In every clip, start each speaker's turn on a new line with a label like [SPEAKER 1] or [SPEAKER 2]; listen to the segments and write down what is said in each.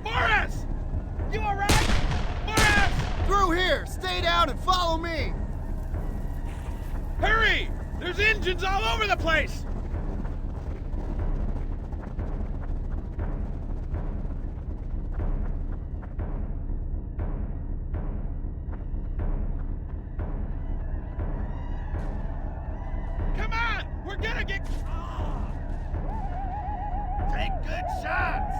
[SPEAKER 1] Morris! You alright? Morris!
[SPEAKER 2] Through here! Stay down and follow me!
[SPEAKER 1] Hurry! There's engines all over the place! Come on! We're gonna get... Take good shots!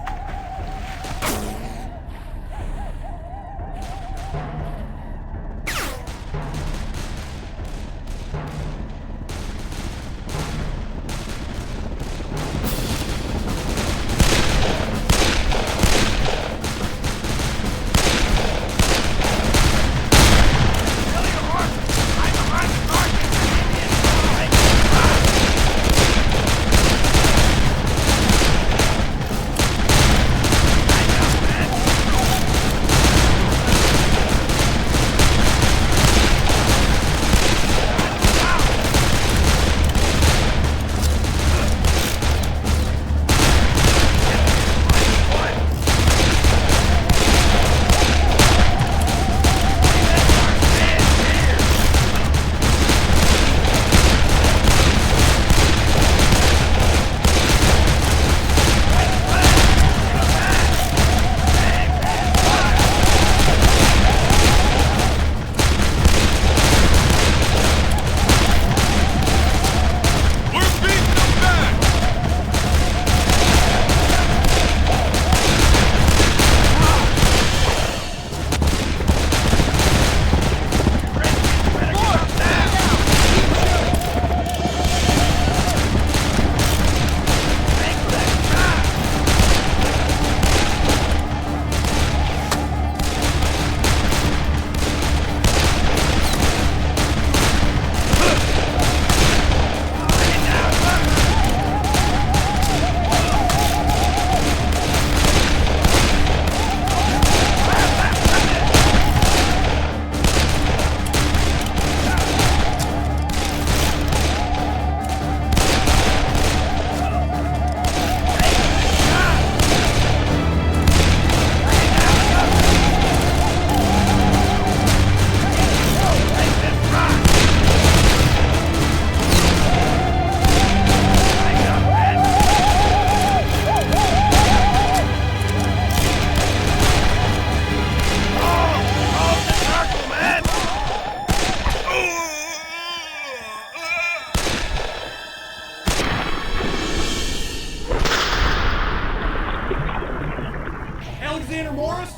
[SPEAKER 3] Alexander Morris?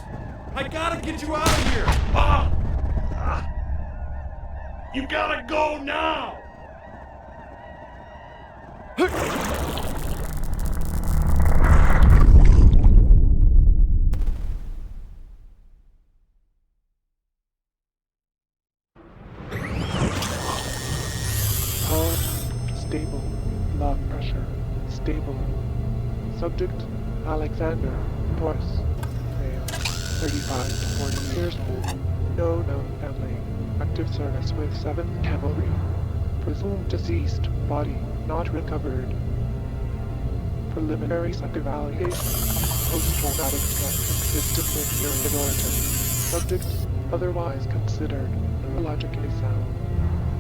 [SPEAKER 3] I gotta get you out of here!
[SPEAKER 1] You gotta go now!
[SPEAKER 4] Power stable. Blood pressure stable. Subject Alexander Morris. Male. 35 to 40 years old. No known family. Active service with 7th Cavalry. Presumed deceased. Body not recovered. Preliminary psych evaluation. Post-traumatic stress consistent with period origin. Subject otherwise considered neurologically sound.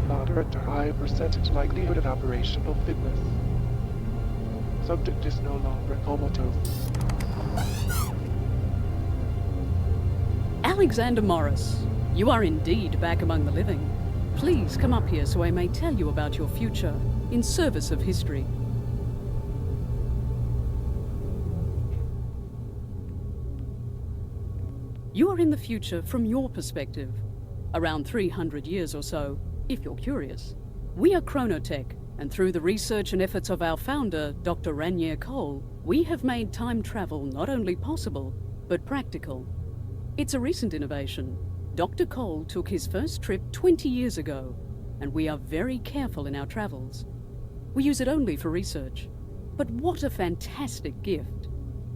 [SPEAKER 4] Moderate to high percentage likelihood of operational fitness. Subject is no longer comatose.
[SPEAKER 5] Alexander Morris, you are indeed back among the living. Please come up here so I may tell you about your future in service of history. You are in the future from your perspective, around 300 years or so, if you're curious. We are Chronotech, and through the research and efforts of our founder, Dr. Ranier Cole, we have made time travel not only possible, but practical. It's a recent innovation. Dr. Cole took his first trip 20 years ago, and we are very careful in our travels. We use it only for research. But what a fantastic gift.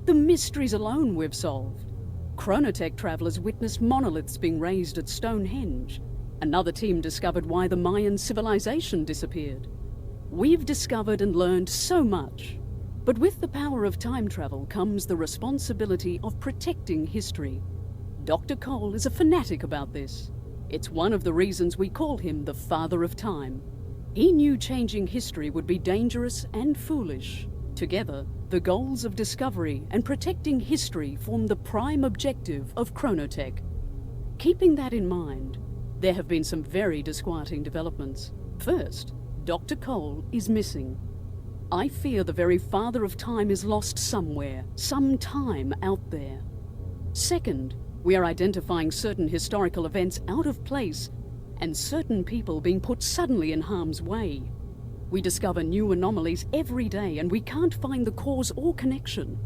[SPEAKER 5] The mysteries alone we've solved. Chronotech travelers witnessed monoliths being raised at Stonehenge, Another team discovered why the Mayan civilization disappeared. We've discovered and learned so much. But with the power of time travel comes the responsibility of protecting history. Dr. Cole is a fanatic about this. It's one of the reasons we call him the Father of Time. He knew changing history would be dangerous and foolish. Together, the goals of discovery and protecting history form the prime objective of Chronotech. Keeping that in mind, there have been some very disquieting developments. First, Dr. Cole is missing. I fear the very Father of Time is lost somewhere, sometime out there. Second, we are identifying certain historical events out of place and certain people being put suddenly in harm's way. We discover new anomalies every day and we can't find the cause or connection.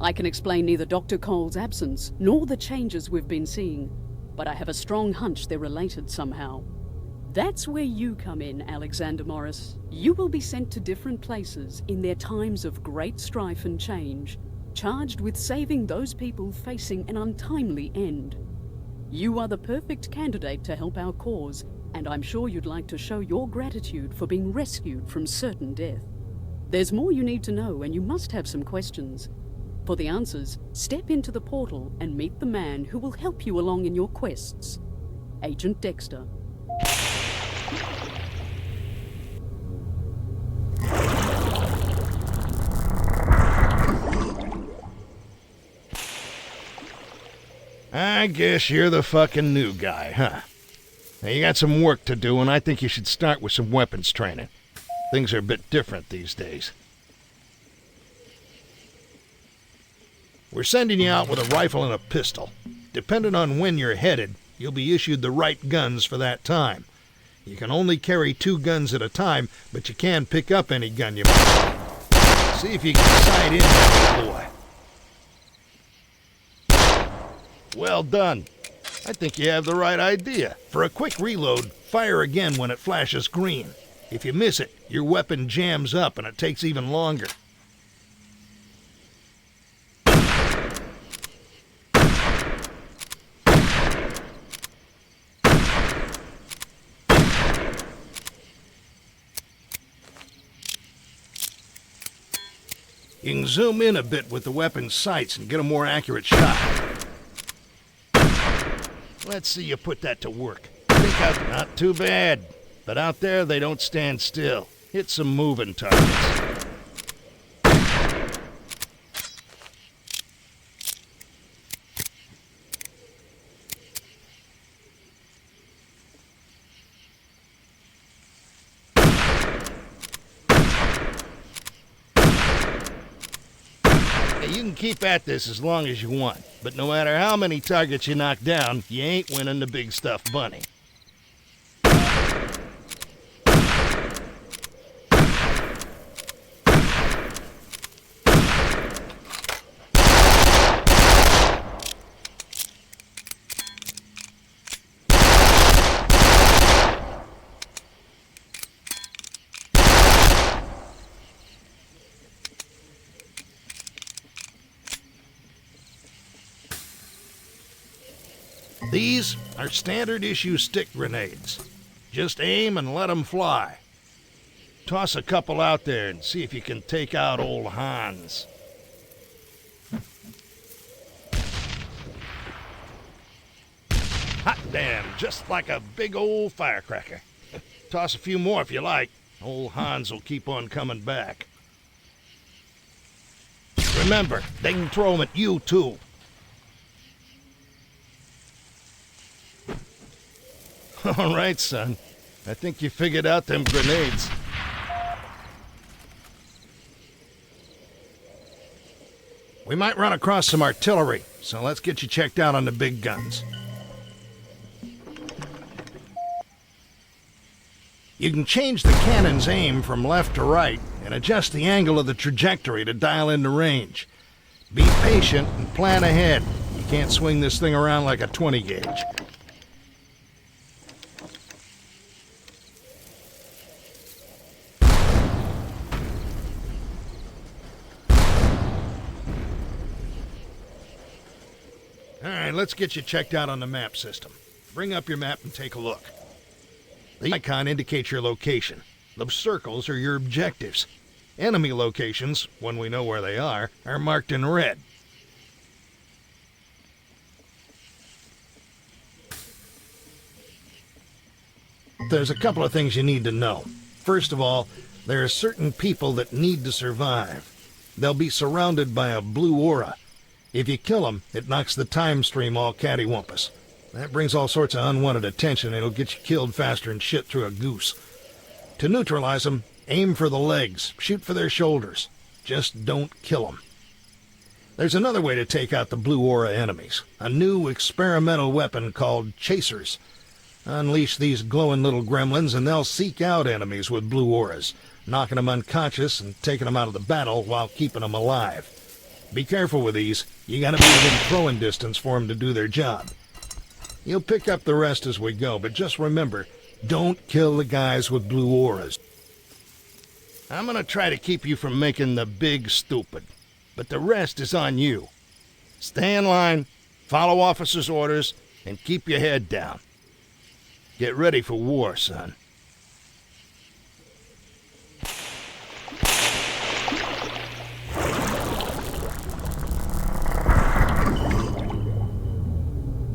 [SPEAKER 5] I can explain neither Dr. Cole's absence nor the changes we've been seeing, but I have a strong hunch they're related somehow. That's where you come in, Alexander Morris. You will be sent to different places in their times of great strife and change, charged with saving those people facing an untimely end. You are the perfect candidate to help our cause, and I'm sure you'd like to show your gratitude for being rescued from certain death. There's more you need to know, and you must have some questions. For the answers, step into the portal and meet the man who will help you along in your quests. Agent Dexter.
[SPEAKER 6] I guess you're the fucking new guy, huh? Now you got some work to do, and I think you should start with some weapons training. Things are a bit different these days. We're sending you out with a rifle and a pistol. Depending on when you're headed, you'll be issued the right guns for that time. You can only carry 2 guns at a time, but you can pick up any gun you want. See if you can sight in that boy. Well done. I think you have the right idea. For a quick reload, fire again when it flashes green. If you miss it, your weapon jams up and it takes even longer. You can zoom in a bit with the weapon's sights and get a more accurate shot. Let's see you put that to work. Think out, not too bad. But out there, they don't stand still. Hit some moving targets. You can keep at this as long as you want, but no matter how many targets you knock down, you ain't winning the big stuffed bunny. These are standard issue stick grenades. Just aim and let them fly. Toss a couple out there and see if you can take out old Hans. Hot damn, just like a big old firecracker. Toss a few more if you like. Old Hans will keep on coming back. Remember, they can throw them at you too. All right, son. I think you figured out them grenades. We might run across some artillery, so let's get you checked out on the big guns. You can change the cannon's aim from left to right and adjust the angle of the trajectory to dial in the range. Be patient and plan ahead. You can't swing this thing around like a 20 gauge. All right, let's get you checked out on the map system. Bring up your map and take a look. The icon indicates your location. The circles are your objectives. Enemy locations, when we know where they are marked in red. There's a couple of things you need to know. First of all, there are certain people that need to survive. They'll be surrounded by a blue aura. If you kill them, it knocks the time stream all cattywampus. That brings all sorts of unwanted attention, and it'll get you killed faster than shit through a goose. To neutralize them, aim for the legs, shoot for their shoulders. Just don't kill them. There's another way to take out the blue aura enemies. A new experimental weapon called chasers. Unleash these glowing little gremlins and they'll seek out enemies with blue auras, knocking them unconscious and taking them out of the battle while keeping them alive. Be careful with these. You gotta be within throwing distance for them to do their job. You'll pick up the rest as we go, but just remember, don't kill the guys with blue auras. I'm gonna try to keep you from making the big stupid, but the rest is on you. Stay in line, follow officers' orders, and keep your head down. Get ready for war, son.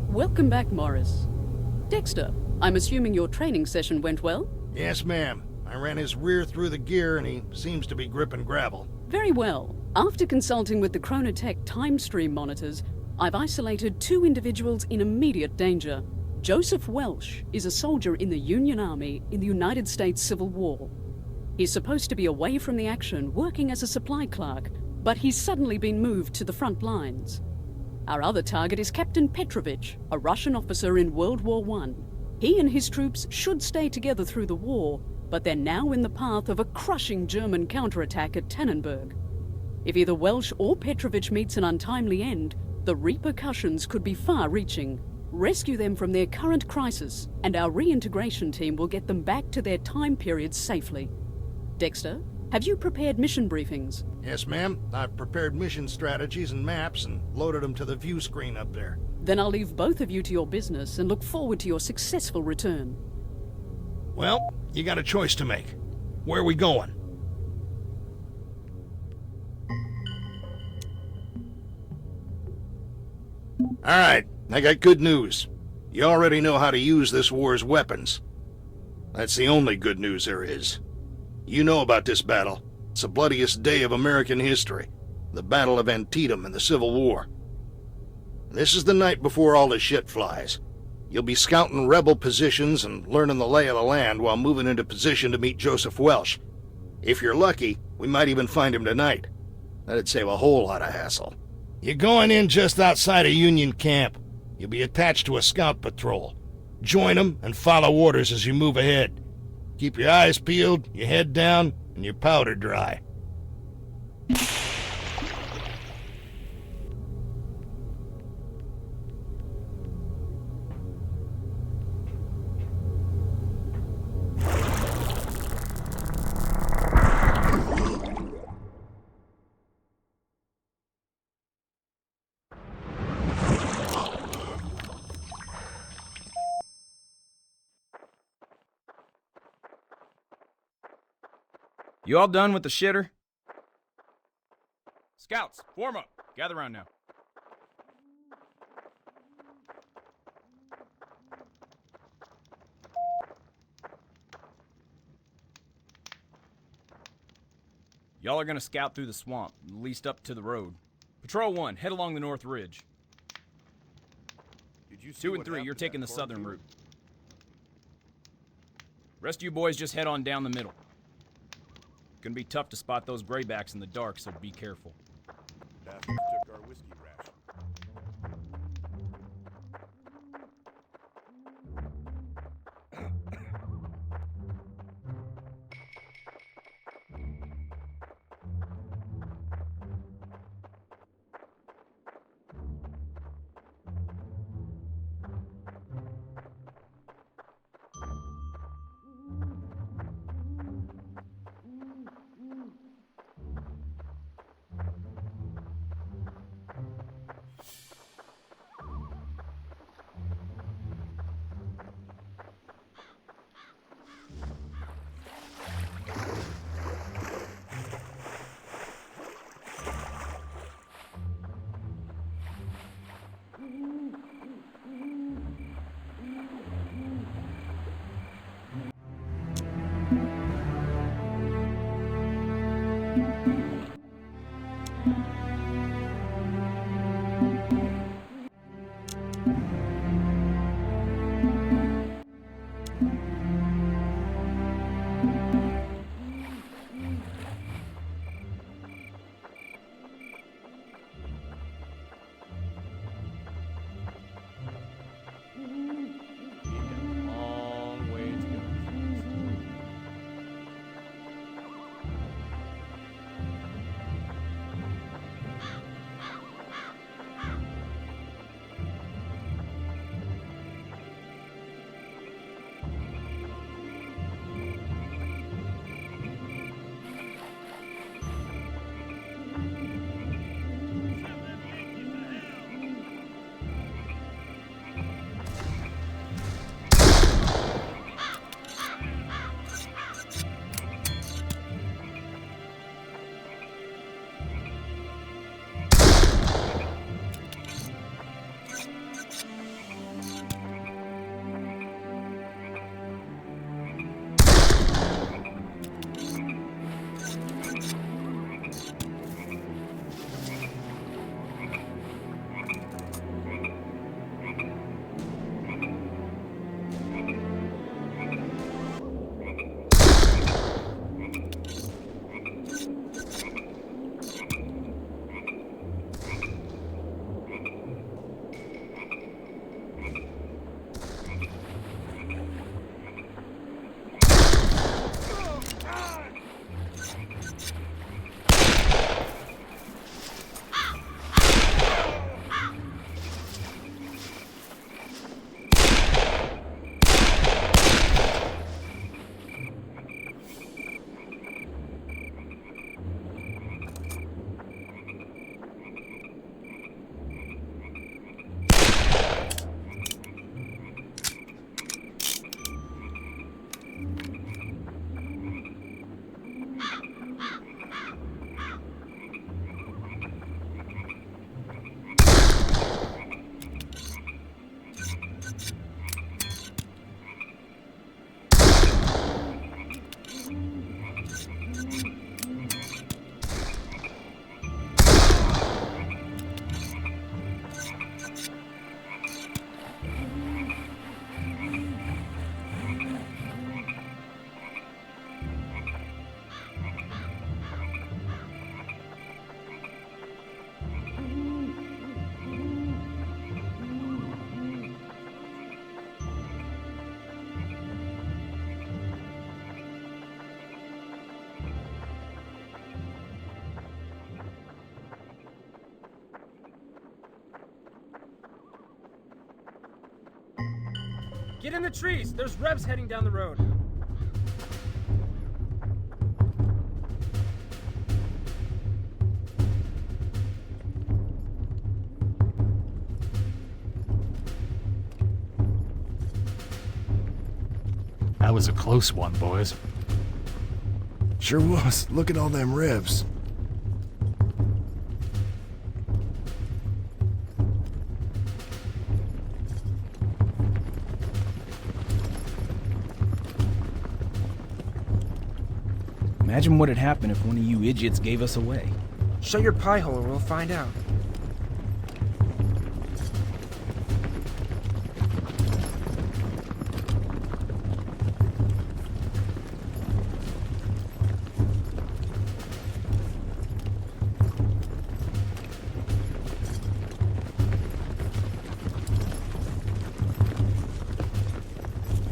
[SPEAKER 5] Welcome back, Morris. Dexter, I'm assuming your training session went well?
[SPEAKER 6] Yes, ma'am. I ran his rear through the gear and he seems to be gripping gravel.
[SPEAKER 5] Very well. After consulting with the Chronotech time stream monitors, I've isolated 2 individuals in immediate danger. Joseph Welsh is a soldier in the Union Army in the United States Civil War. He's supposed to be away from the action, working as a supply clerk, but he's suddenly been moved to the front lines. Our other target is Captain Petrovich, a Russian officer in World War I. He and his troops should stay together through the war, but they're now in the path of a crushing German counterattack at Tannenberg. If either Welsh or Petrovich meets an untimely end, the repercussions could be far-reaching. Rescue them from their current crisis, and our reintegration team will get them back to their time period safely. Dexter, have you prepared mission briefings?
[SPEAKER 6] Yes, ma'am. I've prepared mission strategies and maps and loaded them to the view screen up there.
[SPEAKER 5] Then I'll leave both of you to your business and look forward to your successful return.
[SPEAKER 6] Well, you got a choice to make. Where are we going? All right, I got good news. You already know how to use this war's weapons. That's the only good news there is. You know about this battle. It's the bloodiest day of American history. The Battle of Antietam in the Civil War. This is the night before all the shit flies. You'll be scouting rebel positions and learning the lay of the land while moving into position to meet Joseph Welsh. If you're lucky, we might even find him tonight. That'd save a whole lot of hassle. You're going in just outside of Union Camp. You'll be attached to a scout patrol. Join them and follow orders as you move ahead. Keep your eyes peeled, your head down, and your powder dry.
[SPEAKER 7] You all done with the shitter? Scouts, form up. Gather around now. Y'all are gonna scout through the swamp, at least up to the road. Patrol 1, head along the north ridge. 2 and 3, you're taking the southern route. Rest of you boys just head on down the middle. Gonna be tough to spot those graybacks in the dark, so be careful.
[SPEAKER 1] Bastards took our whiskey ration.
[SPEAKER 7] Long way to go. Get in the trees! There's Rebs heading down the road.
[SPEAKER 8] That was a close one, boys.
[SPEAKER 2] Sure was. Look at all them ribs.
[SPEAKER 7] Imagine what'd happen if one of you idiots gave us away.
[SPEAKER 9] Shut your pie hole and we'll find out.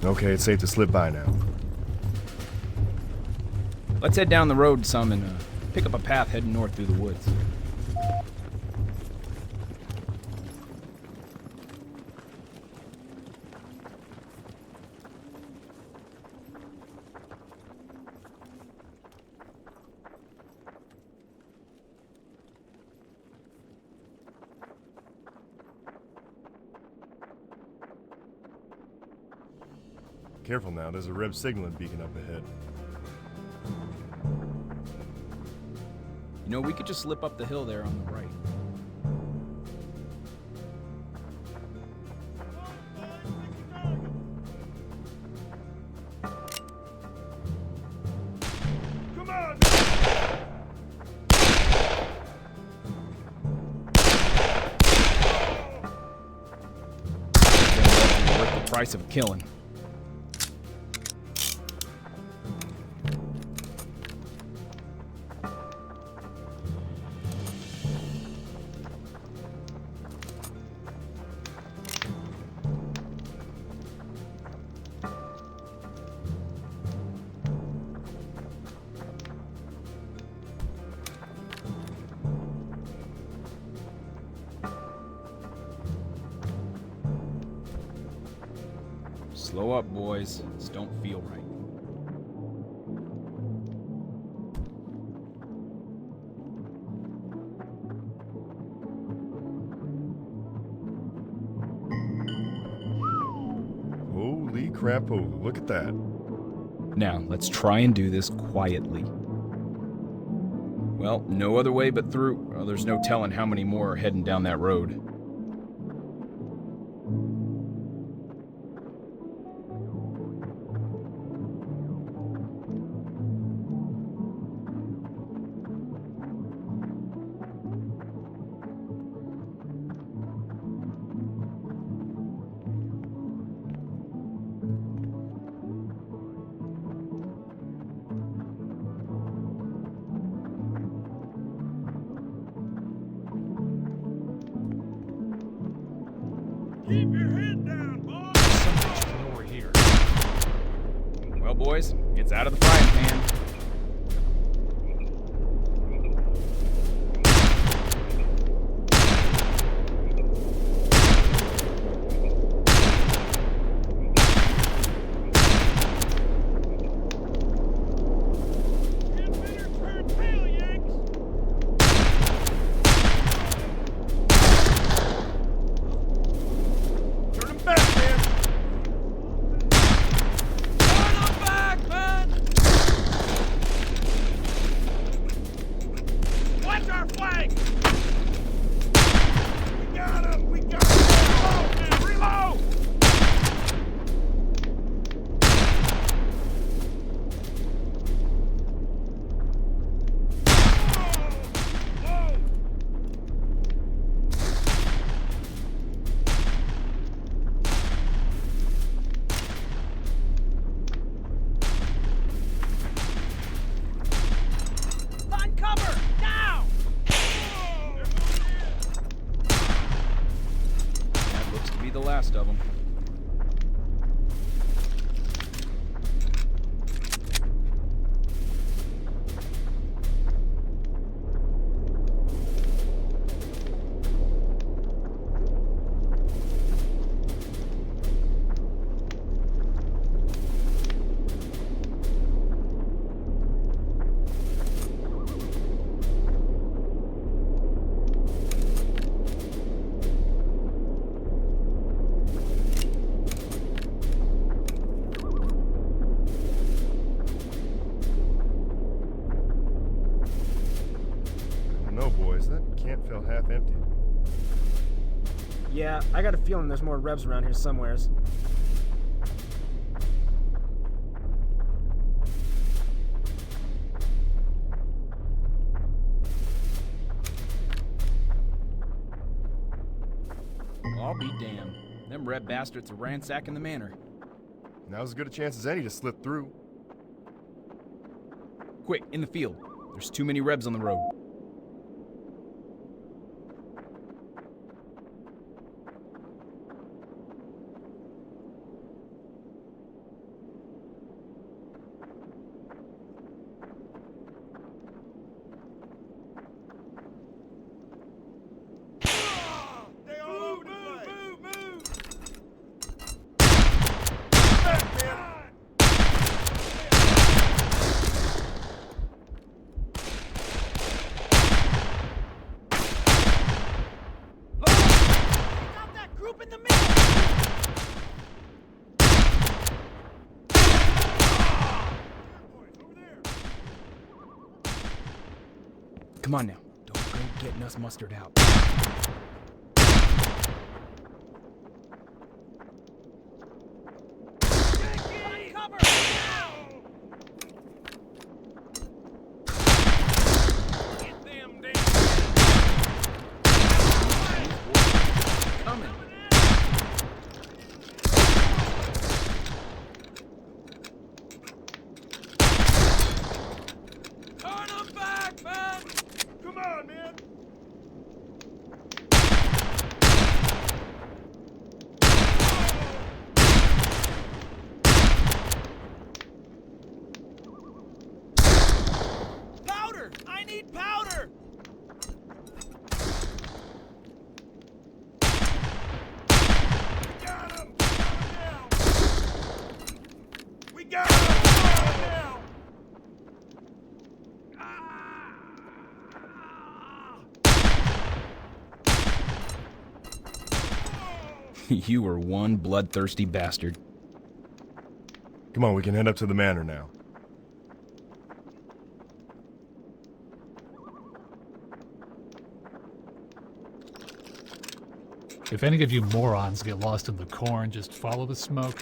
[SPEAKER 2] Okay, it's safe to slip by now.
[SPEAKER 7] Let's head down the road some and pick up a path heading north through the woods.
[SPEAKER 2] Careful now, there's a Reb signaling beacon up ahead.
[SPEAKER 7] You know, we could just slip up the hill there on the right. price of a killing. Slow up, boys. This don't feel right.
[SPEAKER 2] Holy crap-o, look at that.
[SPEAKER 7] Now, let's try and do this quietly. Well, no other way but through. Well, there's no telling how many more are heading down that road.
[SPEAKER 1] Keep your head down, boys!
[SPEAKER 8] Something should know we're here.
[SPEAKER 7] Well, boys, it's out of the frying pan.
[SPEAKER 1] Get better turn tail, Yanks!
[SPEAKER 3] Turn him back, man!
[SPEAKER 1] Turn them back, man! Watch our flank! We got him! We got him! Reload, man! Reload! Whoa! Find cover! Now!
[SPEAKER 7] That looks to be the last of them.
[SPEAKER 2] No, boys, that can't feel half empty.
[SPEAKER 9] Yeah, I got a feeling there's more revs around here somewheres.
[SPEAKER 7] I'll be damned. Them red bastards are ransacking the manor.
[SPEAKER 2] Now's as good a chance as any to slip through.
[SPEAKER 7] Quick, in the field. There's too many rebs on the road.
[SPEAKER 1] They all over the place! Move!
[SPEAKER 3] Back, man!
[SPEAKER 1] Got that group in the middle! Over there!
[SPEAKER 7] Come on now. Don't go getting us mustered out.
[SPEAKER 1] Find cover! Now! Get them damn...
[SPEAKER 7] Coming.
[SPEAKER 3] Come on, man!
[SPEAKER 1] Powder! I need powder!
[SPEAKER 3] Got him! Down! We got him! Down!
[SPEAKER 7] You were one bloodthirsty bastard.
[SPEAKER 10] Come on, we can head up to the manor now.
[SPEAKER 8] If any of you morons get lost in the corn, just follow the smoke.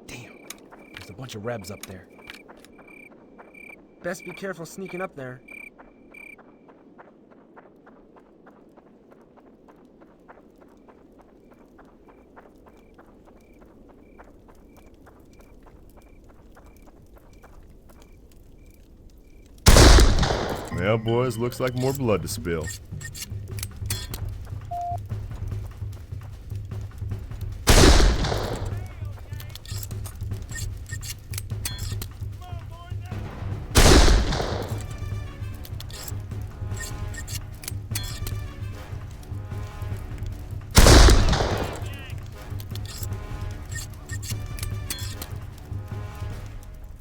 [SPEAKER 7] Damn, there's a bunch of rebs up there.
[SPEAKER 9] Best be careful sneaking up there.
[SPEAKER 10] Well, boys, looks like more blood to spill.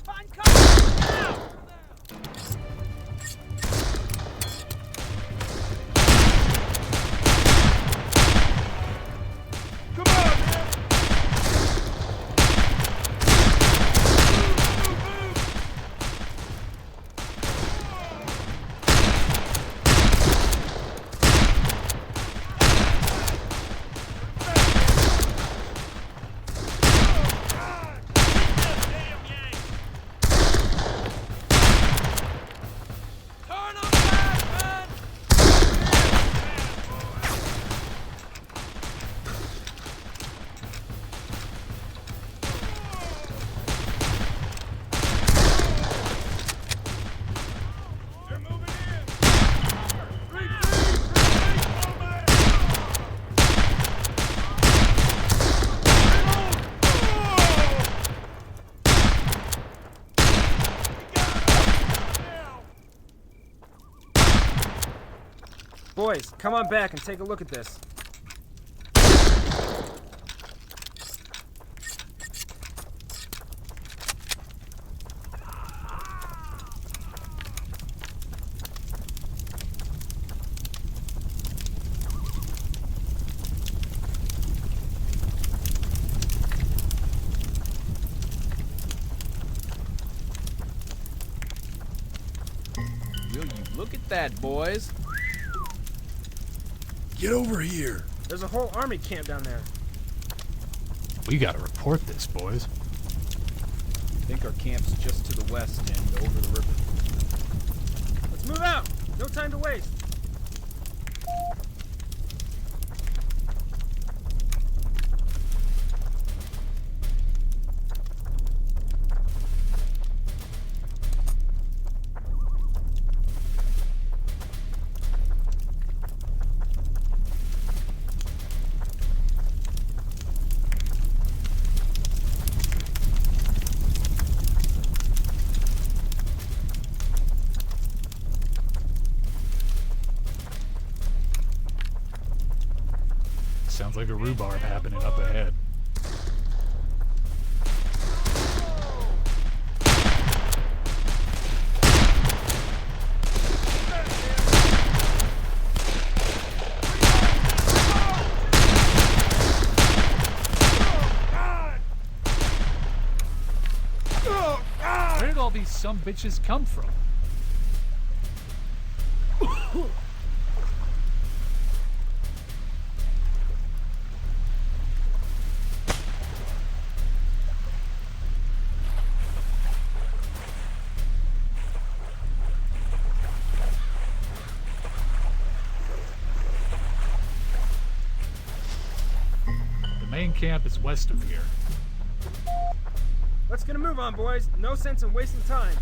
[SPEAKER 1] Find cover! Now!
[SPEAKER 3] Come on, man!
[SPEAKER 1] Turn 'em back, man!
[SPEAKER 3] They're moving in! Retreat! Oh, man!
[SPEAKER 9] Boys, come on back and take a look at this.
[SPEAKER 7] Will you look at that, boys?
[SPEAKER 2] Get over here.
[SPEAKER 9] There's a whole army camp down there.
[SPEAKER 8] We gotta report this, boys.
[SPEAKER 7] I think our camp's just to the west and over the river.
[SPEAKER 9] Let's move out! No time to waste.
[SPEAKER 8] Sounds like a rhubarb happening up ahead. Where did all these sumbitches come from? main camp is west of here.
[SPEAKER 9] Let's get a move on, boys. No sense in wasting time.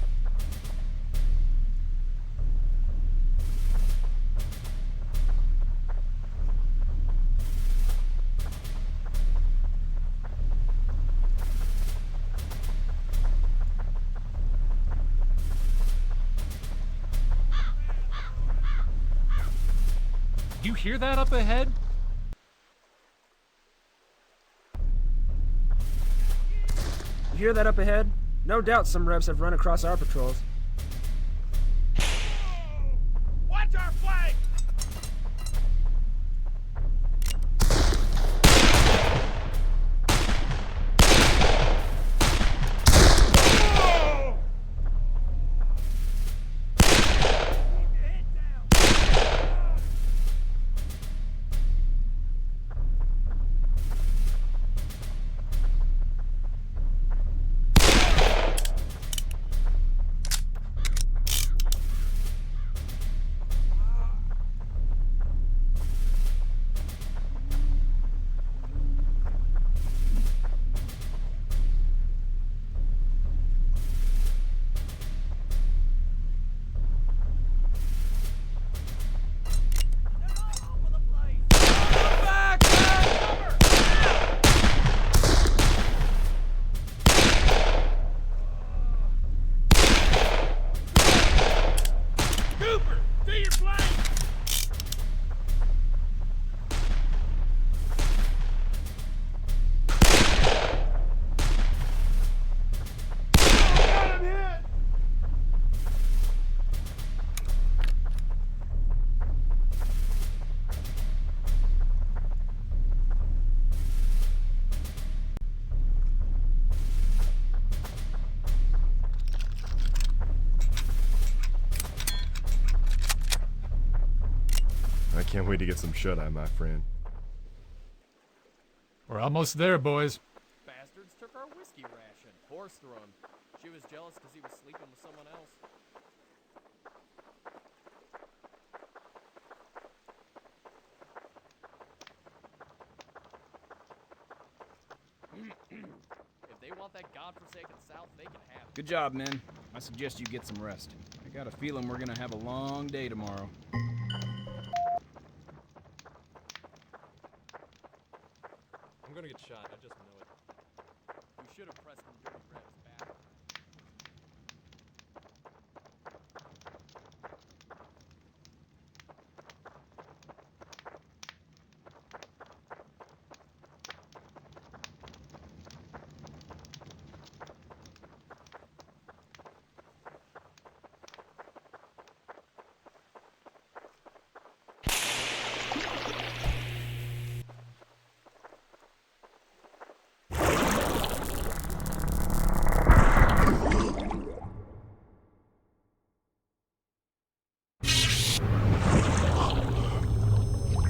[SPEAKER 8] You hear that up ahead?
[SPEAKER 9] You hear that up ahead? No doubt some rebs have run across our patrols.
[SPEAKER 1] Watch our flank!
[SPEAKER 10] I can't wait to get some shut-eye, my friend.
[SPEAKER 8] We're almost there, boys.
[SPEAKER 7] Bastards took our whiskey ration. Horse thrown. She was jealous because he was sleeping with someone else. If they want that godforsaken South, they can have it. Good job, men. I suggest you get some rest. I got a feeling we're gonna have a long day tomorrow.
[SPEAKER 3] I'm gonna get shot, I just know it.
[SPEAKER 7] We should have pressed them dirty rebs back.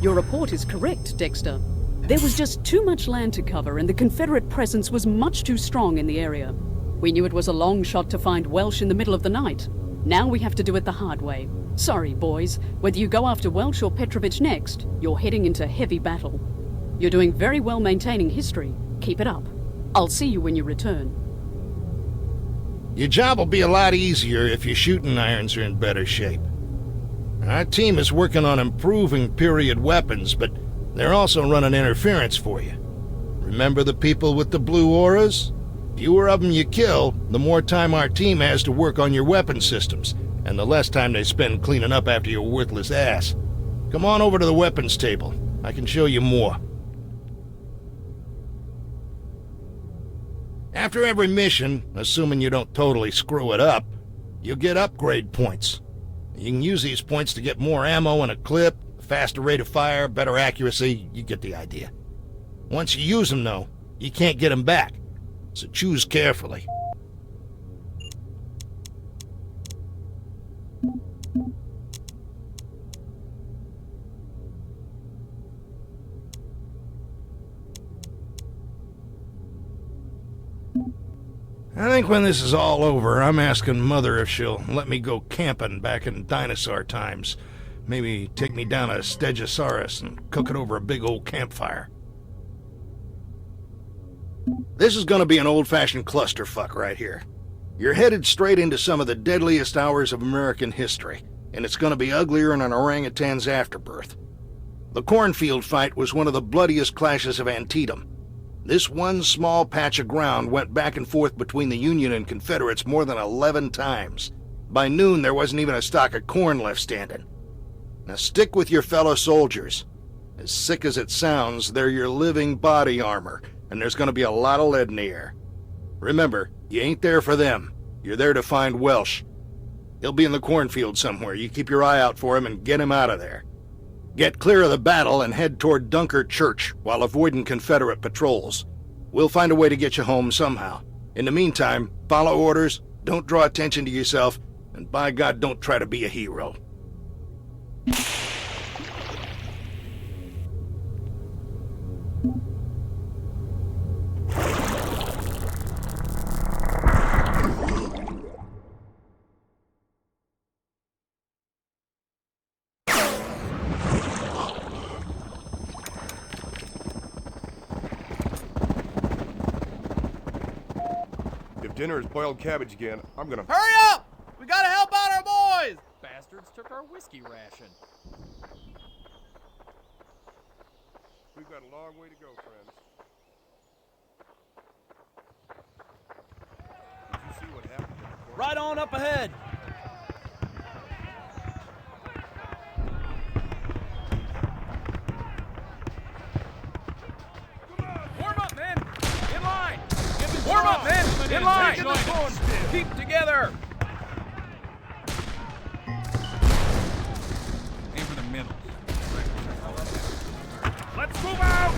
[SPEAKER 5] Your report is correct, Dexter. There was just too much land to cover, and the Confederate presence was much too strong in the area. We knew it was a long shot to find Welsh in the middle of the night. Now we have to do it the hard way. Sorry, boys. Whether you go after Welsh or Petrovich next, you're heading into heavy battle. You're doing very well maintaining history. Keep it up. I'll see you when you return.
[SPEAKER 6] Your job will be a lot easier if your shooting irons are in better shape. Our team is working on improving period weapons, but they're also running interference for you. Remember the people with the blue auras? Fewer of them you kill, the more time our team has to work on your weapon systems, and the less time they spend cleaning up after your worthless ass. Come on over to the weapons table. I can show you more. After every mission, assuming you don't totally screw it up, you'll get upgrade points. You can use these points to get more ammo and a clip, faster rate of fire, better accuracy, you get the idea. Once you use them, though, you can't get them back, so choose carefully. I think when this is all over, I'm asking Mother if she'll let me go camping back in dinosaur times. Maybe take me down a Stegosaurus and cook it over a big old campfire. This is gonna be an old-fashioned clusterfuck right here. You're headed straight into some of the deadliest hours of American history, and it's gonna be uglier than an orangutan's afterbirth. The cornfield fight was one of the bloodiest clashes of Antietam. This one small patch of ground went back and forth between the Union and Confederates more than 11 times. By noon, there wasn't even a stalk of corn left standing. Now stick with your fellow soldiers. As sick as it sounds, they're your living body armor, and there's gonna be a lot of lead in the air. Remember, you ain't there for them. You're there to find Welsh. He'll be in the cornfield somewhere. You keep your eye out for him and get him out of there. Get clear of the battle and head toward Dunkard Church while avoiding Confederate patrols. We'll find a way to get you home somehow. In the meantime, follow orders, don't draw attention to yourself, and by God, don't try to be a hero.
[SPEAKER 10] If dinner is boiled cabbage again, I'm gonna...
[SPEAKER 7] Hurry up! We gotta help out our boys! Bastards took our whiskey ration.
[SPEAKER 10] We've got a long way to go, friends. Did you see what happened in the corner?
[SPEAKER 7] Right on up ahead! Warm up, men! In line! Warm up, men! In line! Keep together!
[SPEAKER 1] Aim for the middle.
[SPEAKER 3] Let's move out!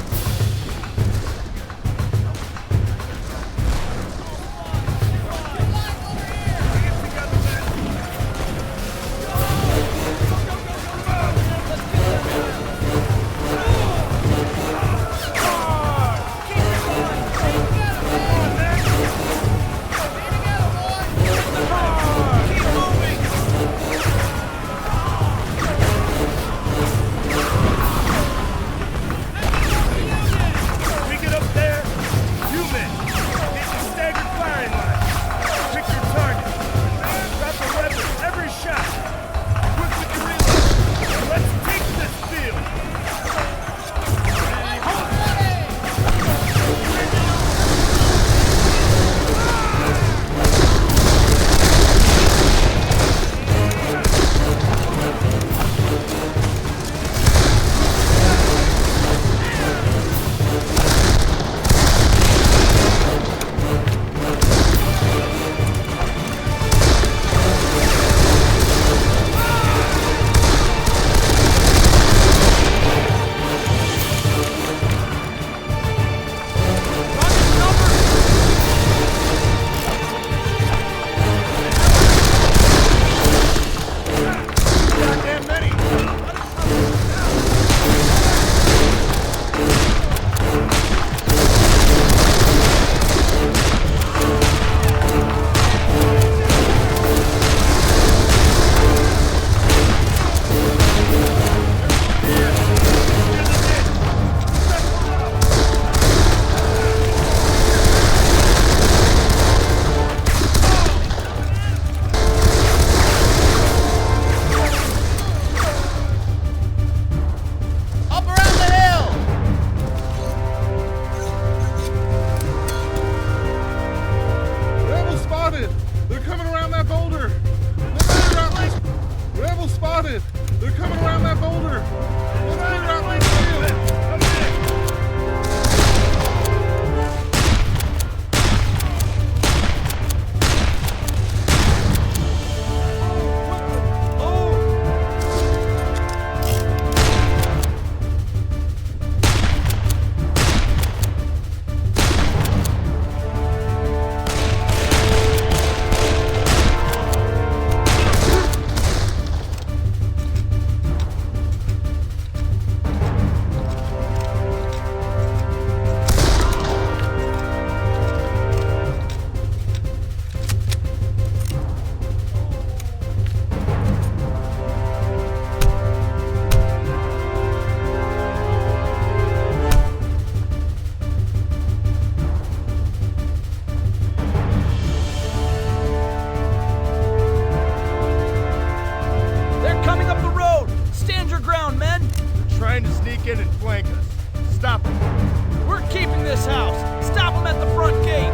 [SPEAKER 7] this house! Stop them at the front gate!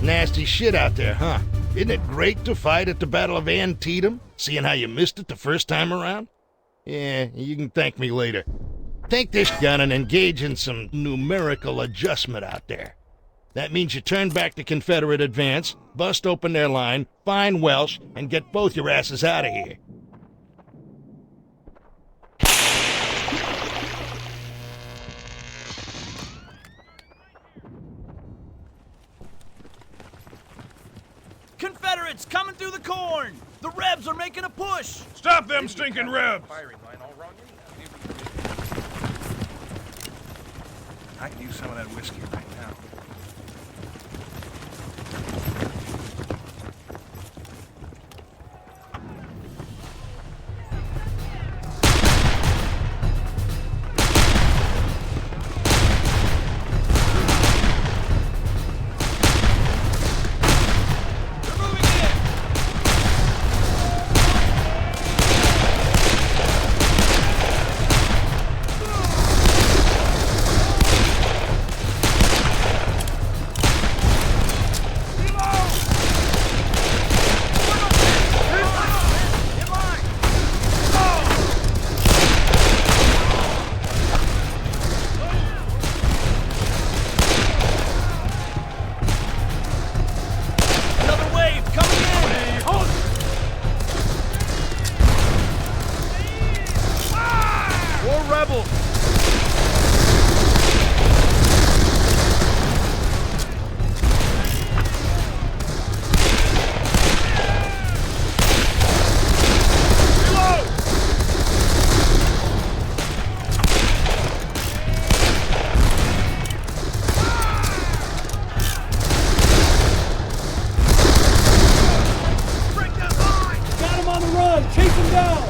[SPEAKER 6] Nasty shit out there, huh? Isn't it great to fight at the Battle of Antietam, seeing how you missed it the first time around? Yeah, you can thank me later. Take this gun and engage in some numerical adjustment out there. That means you turn back the Confederate advance, bust open their line, find Welsh, and get both your asses out of here.
[SPEAKER 7] Confederates coming through the corn! The Rebs are making a push!
[SPEAKER 1] Stop them stinking Rebs! I can use some of that whiskey right now.
[SPEAKER 3] Chase him down!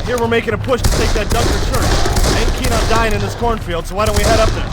[SPEAKER 10] Here we're making a push to take that Dunker Church. I ain't keen on dying in this cornfield, so why don't we head up there?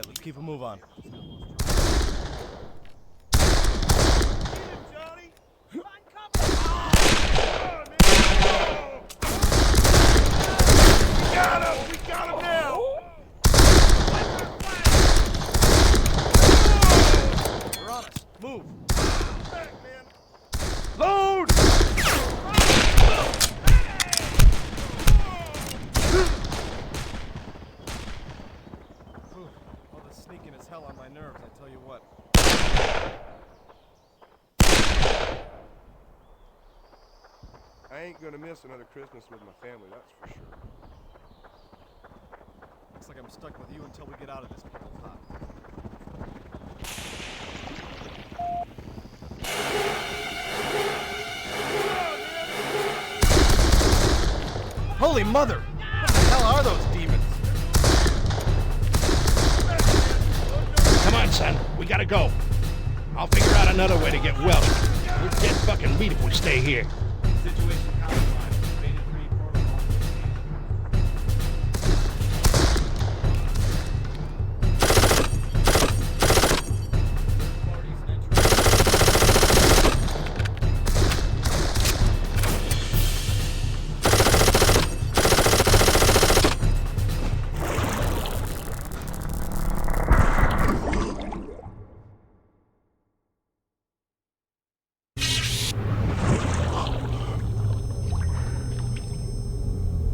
[SPEAKER 10] Alright, let's keep a move on. Move! Back, man! Load! All this sneaking is hell on my nerves, I tell you what.
[SPEAKER 2] I ain't gonna miss another Christmas with my family, that's for sure.
[SPEAKER 10] Looks like I'm stuck with you until we get out of this pickle pot. Holy mother! What the hell are those demons?
[SPEAKER 6] Come on, son. We gotta go. I'll figure out another way to get Welsh. We're dead fucking meat if we stay here.
[SPEAKER 3] Situation compromised. Beta 3 protocol. Parties entering.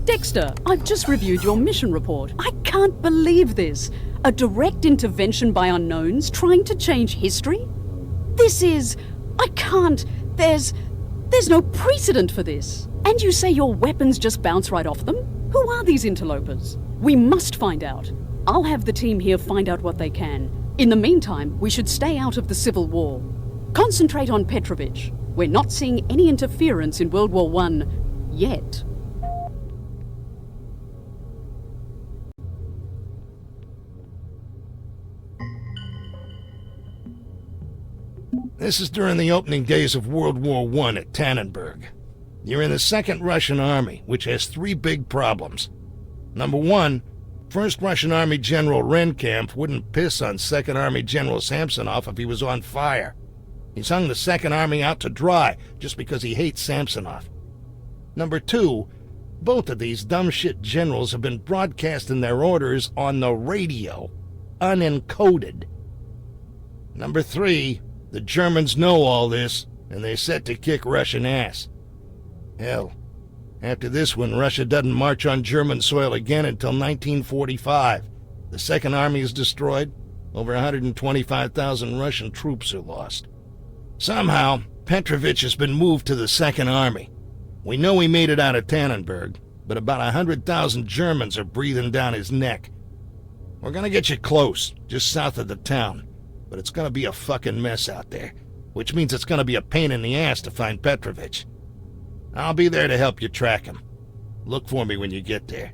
[SPEAKER 5] Dexter, I've just reviewed your mission report. I can't believe this. A direct intervention by unknowns trying to change history? This is... I can't... There's no precedent for this. And you say your weapons just bounce right off them? Who are these interlopers? We must find out. I'll have the team here find out what they can. In the meantime, we should stay out of the Civil War. Concentrate on Petrovich. We're not seeing any interference in World War I yet.
[SPEAKER 6] This is during the opening days of World War I at Tannenberg. You're in the 2nd Russian Army, which has 3 big problems. Number 1, 1st Russian Army General Renkamp wouldn't piss on 2nd Army General Samsonov if he was on fire. He's hung the 2nd Army out to dry just because he hates Samsonov. Number 2, both of these dumb shit generals have been broadcasting their orders on the radio, unencoded. Number 3, the Germans know all this, and they're set to kick Russian ass. Hell, after this one, Russia doesn't march on German soil again until 1945. The 2nd Army is destroyed. Over 125,000 Russian troops are lost. Somehow, Petrovich has been moved to the 2nd Army. We know he made it out of Tannenberg, but about 100,000 Germans are breathing down his neck. We're gonna get you close, just south of the town. But it's gonna be a fucking mess out there, which means it's gonna be a pain in the ass to find Petrovich. I'll be there to help you track him. Look for me when you get there.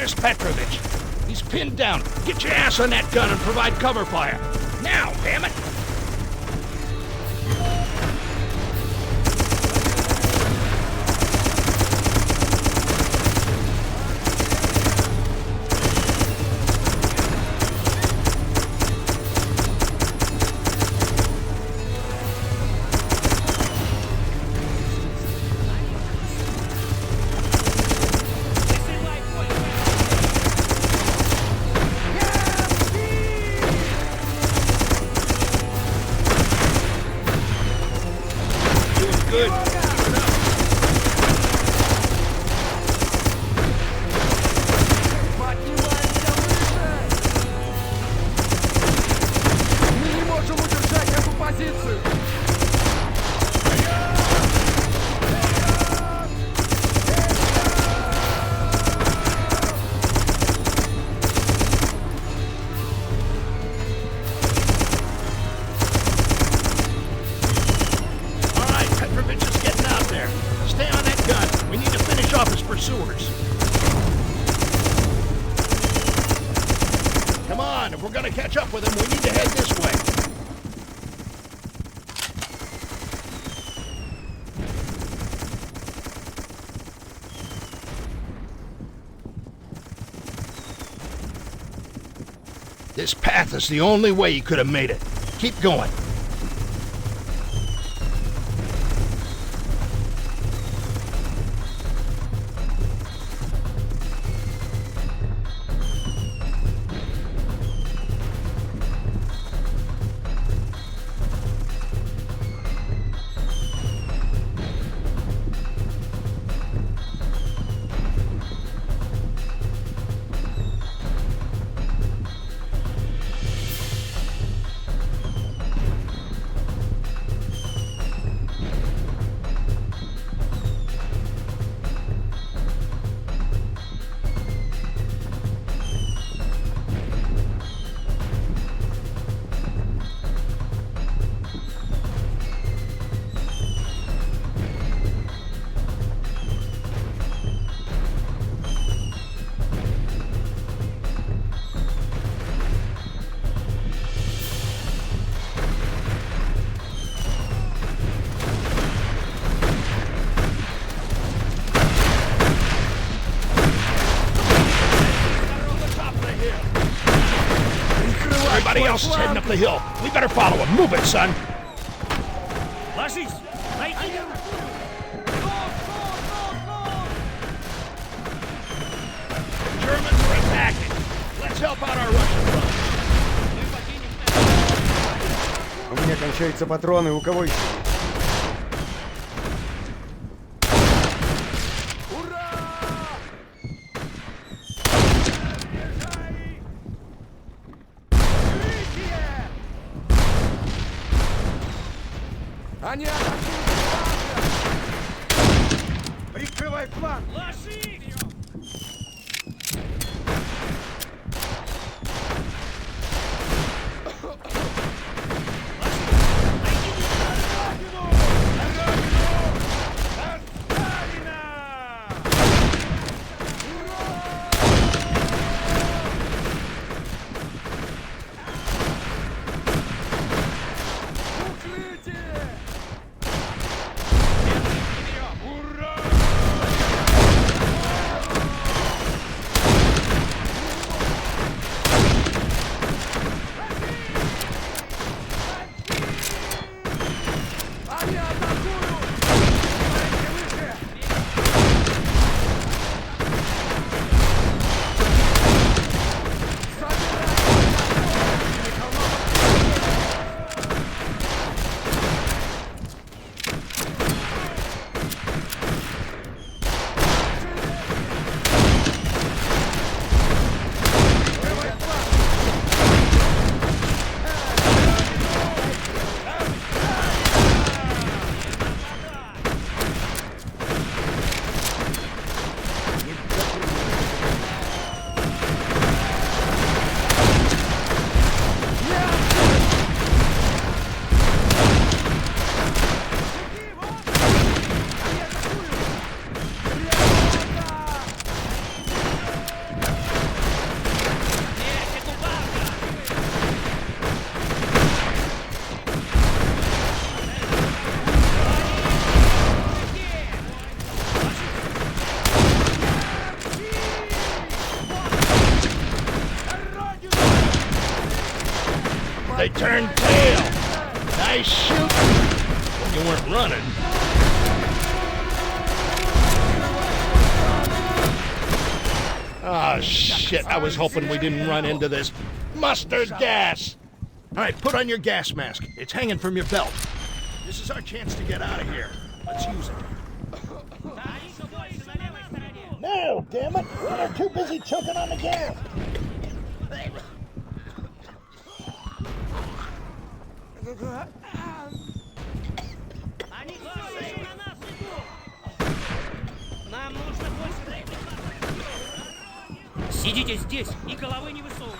[SPEAKER 6] Where's Petrovich? He's pinned down. Get your ass on that gun and provide cover fire. Now, damn it! Good.
[SPEAKER 1] Мы не можем удержать эту позицию!
[SPEAKER 6] Pursuers. Come on, if we're gonna catch up with them, we need to head this way. This path is the only way you could have made it. Keep going. Everybody else is heading up the hill. We better follow him. Move it, son. Germans are attacking. Let's help out our Russian brothers.
[SPEAKER 10] У меня кончаются патроны, у кого еще?
[SPEAKER 1] Они атакуют! Прикрывай фланг!
[SPEAKER 6] Nice shooting! You weren't running. Ah, shit. I was hoping we didn't run into this mustard gas. All right, put on your gas mask. It's hanging from your belt. This is our chance to get out of here. Let's use it. No, damn it! We're too busy choking on the gas.
[SPEAKER 11] Сидите здесь и головы не высовывайте.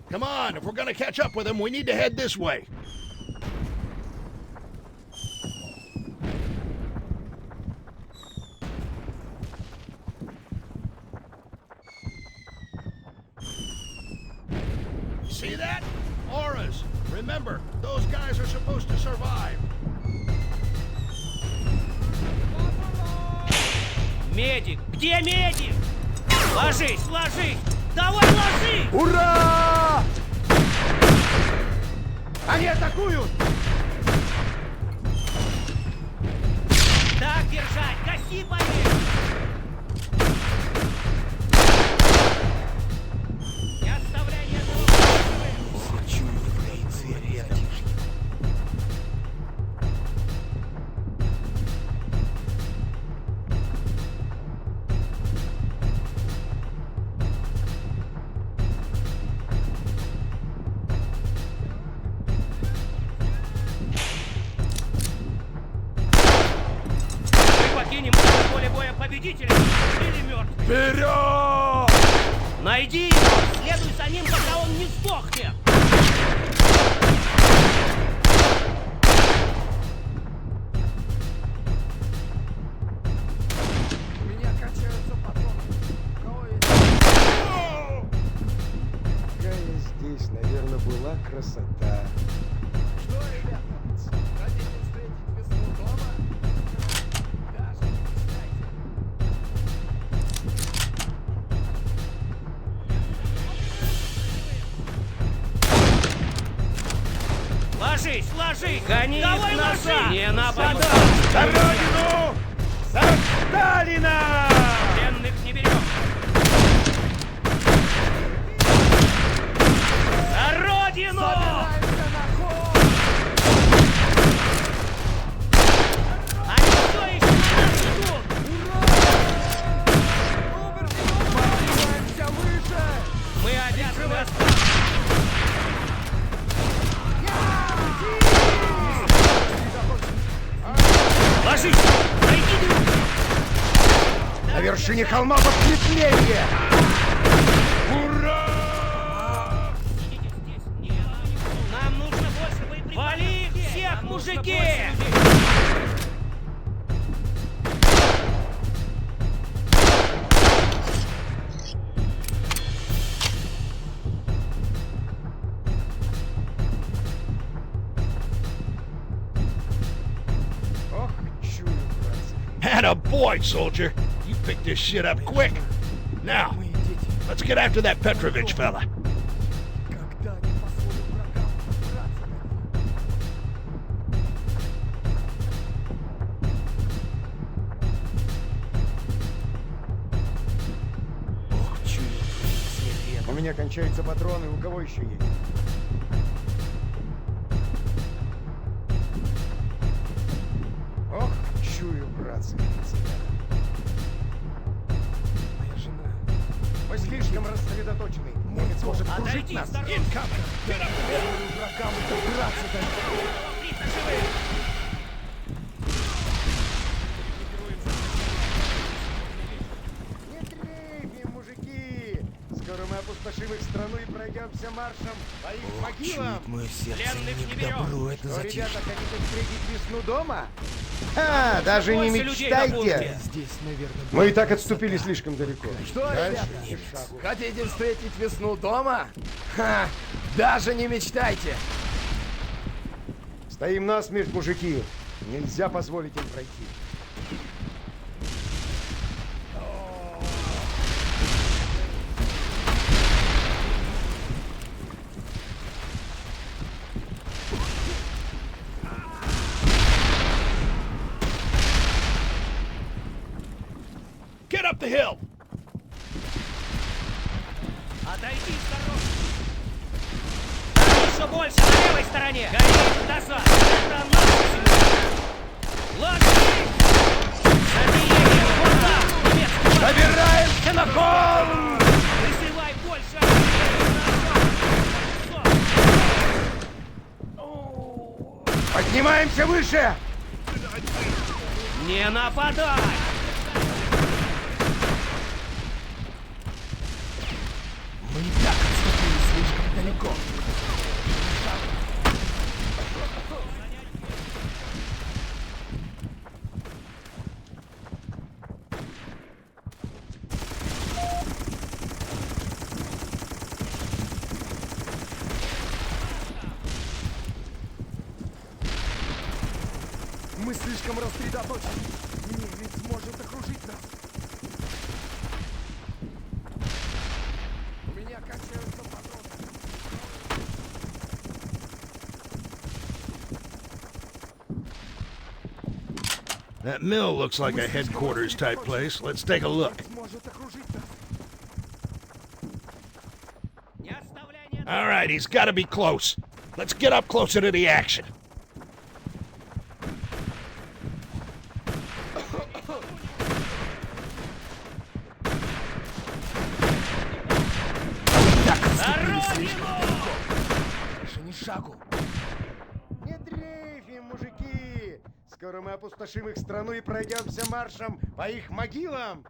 [SPEAKER 6] Come on, if we're gonna catch up with him, we need to head this way. See that? Auras. Remember, those guys are supposed to survive.
[SPEAKER 11] Медик! Где медик? Ложись, ложись! Давай, ложись!
[SPEAKER 10] Ура! Они атакуют!
[SPEAKER 11] Так держать! Гаси поверх! Не оставляй ни одного!
[SPEAKER 10] Хочу прицелить.
[SPEAKER 11] Поле боя победителя или мертвый.
[SPEAKER 10] Вперед!
[SPEAKER 11] Найди его! Следуй за ним, пока он не сдохнет!
[SPEAKER 9] У меня качаются патроны. У кого есть?
[SPEAKER 12] Какая здесь, наверное, была красота.
[SPEAKER 9] Что, ребята? Хотите встретить весну дома? Даже не мечтайте.
[SPEAKER 11] Ложись, ложись! Гони их назад! Не нападай!
[SPEAKER 10] За Родину! За Сталина!
[SPEAKER 11] Пленных не берем! За Родину!
[SPEAKER 9] Собираемся на ход!
[SPEAKER 11] Они все еще на нас идут!
[SPEAKER 9] Поднимаемся выше!
[SPEAKER 11] Мы обязаны остаться! Ложись! Найди друг!
[SPEAKER 10] На вершине холма подкрепление! Ура!
[SPEAKER 11] Сидите здесь! Нет, нам нужно больше боеприпасов! Вали их всех, мужики!
[SPEAKER 12] Ох, чую, братцы.
[SPEAKER 6] Atta boy, soldier. You picked this shit up quick. Now, let's get after that Petrovich fella.
[SPEAKER 9] Когда не позволю врагам подбираться ко мне.
[SPEAKER 12] Ох, чую, братцы. У меня кончаются патроны, у кого еще есть? Ох, чую, братцы. Моя жена. Мы слишком рассредоточены. Немец может кружить
[SPEAKER 11] Отойди,
[SPEAKER 12] нас.
[SPEAKER 11] осторожно!
[SPEAKER 12] Врагам добраться до них.
[SPEAKER 11] Лица живые!
[SPEAKER 12] Не дрейфим, мужики! Скоро мы опустошим их страну и пройдемся маршем по их могилам.
[SPEAKER 11] Мое сердце не к добру, это
[SPEAKER 12] Что,
[SPEAKER 11] затишье.
[SPEAKER 12] ребята, хотите встретить весну дома? Ха, даже не мечтайте.
[SPEAKER 11] Здесь, наверное,
[SPEAKER 12] Мы и так отступили слишком далеко. Что,
[SPEAKER 11] Дальше
[SPEAKER 12] ребята,
[SPEAKER 11] хотите встретить весну дома? Ха, даже не мечтайте.
[SPEAKER 12] стоим насмерть, мужики. Нельзя позволить им пройти.
[SPEAKER 3] Get up the hill!
[SPEAKER 11] Отойди с дороги. Еще больше на левой стороне. Гони назад. Это наша земля. Ложись! Забей вот так. Собираемся на холм! Присылай больше.
[SPEAKER 12] Поднимаемся выше!
[SPEAKER 11] Не нападай! Мы и так отступили слишком далеко.
[SPEAKER 12] Мы слишком рассредоточены. Немец сможет окружить нас. У меня кончаются патроны.
[SPEAKER 6] That mill looks like a headquarters type place. Let's take a look.
[SPEAKER 12] Сможет окружить нас.
[SPEAKER 6] All right, he's got to be close. Let's get up closer to the action.
[SPEAKER 12] Не дрейфим, мужики! Скоро мы опустошим их страну и пройдемся маршем по их могилам!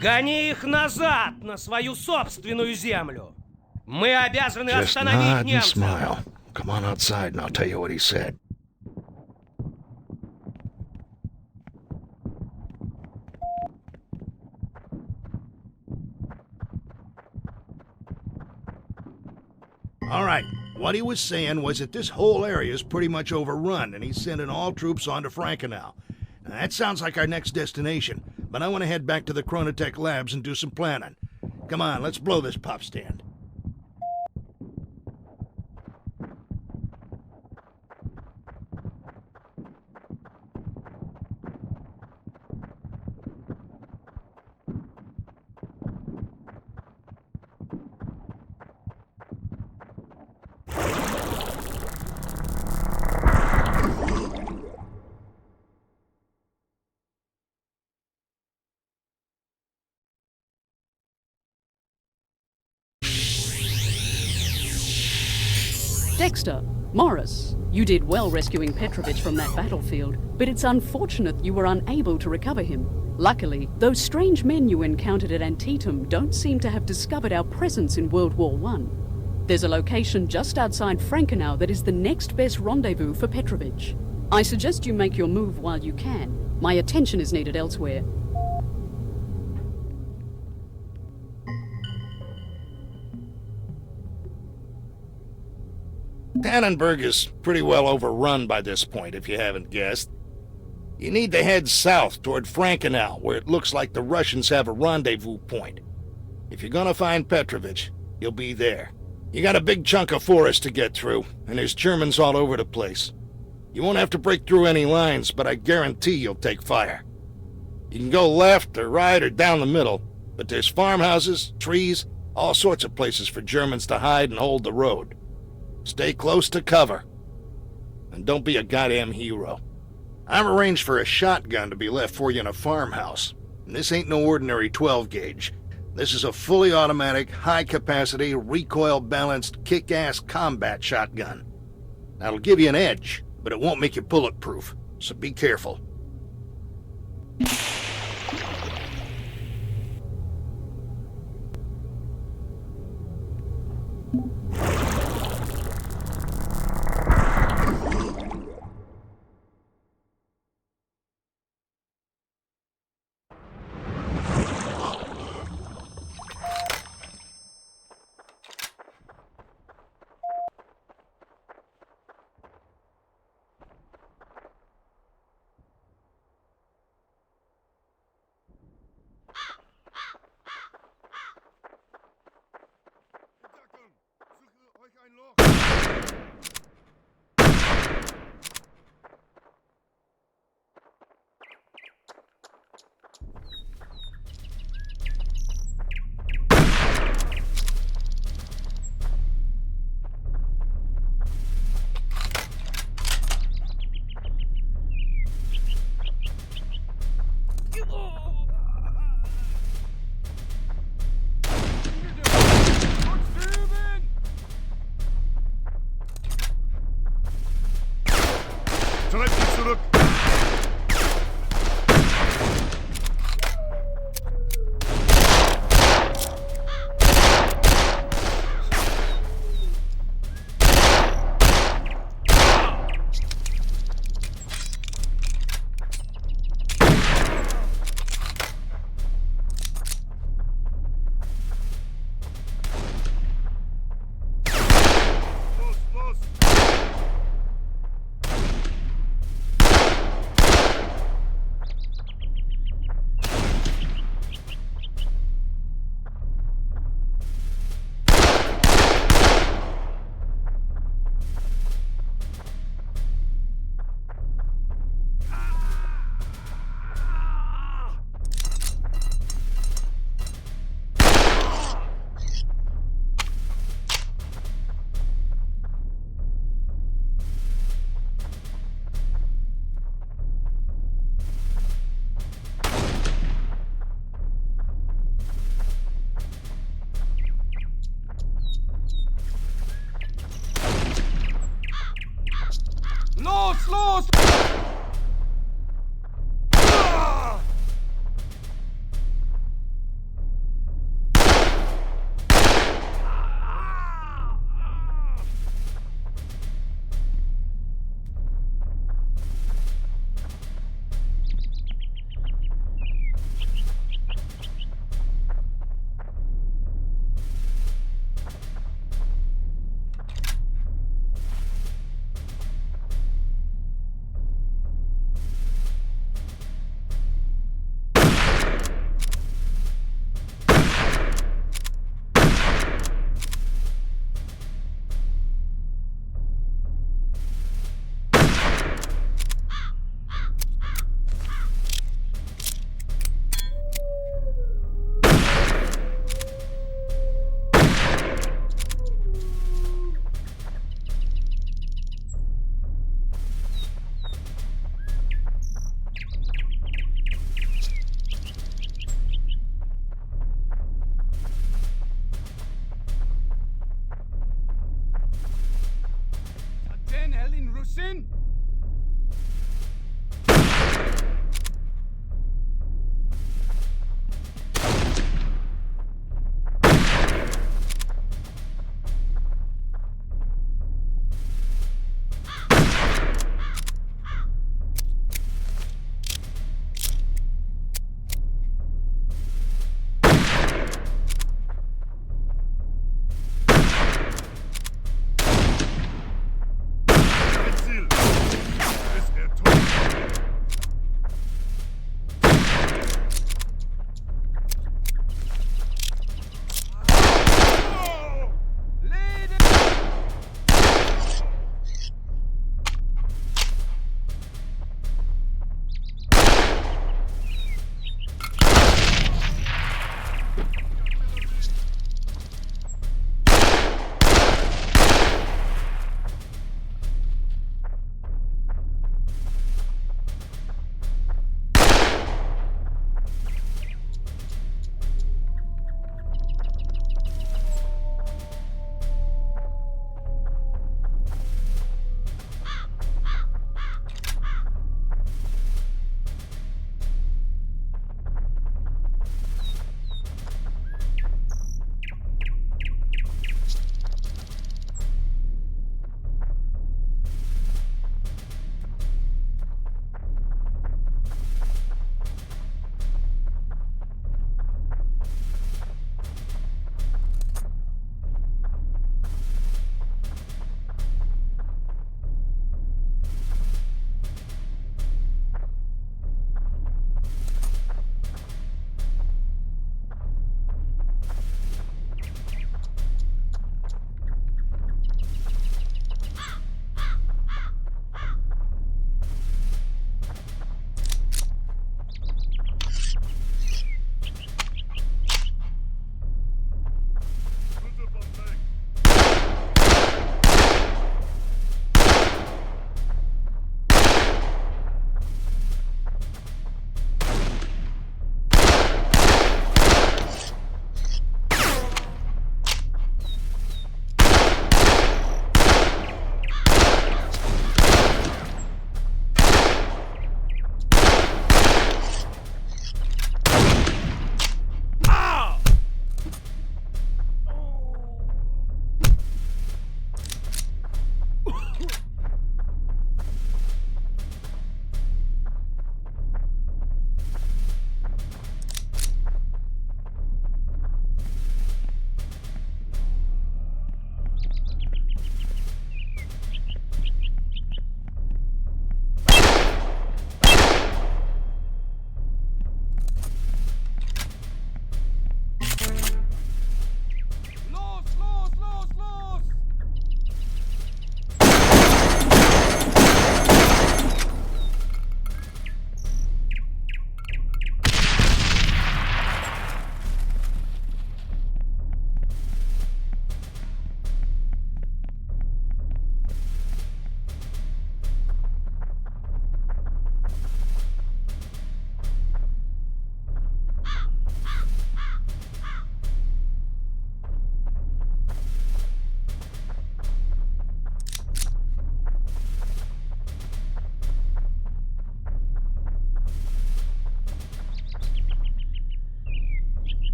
[SPEAKER 11] Гони их назад, на свою собственную землю. Мы обязаны
[SPEAKER 6] Just
[SPEAKER 11] остановить
[SPEAKER 6] nod and
[SPEAKER 11] немцев.
[SPEAKER 6] smile. Come on outside and I'll tell you what he said. All right, what he was saying was that this whole area is pretty much overrun, and he's sending all troops on to Frankenau. Now, that sounds like our next destination, but I want to head back to the Chronotech labs and do some planning. Come on, let's blow this pop stand.
[SPEAKER 5] Dexter, Morris, you did well rescuing Petrovich from that battlefield, but it's unfortunate you were unable to recover him. Luckily, those strange men you encountered at Antietam don't seem to have discovered our presence in World War I. There's a location just outside Frankenau that is the next best rendezvous for Petrovich. I suggest you make your move while you can. My attention is needed elsewhere.
[SPEAKER 6] Tannenberg is pretty well overrun by this point, if you haven't guessed. You need to head south toward Frankenau, where it looks like the Russians have a rendezvous point. If you're gonna find Petrovich, you'll be there. You got a big chunk of forest to get through, and there's Germans all over the place. You won't have to break through any lines, but I guarantee you'll take fire. You can go left or right or down the middle, but there's farmhouses, trees, all sorts of places for Germans to hide and hold the road. Stay close to cover. And don't be a goddamn hero. I've arranged for a shotgun to be left for you in a farmhouse. And this ain't no ordinary 12-gauge. This is a fully automatic, high-capacity, recoil-balanced, kick-ass combat shotgun. That'll give you an edge, but it won't make you bulletproof, so be careful.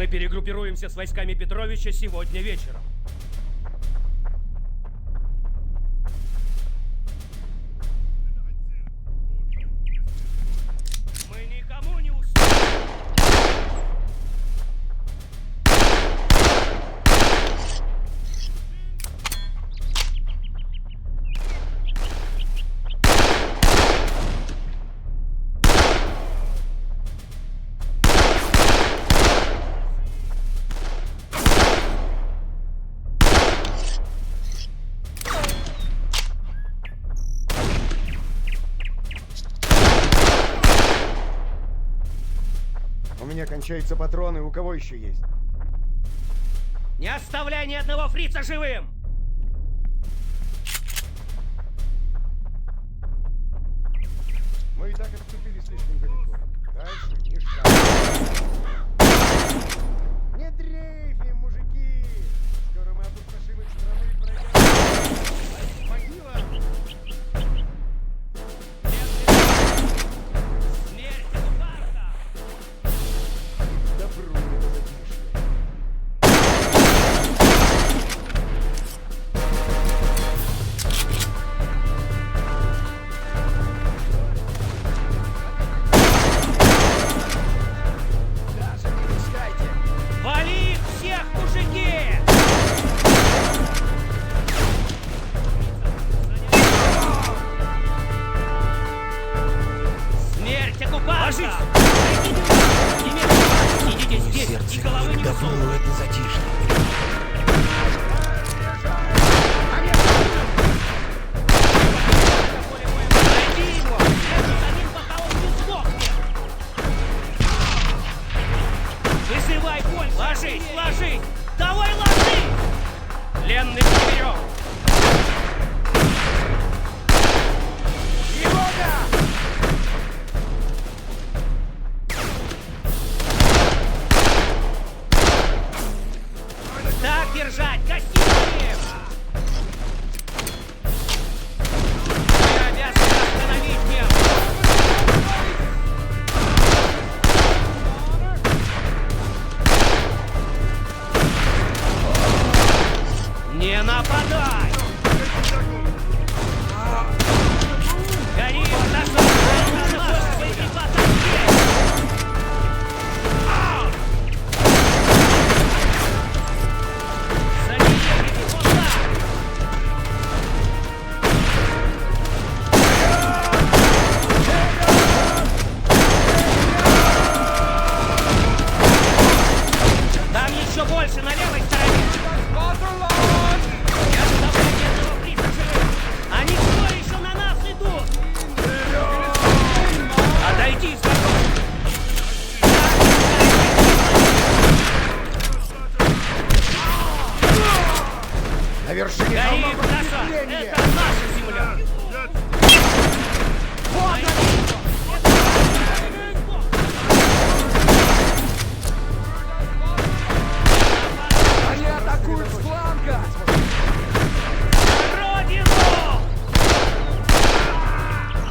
[SPEAKER 11] Мы перегруппируемся с войсками Петровича сегодня вечером. Мы никому не уступим.
[SPEAKER 12] У меня кончаются патроны, у кого еще есть?
[SPEAKER 11] Не оставляй ни одного фрица живым!
[SPEAKER 12] Мы и так отступили слишком далеко. Дальше ни шага. Не дрейфим, мужики! Скоро мы опустошим их страну и пройдем. Могила!
[SPEAKER 11] Смерть оккупанта!
[SPEAKER 12] Добру не затишье.
[SPEAKER 11] Вали их всех, мужики! Смерть оккупанта! Сидите здесь и головы не высовывайте. Найди его! Следуй за ним, пока он не сдохнет! Вызывай боль! Ложись, ложись! Давай ложись! Пленных не берем! Так держать! Гасим! Мы обязаны остановить немцев! Не нападай! Гори, назад! Боеприпасы есть! Задержите куда? Там еще больше на левой стороне! Я оставляю ни одного фрица живым! Они что, еще на нас идут? Отойди с дороги!
[SPEAKER 12] На вершине
[SPEAKER 11] Гори,
[SPEAKER 12] холма
[SPEAKER 11] бросай!
[SPEAKER 12] подкрепление!
[SPEAKER 11] Это наша земля! Вот
[SPEAKER 12] Они атакуют с фланга!
[SPEAKER 11] родину!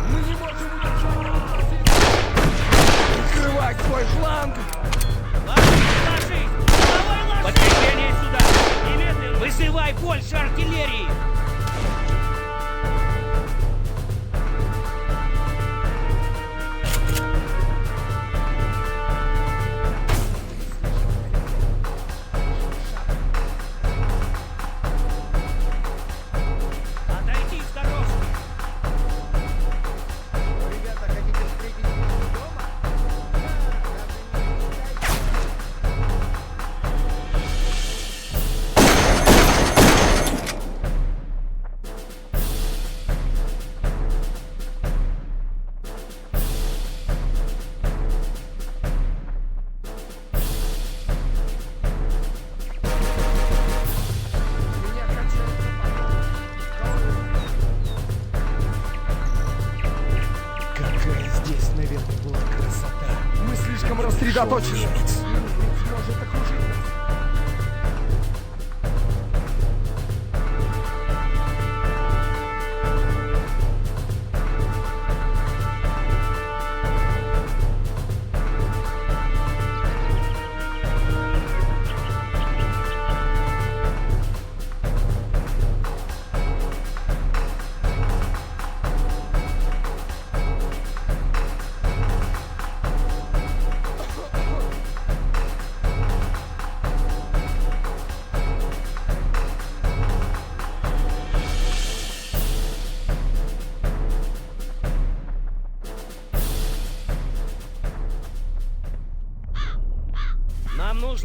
[SPEAKER 12] Мы не можем удержать! Открывать свой фланг!
[SPEAKER 11] Ложись, ложись! Давай ложись! Подкрепление сюда! Немедленно! Вызывай больше артиллерии! Отойди с дорожки!
[SPEAKER 12] Ребята, хотите встретить меня дома? Даже не мечтайте. Меня кончаются
[SPEAKER 10] Какая здесь, наверное, была красота.
[SPEAKER 12] Мы слишком рассредоточены. Немец может окружить нас.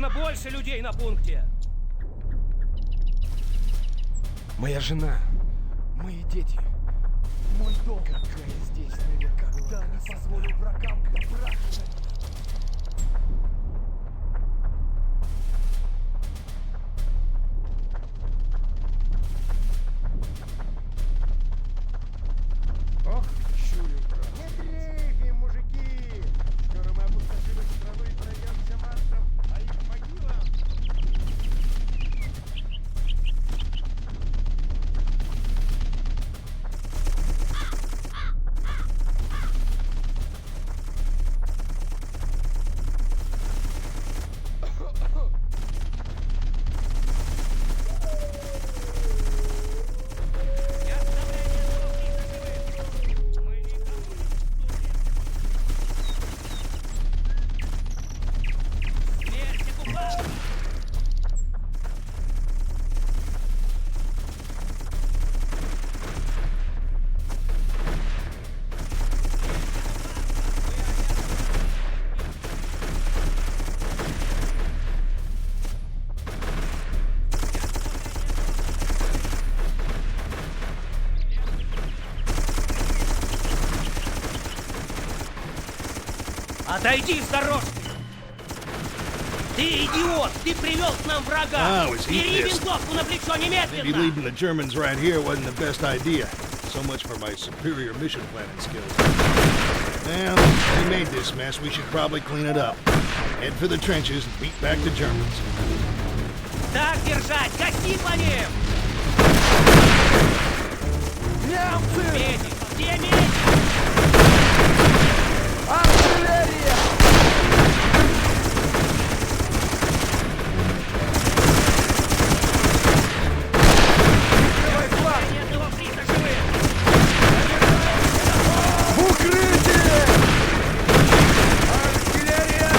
[SPEAKER 11] нужно больше людей на пункте.
[SPEAKER 12] Моя жена, мои дети, мой дом. Какая здесь, наверное, когда не позволю врагам браться. Ох, чую, брат. Не дрейфим, мужики! Скоро мы опустошим их страну и пройдемся маршем по их могилам.
[SPEAKER 11] Отойди с дорожки! Ты идиот! Ты привел к нам врага! Бери винтовку на плечо
[SPEAKER 6] Maybe
[SPEAKER 11] немедленно!
[SPEAKER 6] leaving the Germans right here wasn't the best idea. So much for my superior mission planning skills. Well, they made this mess. We should probably clean it up. Head for the trenches and beat back the Germans.
[SPEAKER 11] Так держать! Гаси по ним! Медик! Где медик?
[SPEAKER 12] Артиллерия! Давай флаг!
[SPEAKER 11] Ни одного фрица живых!
[SPEAKER 12] В укрытие! Артиллерия!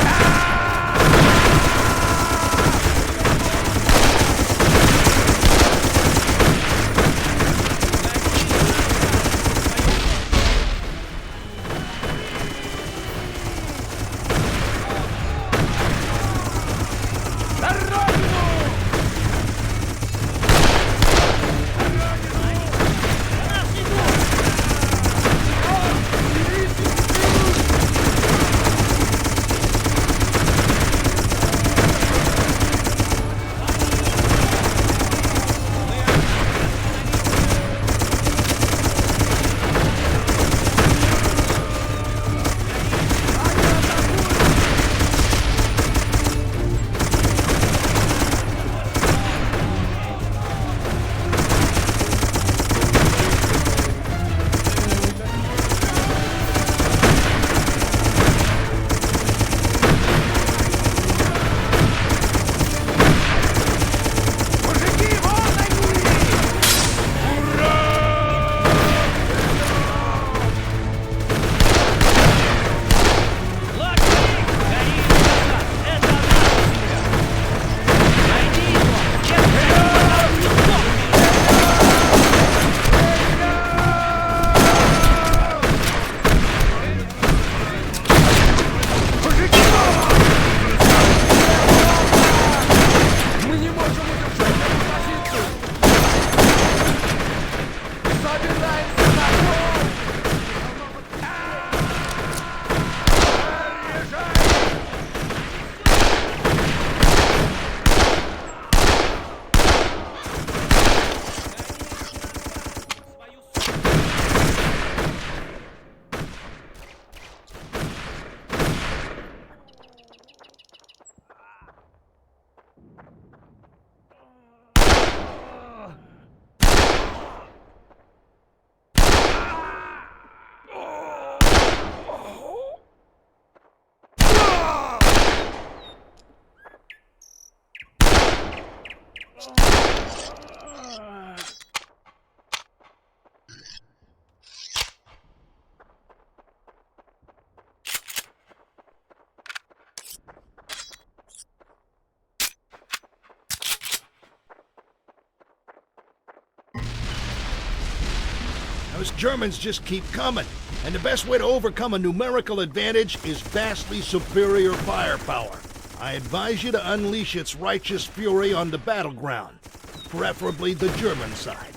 [SPEAKER 6] Those Germans just keep coming, and the best way to overcome a numerical advantage is vastly superior firepower. I advise you to unleash its righteous fury on the battleground, preferably the German side.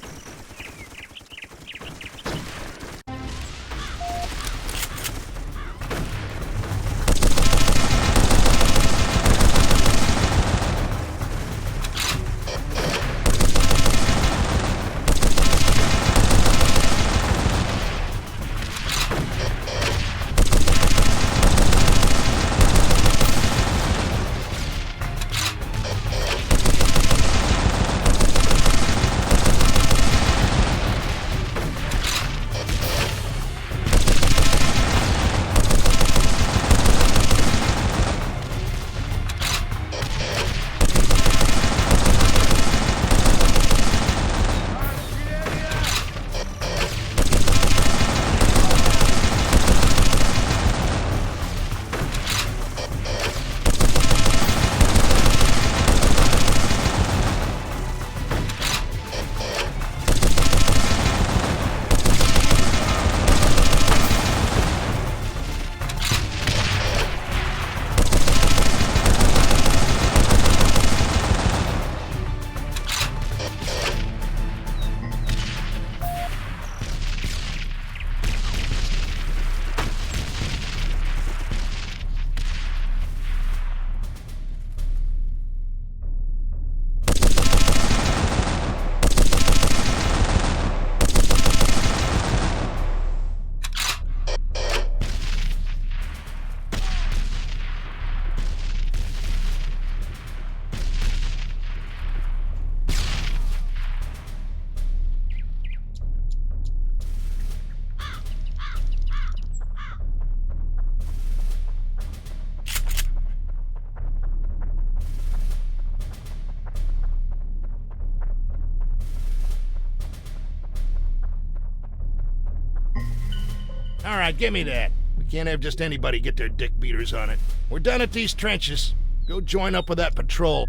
[SPEAKER 6] All right, give me that. We can't have just anybody get their dick beaters on it. We're done at these trenches. Go join up with that patrol.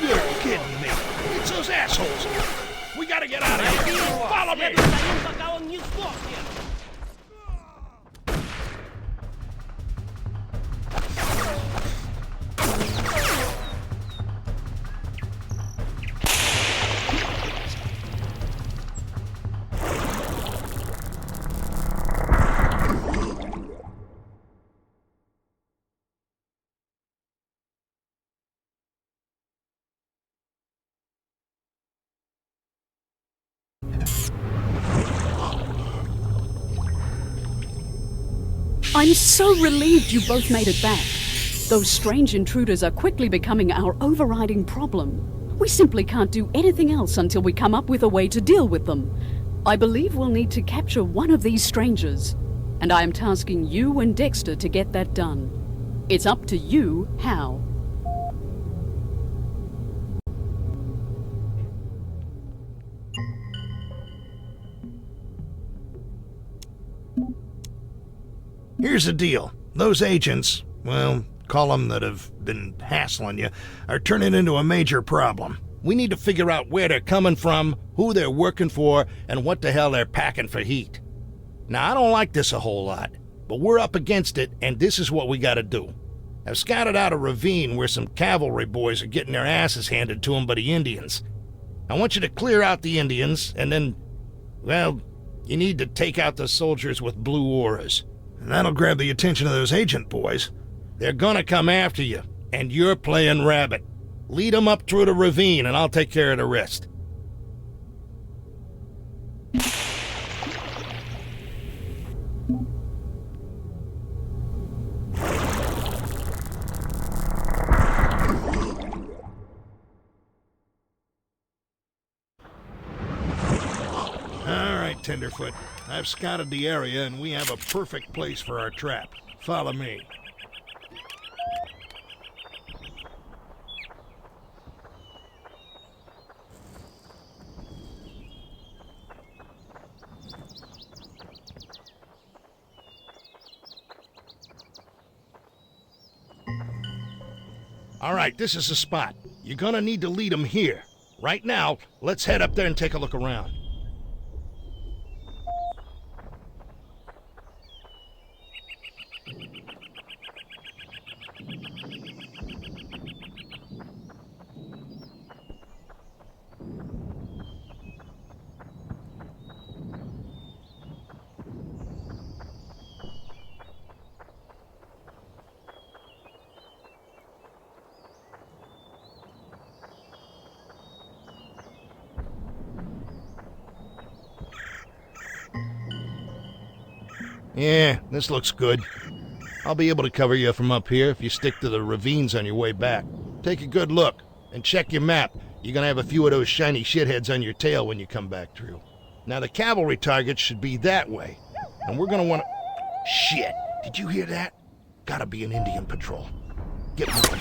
[SPEAKER 6] You're kidding me. It's those assholes. We gotta get out of here. Follow me.
[SPEAKER 5] I'm so relieved you both made it back. Those strange intruders are quickly becoming our overriding problem. We simply can't do anything else until we come up with a way to deal with them. I believe we'll need to capture one of these strangers, and I am tasking you and Dexter to get that done. It's up to you how.
[SPEAKER 6] Here's the deal. Those agents, well, call them that have been hassling you, are turning into a major problem. We need to figure out where they're coming from, who they're working for, and what the hell they're packing for heat. Now, I don't like this a whole lot, but we're up against it, and this is what we gotta do. I've scouted out a ravine where some cavalry boys are getting their asses handed to them by the Indians. I want you to clear out the Indians, and then, well, you need to take out the soldiers with blue auras. And that'll grab the attention of those agent boys. They're gonna come after you, and you're playing rabbit. Lead them up through the ravine, and I'll take care of the rest. All right, Tenderfoot. I've scouted the area, and we have a perfect place for our trap. Follow me. All right, this is the spot. You're gonna need to lead them here. Right now, let's head up there and take a look around. Yeah, this looks good. I'll be able to cover you from up here if you stick to the ravines on your way back. Take a good look, and check your map. You're gonna have a few of those shiny shitheads on your tail when you come back through. Now the cavalry targets should be that way, and we're gonna wanna... Shit! Did you hear that? Gotta be an Indian patrol. Get moving.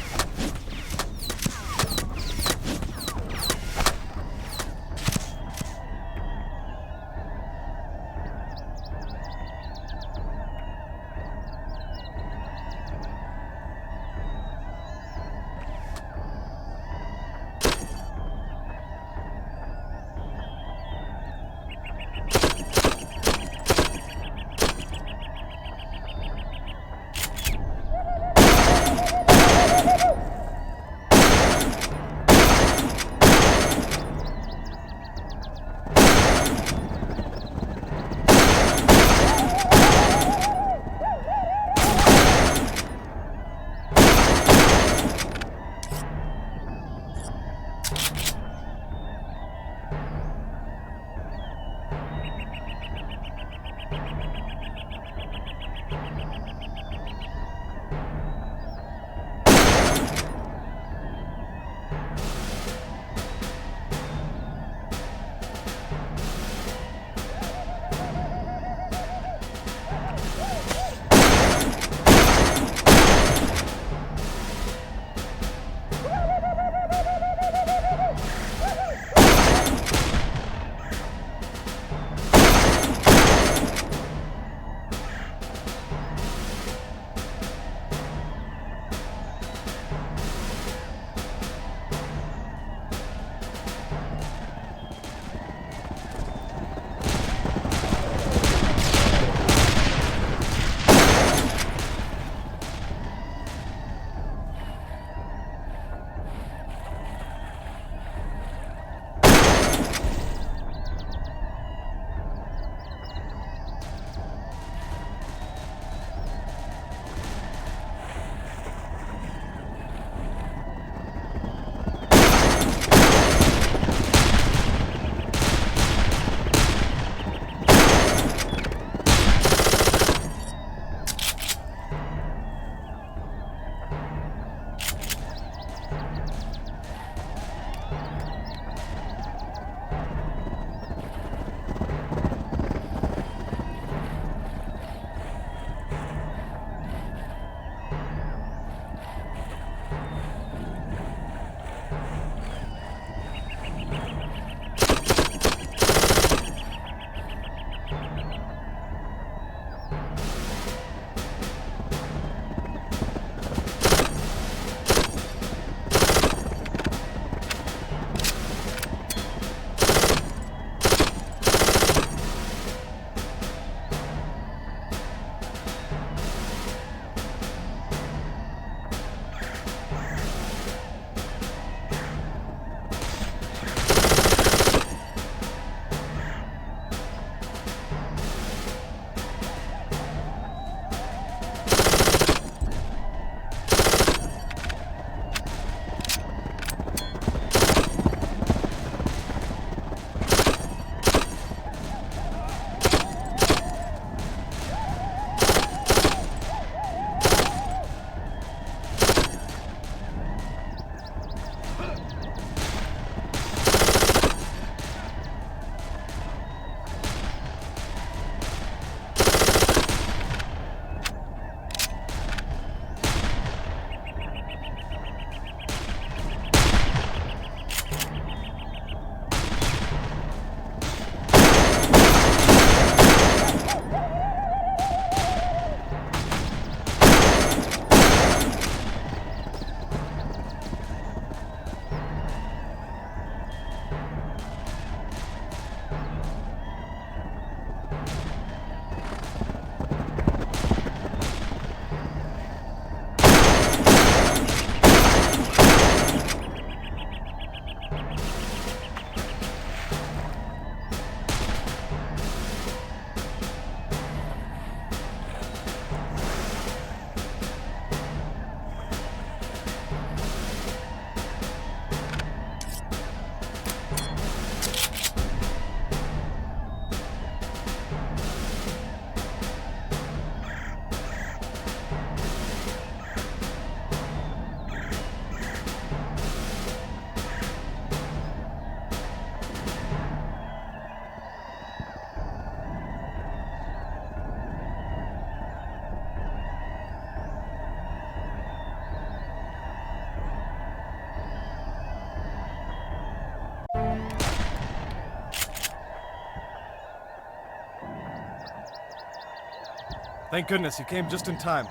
[SPEAKER 10] Thank goodness you came just in time.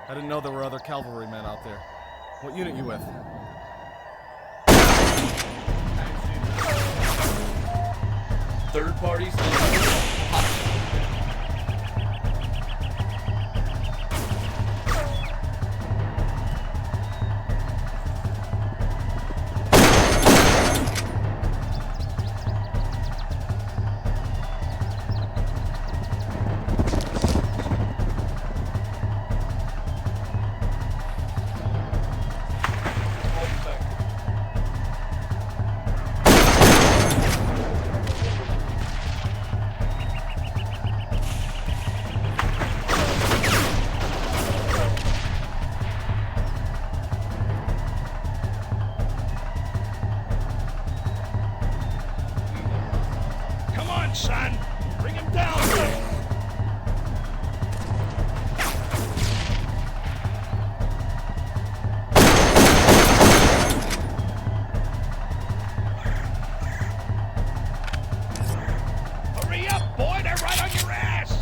[SPEAKER 10] I didn't know there were other cavalrymen out there. What unit you with?
[SPEAKER 3] Third parties.
[SPEAKER 6] Son, bring him down. Hurry up, boy, they're right on your ass.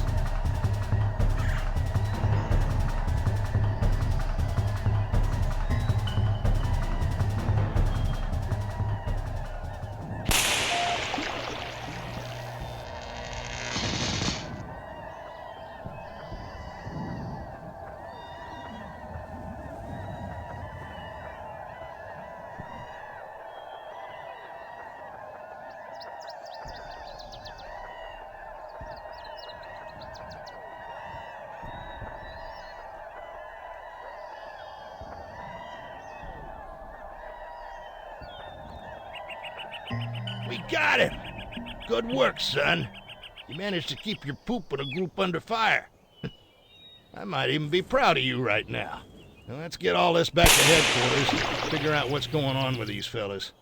[SPEAKER 6] We got him! Good work, son. You managed to keep your poop and a group under fire. I might even be proud of you right now. Now let's get all this back to headquarters and figure out what's going on with these fellas.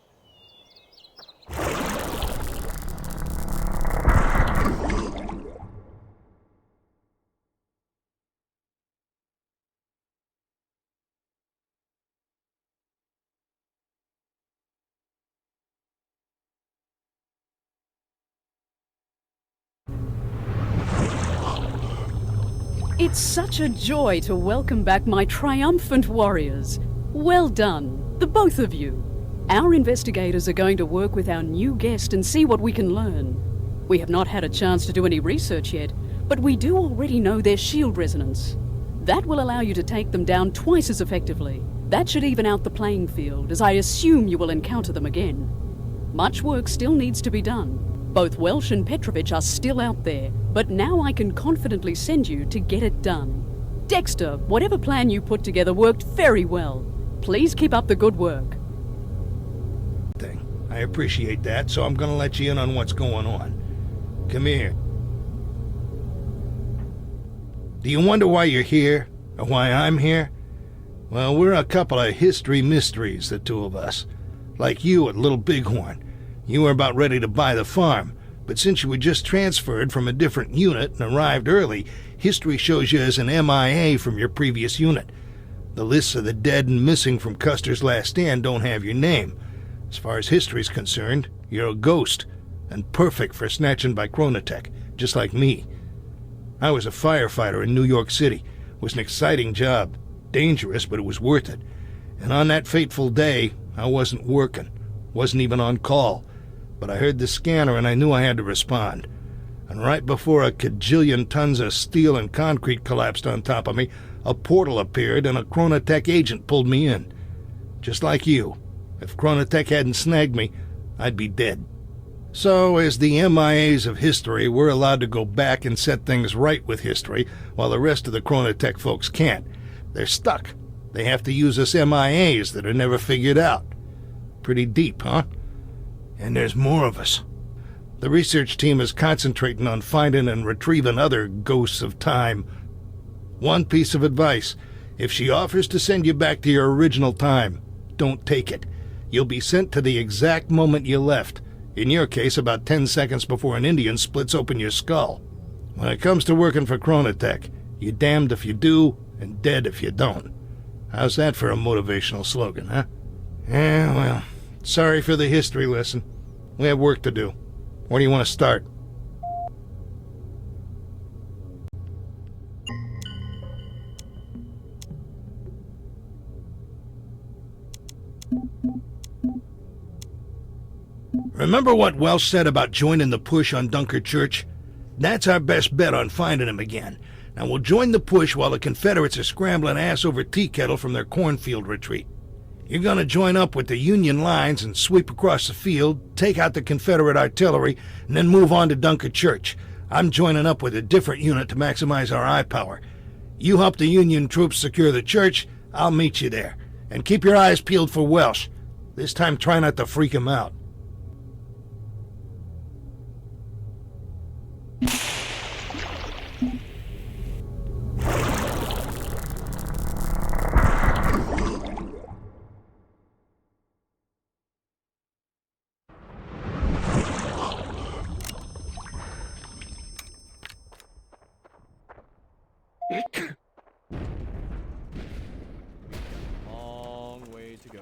[SPEAKER 5] It's such a joy to welcome back my triumphant warriors. Well done, the both of you. Our investigators are going to work with our new guest and see what we can learn. We have not had a chance to do any research yet, but we do already know their shield resonance. That will allow you to take them down twice as effectively. That should even out the playing field, as I assume you will encounter them again. Much work still needs to be done. Both Welsh and Petrovich are still out there, but now I can confidently send you to get it done. Dexter, whatever plan you put together worked very well. Please keep up the good work.
[SPEAKER 6] I appreciate that, so I'm gonna let you in on what's going on. Come here. Do you wonder why you're here? Or why I'm here? Well, we're a couple of history mysteries, the two of us. Like you at Little Bighorn. You were about ready to buy the farm, but since you were just transferred from a different unit and arrived early, history shows you as an MIA from your previous unit. The lists of the dead and missing from Custer's last stand don't have your name. As far as history's concerned, you're a ghost, and perfect for snatching by Chronotech, just like me. I was a firefighter in New York City. It was an exciting job. Dangerous, but it was worth it. And on that fateful day, I wasn't working. Wasn't even on call. But I heard the scanner and I knew I had to respond. And right before a cajillion tons of steel and concrete collapsed on top of me, a portal appeared and a Chronotech agent pulled me in. Just like you. If Chronotech hadn't snagged me, I'd be dead. So, as the MIAs of history, we're allowed to go back and set things right with history, while the rest of the Chronotech folks can't. They're stuck. They have to use us MIAs that are never figured out. Pretty deep, huh? And there's more of us. The research team is concentrating on finding and retrieving other ghosts of time. One piece of advice. If she offers to send you back to your original time, don't take it. You'll be sent to the exact moment you left. In your case, about 10 seconds before an Indian splits open your skull. When it comes to working for Chronotech, you're damned if you do, and dead if you don't. How's that for a motivational slogan, huh? Yeah, well, sorry for the history lesson. We have work to do. Where do you want to start? Remember what Welsh said about joining the push on Dunker Church? That's our best bet on finding him again. Now we'll join the push while the Confederates are scrambling ass over tea kettle from their cornfield retreat. You're gonna join up with the Union lines and sweep across the field, take out the Confederate artillery, and then move on to Dunker Church. I'm joining up with a different unit to maximize our eye power. You help the Union troops secure the church, I'll meet you there. And keep your eyes peeled for Welsh. This time try not to freak him out.
[SPEAKER 7] Long way to go.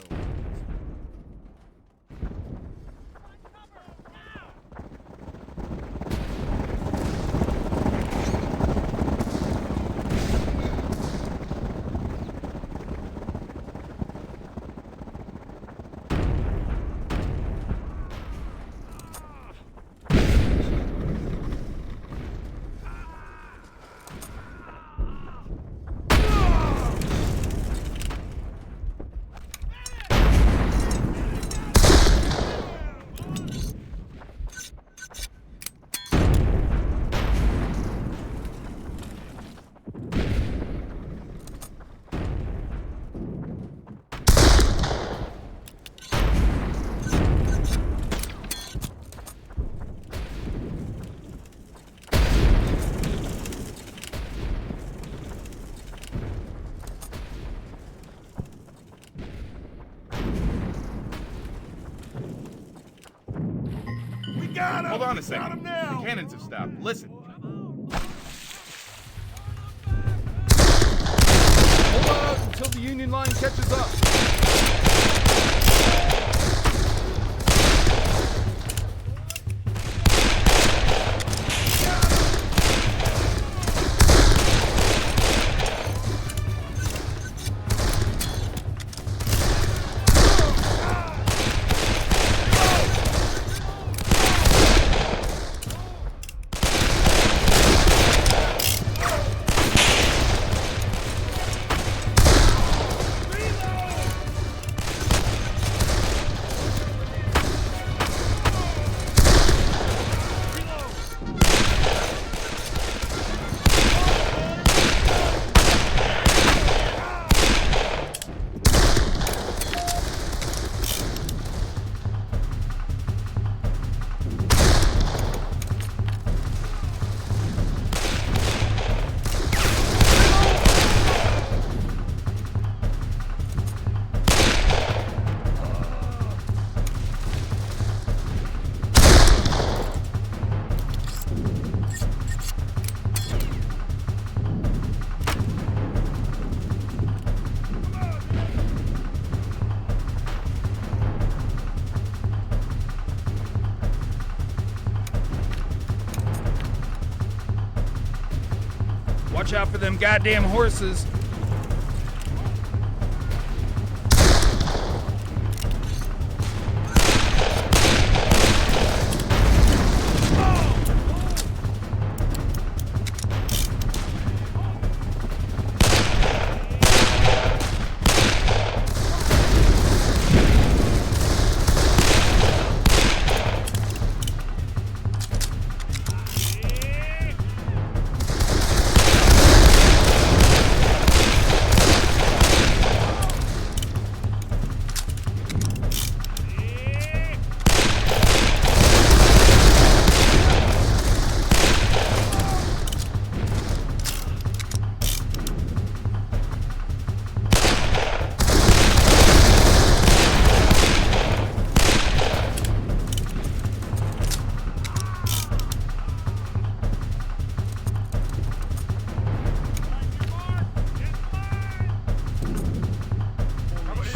[SPEAKER 1] Hold on a second. The cannons have stopped. Listen. Hold up until the Union line catches up. Watch out for them goddamn horses.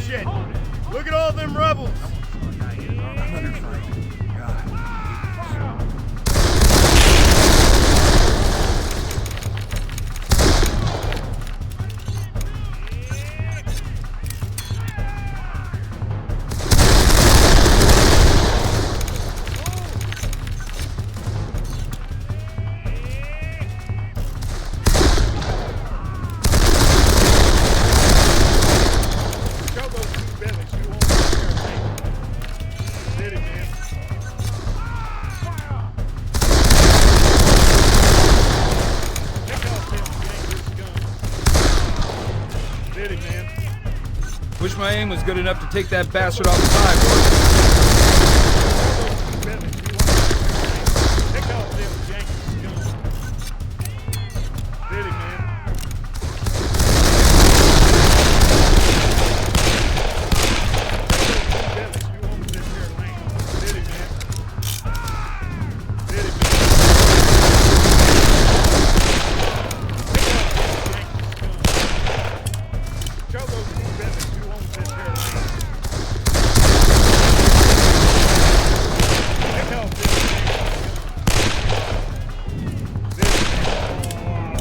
[SPEAKER 1] Shit! Look at all them rebels! I'm under fire. Did it, man.
[SPEAKER 7] Wish my aim was good enough to take that bastard off the sideboard.
[SPEAKER 1] Take off them janky guns. Did it, man.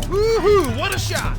[SPEAKER 7] Woohoo! What a shot!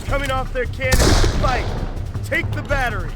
[SPEAKER 1] Coming off their cannons to fight. Take the battery.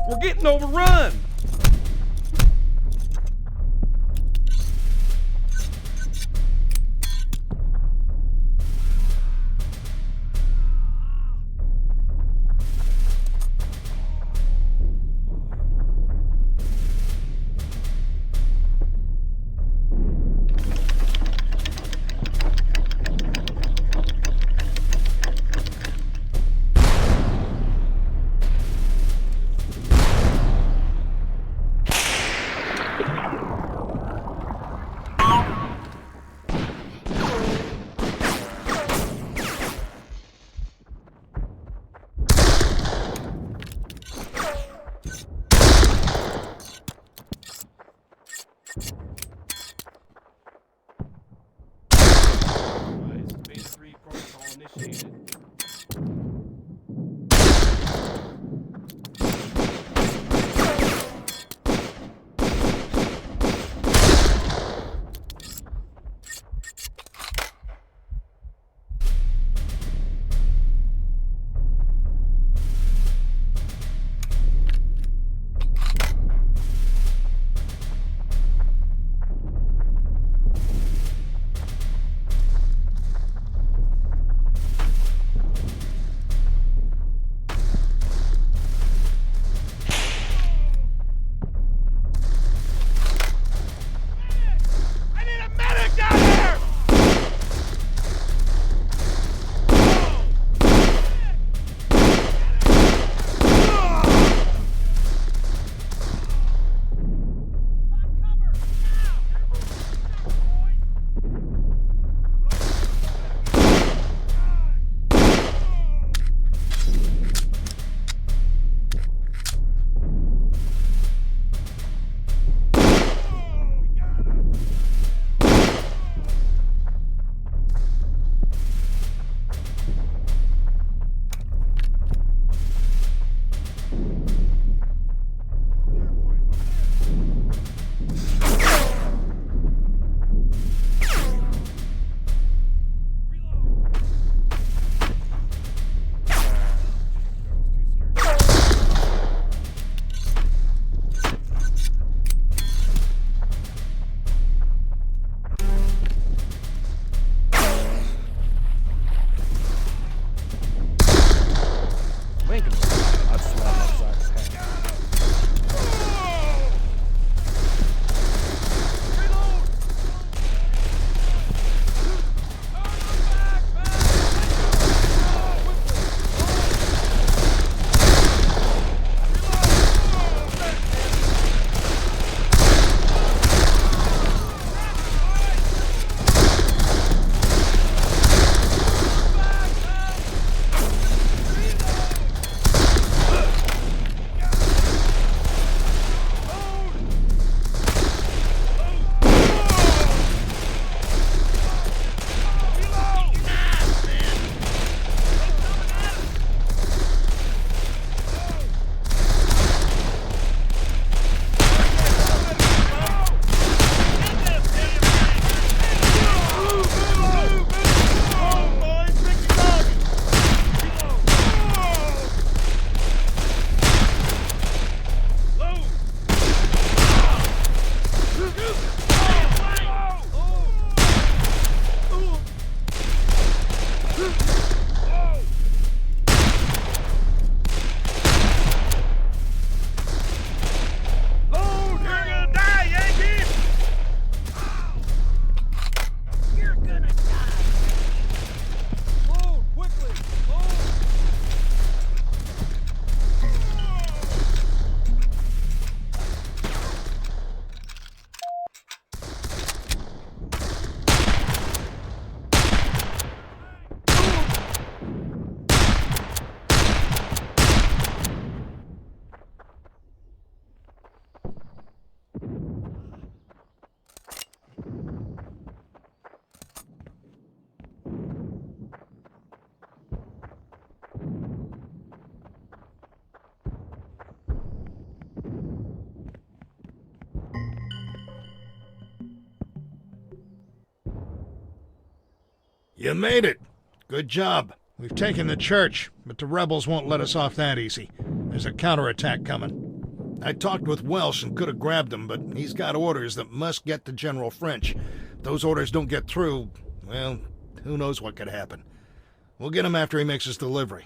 [SPEAKER 3] We're getting overrun!
[SPEAKER 6] You made it. Good job. We've taken the church, but the rebels won't let us off that easy. There's a counterattack coming. I talked with Welsh and could have grabbed him, but he's got orders that must get to General French. If those orders don't get through, well, who knows what could happen. We'll get him after he makes his delivery.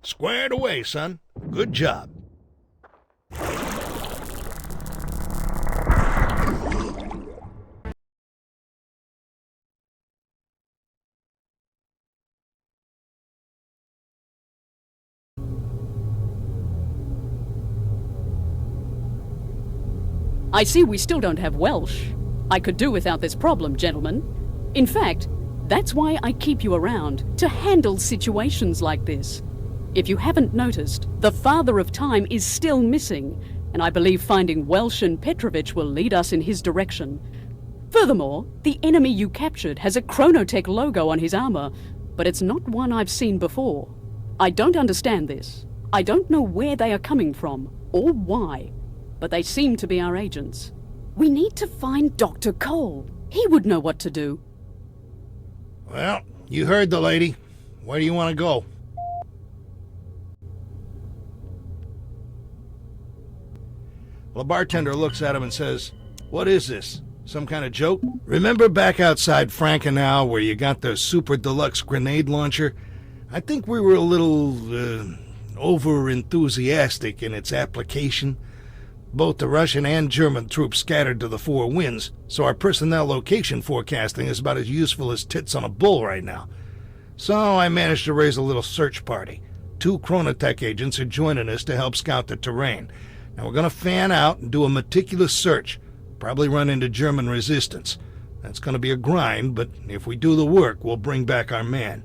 [SPEAKER 6] Squared away, son. Good job.
[SPEAKER 5] I see we still don't have Welsh. I could do without this problem, gentlemen. In fact, that's why I keep you around, to handle situations like this. If you haven't noticed, the Father of Time is still missing, and I believe finding Welsh and Petrovich will lead us in his direction. Furthermore, the enemy you captured has a Chronotech logo on his armor, but it's not one I've seen before. I don't understand this. I don't know where they are coming from, or why, but they seem to be our agents. We need to find Dr. Cole. He would know what to do.
[SPEAKER 6] Well, you heard the lady. Where do you want to go? Well, the bartender looks at him and says, "What is this? Some kind of joke?" Remember back outside Frankenau where you got the super deluxe grenade launcher? I think we were a little, over-enthusiastic in its application. Both the Russian and German troops scattered to the four winds, so our personnel location forecasting is about as useful as tits on a bull right now. So I managed to raise a little search party. 2 Chronotech agents are joining us to help scout the terrain. Now we're going to fan out and do a meticulous search. Probably run into German resistance. That's going to be a grind, but if we do the work, we'll bring back our man.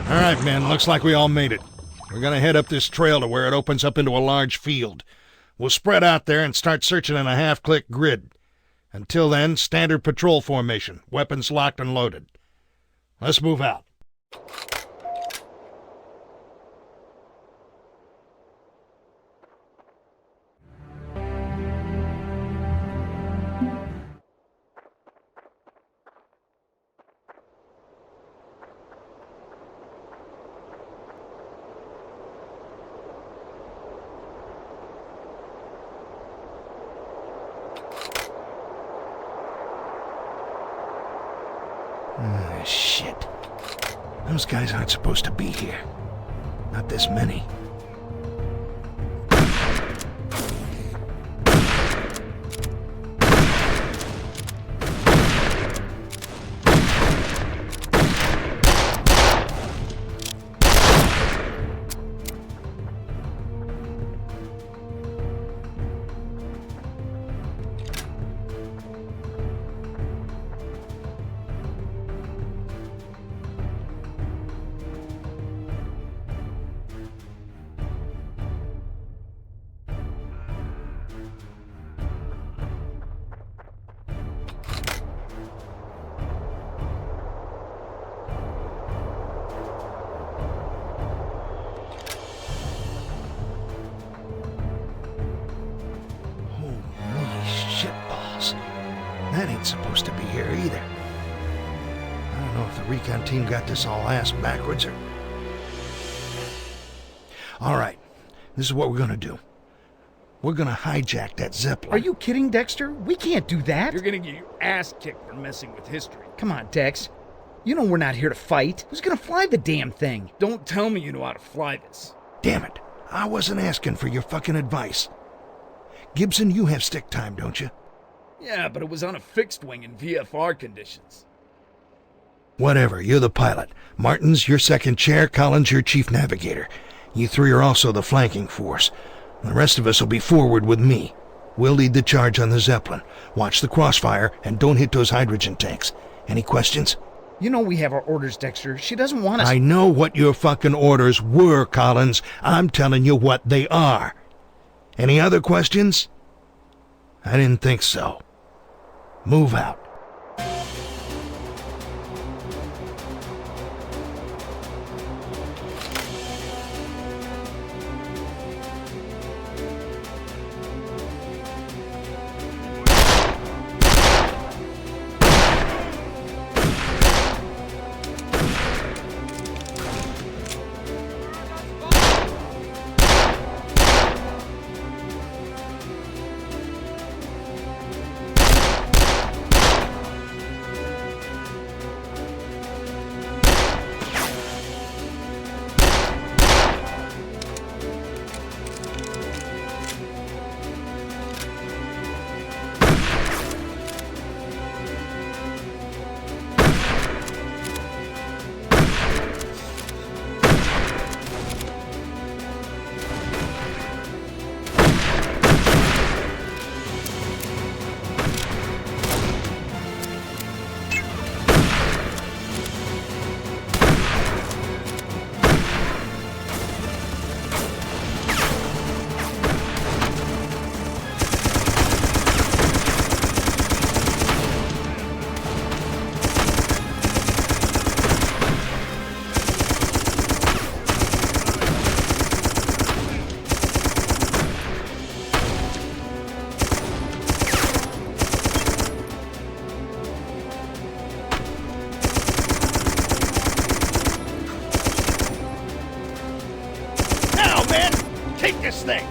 [SPEAKER 6] All right, men, looks like we all made it. We're going to head up this trail to where it opens up into a large field. We'll spread out there and start searching in a half-click grid. Until then, standard patrol formation, weapons locked and loaded. Let's move out. Shit. Those guys aren't supposed to be here. Not this many. That ain't supposed to be here either. I don't know if the recon team got this all ass backwards or... All right, this is what we're gonna do. We're gonna hijack that Zeppelin.
[SPEAKER 13] Are you kidding, Dexter? We can't do that.
[SPEAKER 7] You're gonna get your ass kicked for messing with history.
[SPEAKER 13] Come on, Dex. You know we're not here to fight. Who's gonna fly the damn thing?
[SPEAKER 7] Don't tell me you know how to fly this.
[SPEAKER 6] Damn it. I wasn't asking for your fucking advice. Gibson, you have stick time, don't you?
[SPEAKER 7] Yeah, but it was on a fixed wing in VFR conditions.
[SPEAKER 6] Whatever, you're the pilot. Martin's your second chair, Collins your chief navigator. You 3 are also the flanking force. The rest of us will be forward with me. We'll lead the charge on the Zeppelin. Watch the crossfire and don't hit those hydrogen tanks. Any questions?
[SPEAKER 13] You know we have our orders, Dexter. She doesn't want us...
[SPEAKER 6] I know what your fucking orders were, Collins. I'm telling you what they are. Any other questions? I didn't think so. Move out. Take this thing!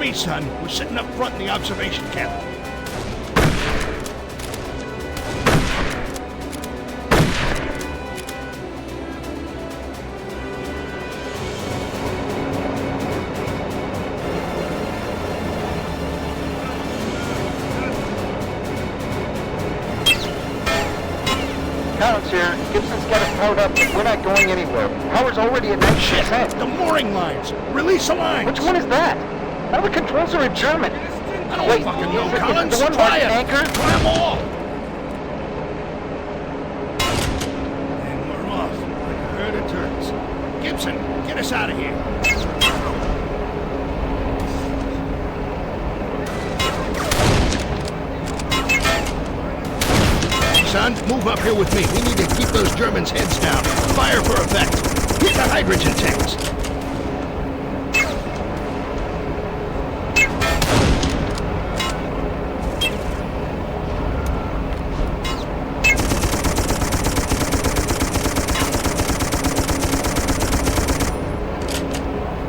[SPEAKER 6] me, son. We're sitting up front in the observation camp.
[SPEAKER 14] Collins here. Gibson's got us powered up, but we're not going anywhere. Power's already at 90%.
[SPEAKER 6] Shit! The mooring lines! Release the lines!
[SPEAKER 14] Which one is that? All the controls are in German.
[SPEAKER 6] I don't fucking know, Collins.
[SPEAKER 14] Is it the one
[SPEAKER 6] Try
[SPEAKER 14] marked
[SPEAKER 6] it.
[SPEAKER 14] anchor?
[SPEAKER 6] Try them all. And we're off like a herd of turkeys. Gibson, get us out of here. Son, move up here with me. We need to keep those Germans' heads down. Fire for effect. Hit the hydrogen tanks.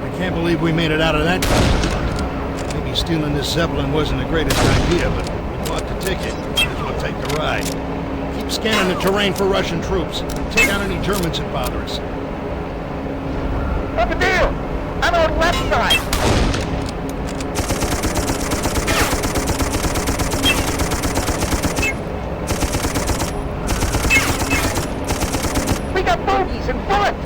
[SPEAKER 6] I can't believe we made it out of that. Maybe stealing this Zeppelin wasn't the greatest idea, but we bought the ticket. Might as well take the ride. Keep scanning the terrain for Russian troops. Take out any Germans that bother us.
[SPEAKER 14] Up a deal! On our left side! We got bogeys in front!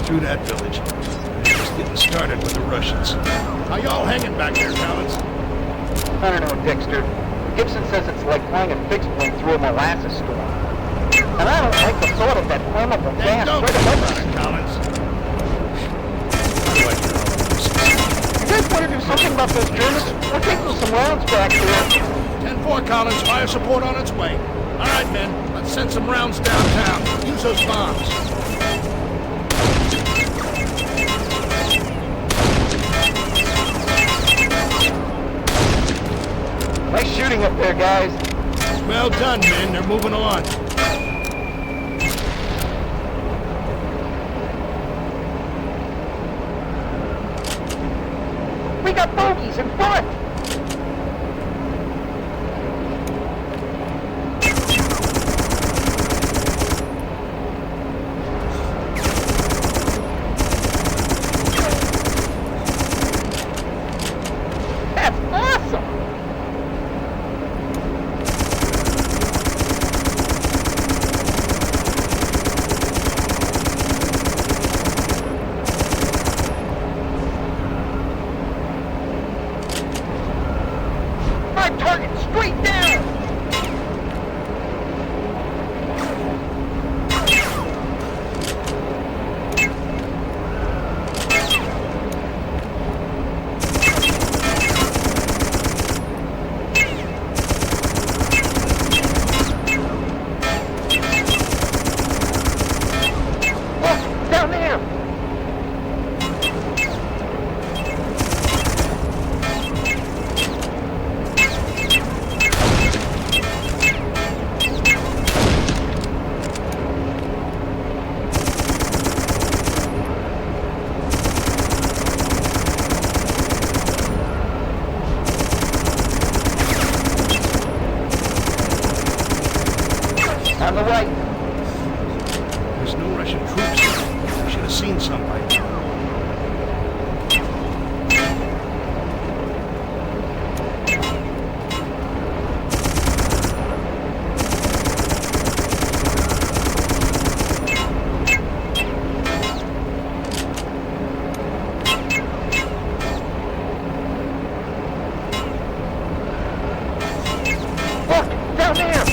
[SPEAKER 6] Through that village. We're just getting started with the Russians. How y'all hanging back there, Collins?
[SPEAKER 14] I don't know, Dexter. Gibson says it's like flying a fixed wing through a molasses storm. And I don't like the thought of that flammable gas
[SPEAKER 6] Don't
[SPEAKER 14] right
[SPEAKER 6] worry
[SPEAKER 14] above
[SPEAKER 6] about
[SPEAKER 14] us.
[SPEAKER 6] it, Collins.
[SPEAKER 14] You guys want to do something about those Germans? We're taking some rounds back here.
[SPEAKER 6] 10-4, Collins. Fire support on its way. All right, men. Let's send some rounds downtown. Use those bombs.
[SPEAKER 14] Nice shooting up there, guys.
[SPEAKER 6] Well done, men. They're moving on.
[SPEAKER 14] We got bogeys in front. That's awesome. Target straight down! Look, down there! On the right.
[SPEAKER 6] There's no Russian troops. We should have seen some by now.
[SPEAKER 14] Look, down there!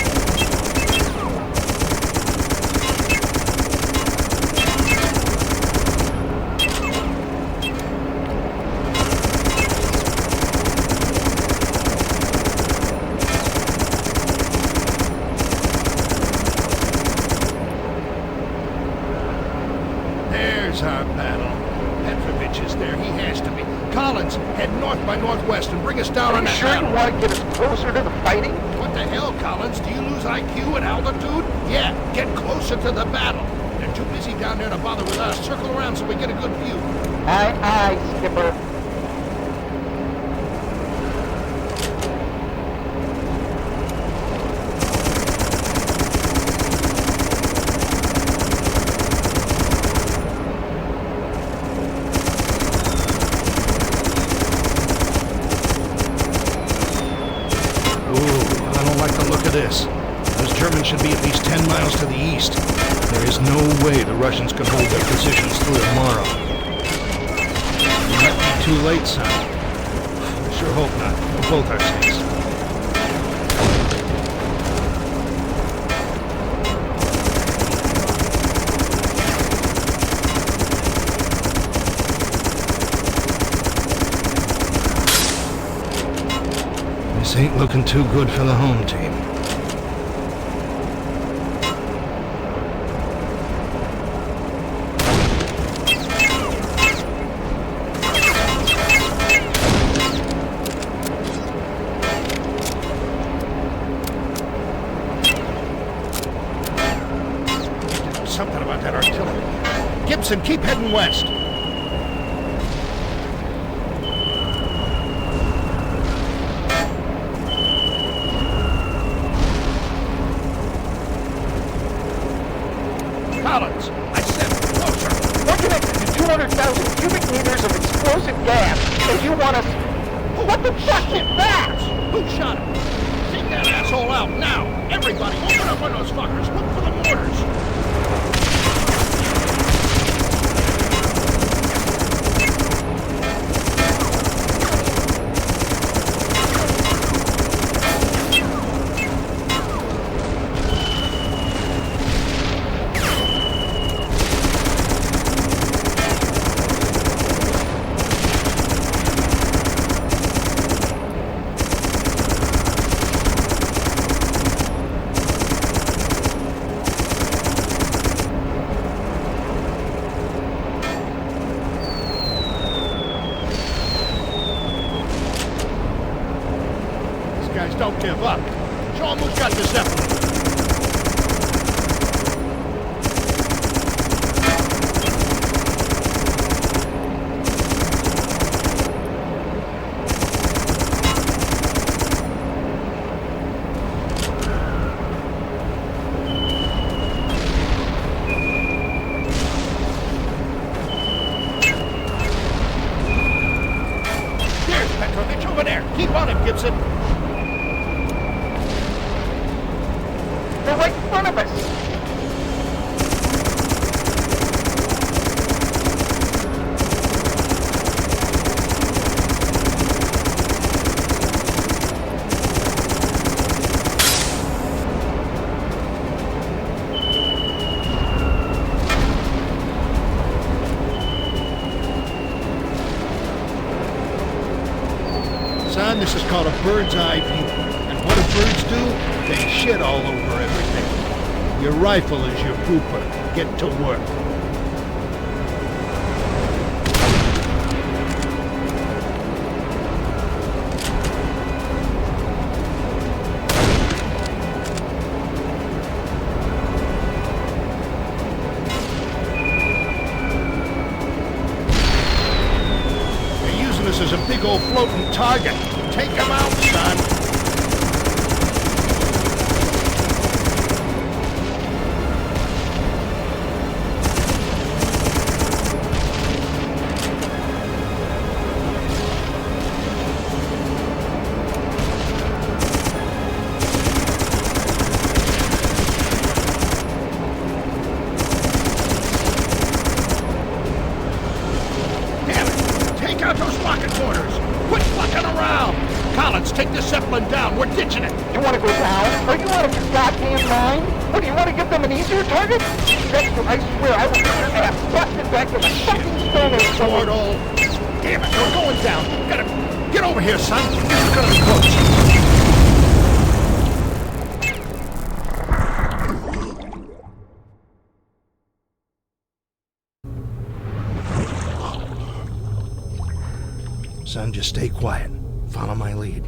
[SPEAKER 14] want to get us closer to the fighting?
[SPEAKER 6] What the hell, Collins? Do you lose IQ at altitude? Yeah, get closer to the battle. They're too busy down there to bother with us. Circle around so we get a good view.
[SPEAKER 14] Aye, aye, Skipper.
[SPEAKER 6] This. Those Germans should be at least 10 miles to the east. There is no way the Russians can hold their positions through tomorrow. You might be too late, son. I sure hope not, for both our sakes. This ain't looking too good for the home team. Something about that artillery. Gibson, keep heading west. Collins, I said closer.
[SPEAKER 14] We're connected to 200,000 cubic meters of explosive gas, and you want us... What the fuck is that?
[SPEAKER 6] Who shot him? Take that asshole out now. Everybody, open up on those fuckers. Look for the mortars. Guys, don't give up. Show 'em who's got the Zeppelin. There's Petrovich over there. Keep on him, Gibson.
[SPEAKER 14] They're right in front of us!
[SPEAKER 6] Son, this is called a bird's eye view. And what do birds do? They shit all over everything. Your rifle is your pooper. Get to work. They're using us as a big old floating target. Take them out, son. Take out those rocket mortars! Quit fucking around! Collins, take the Zeppelin down. We're ditching it.
[SPEAKER 14] You want to go down? Or you want to your goddamn mind? What, do you want to give them an easier target? Dexter, I swear I will get your ass busted back to the fucking stone.
[SPEAKER 6] Portal. Damn it, we're going down. Gotta get over here, son. This is gonna be close. Son, just stay quiet. Follow my lead.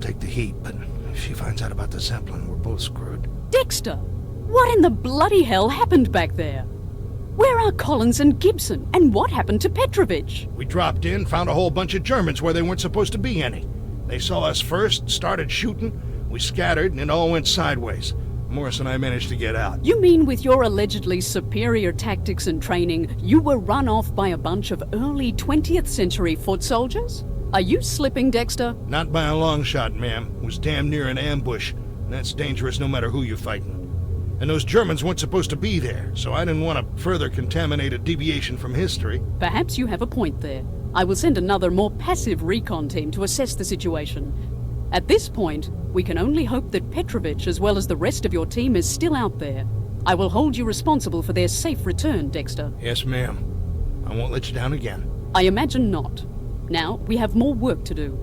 [SPEAKER 6] take the heat, but if she finds out about the Zeppelin, we're both screwed.
[SPEAKER 5] Dexter! What in the bloody hell happened back there? Where are Collins and Gibson? And what happened to Petrovich?
[SPEAKER 6] We dropped in, found a whole bunch of Germans where they weren't supposed to be any. They saw us first, started shooting, we scattered, and it all went sideways. Morris and I managed to get out.
[SPEAKER 5] You mean with your allegedly superior tactics and training, you were run off by a bunch of early 20th century foot soldiers? Are you slipping, Dexter?
[SPEAKER 6] Not by a long shot, ma'am. It was damn near an ambush. And that's dangerous no matter who you're fighting. And those Germans weren't supposed to be there, so I didn't want to further contaminate a deviation from history.
[SPEAKER 5] Perhaps you have a point there. I will send another, more passive recon team to assess the situation. At this point, we can only hope that Petrovich, as well as the rest of your team, is still out there. I will hold you responsible for their safe return, Dexter.
[SPEAKER 6] Yes, ma'am. I won't let you down again.
[SPEAKER 5] I imagine not. Now, we have more work to do.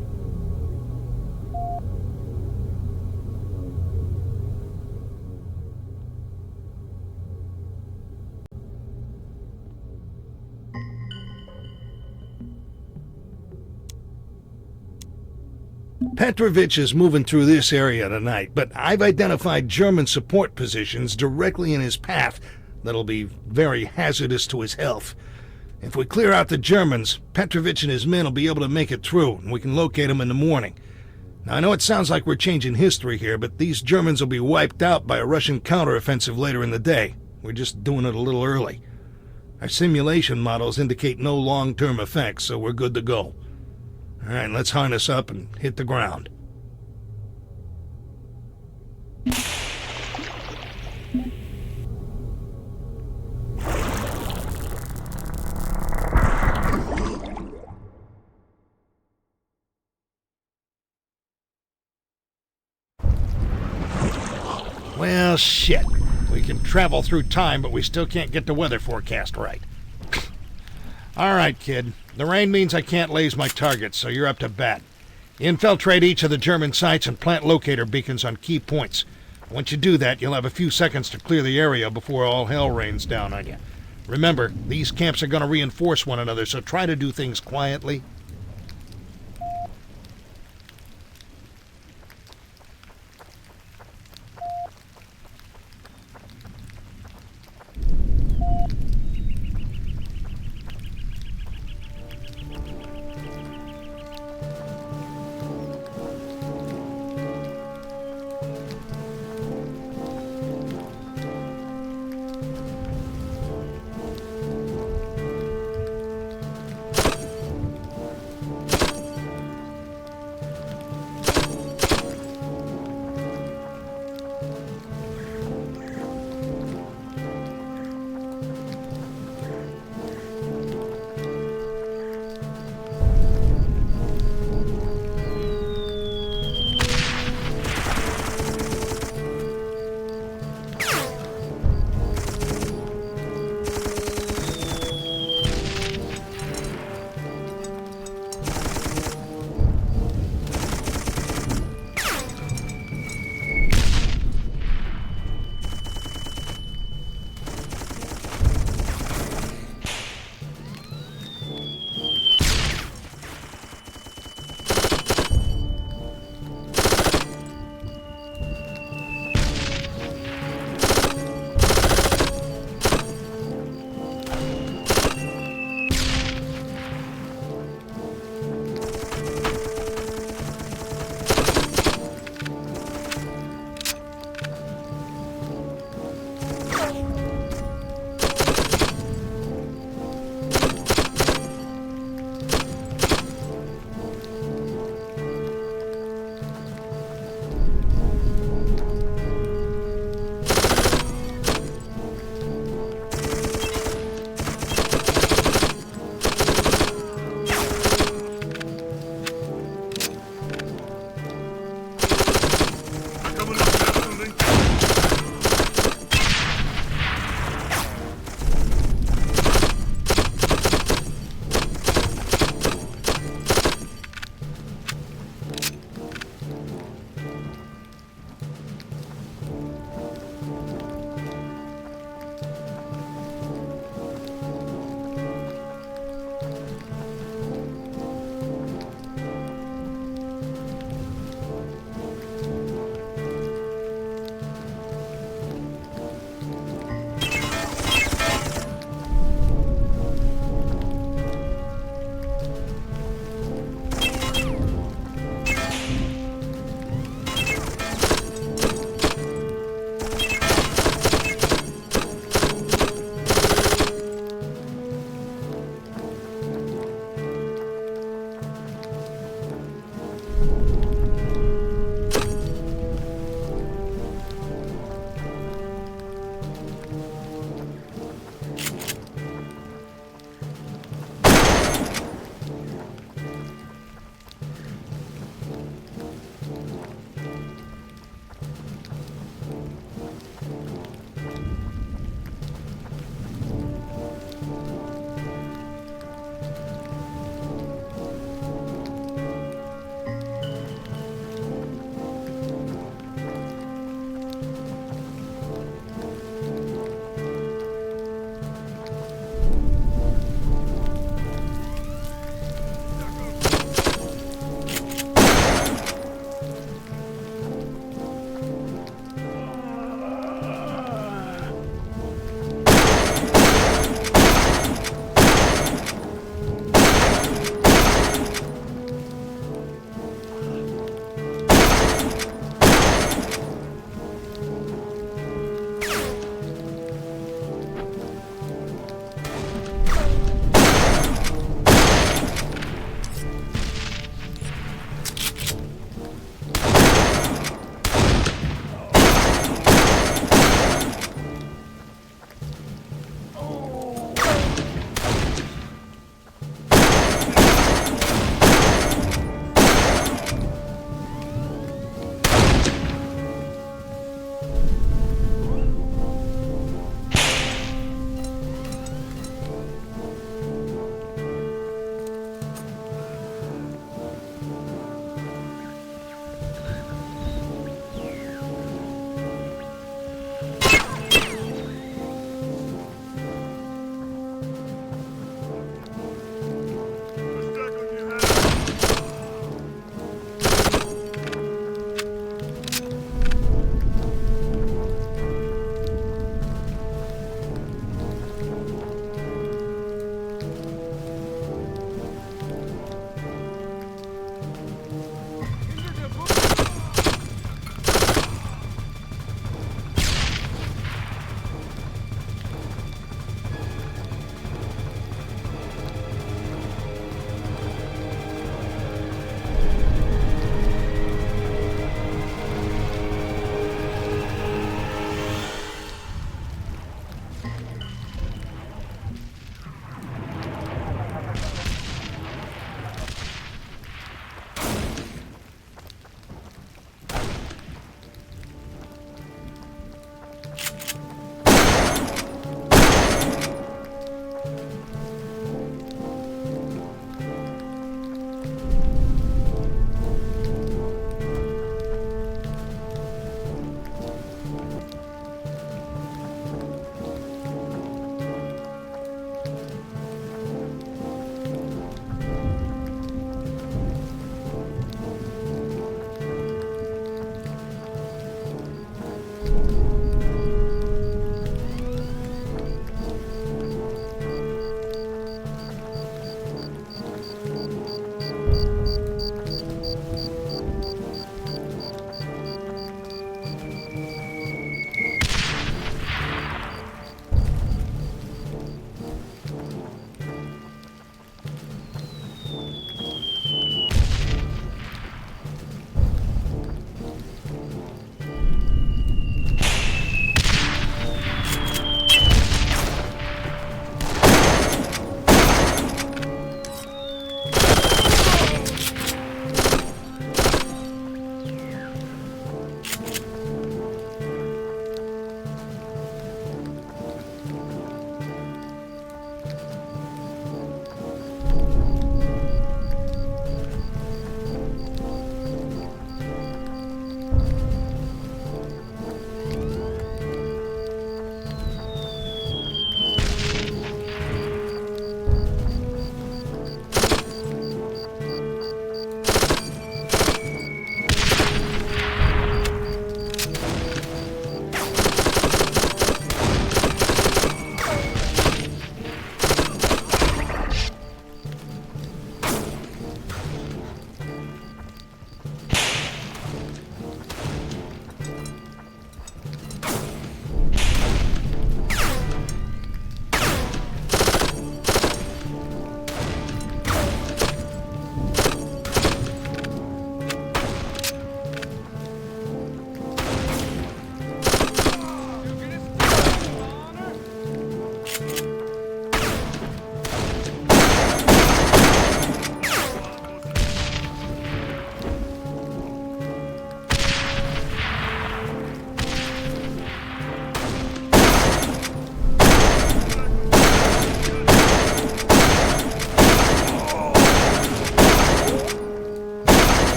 [SPEAKER 6] Petrovich is moving through this area tonight, but I've identified German support positions directly in his path that'll be very hazardous to his health. If we clear out the Germans, Petrovich and his men will be able to make it through, and we can locate them in the morning. Now, I know it sounds like we're changing history here, but these Germans will be wiped out by a Russian counteroffensive later in the day. We're just doing it a little early. Our simulation models indicate no long-term effects, so we're good to go. All right, let's harness up and hit the ground. Well, shit. We can travel through time, but we still can't get the weather forecast right. All right, kid. The rain means I can't laze my targets, so you're up to bat. Infiltrate each of the German sites and plant locator beacons on key points. Once you do that, you'll have a few seconds to clear the area before all hell rains down on you. Remember, these camps are going to reinforce one another, so try to do things quietly.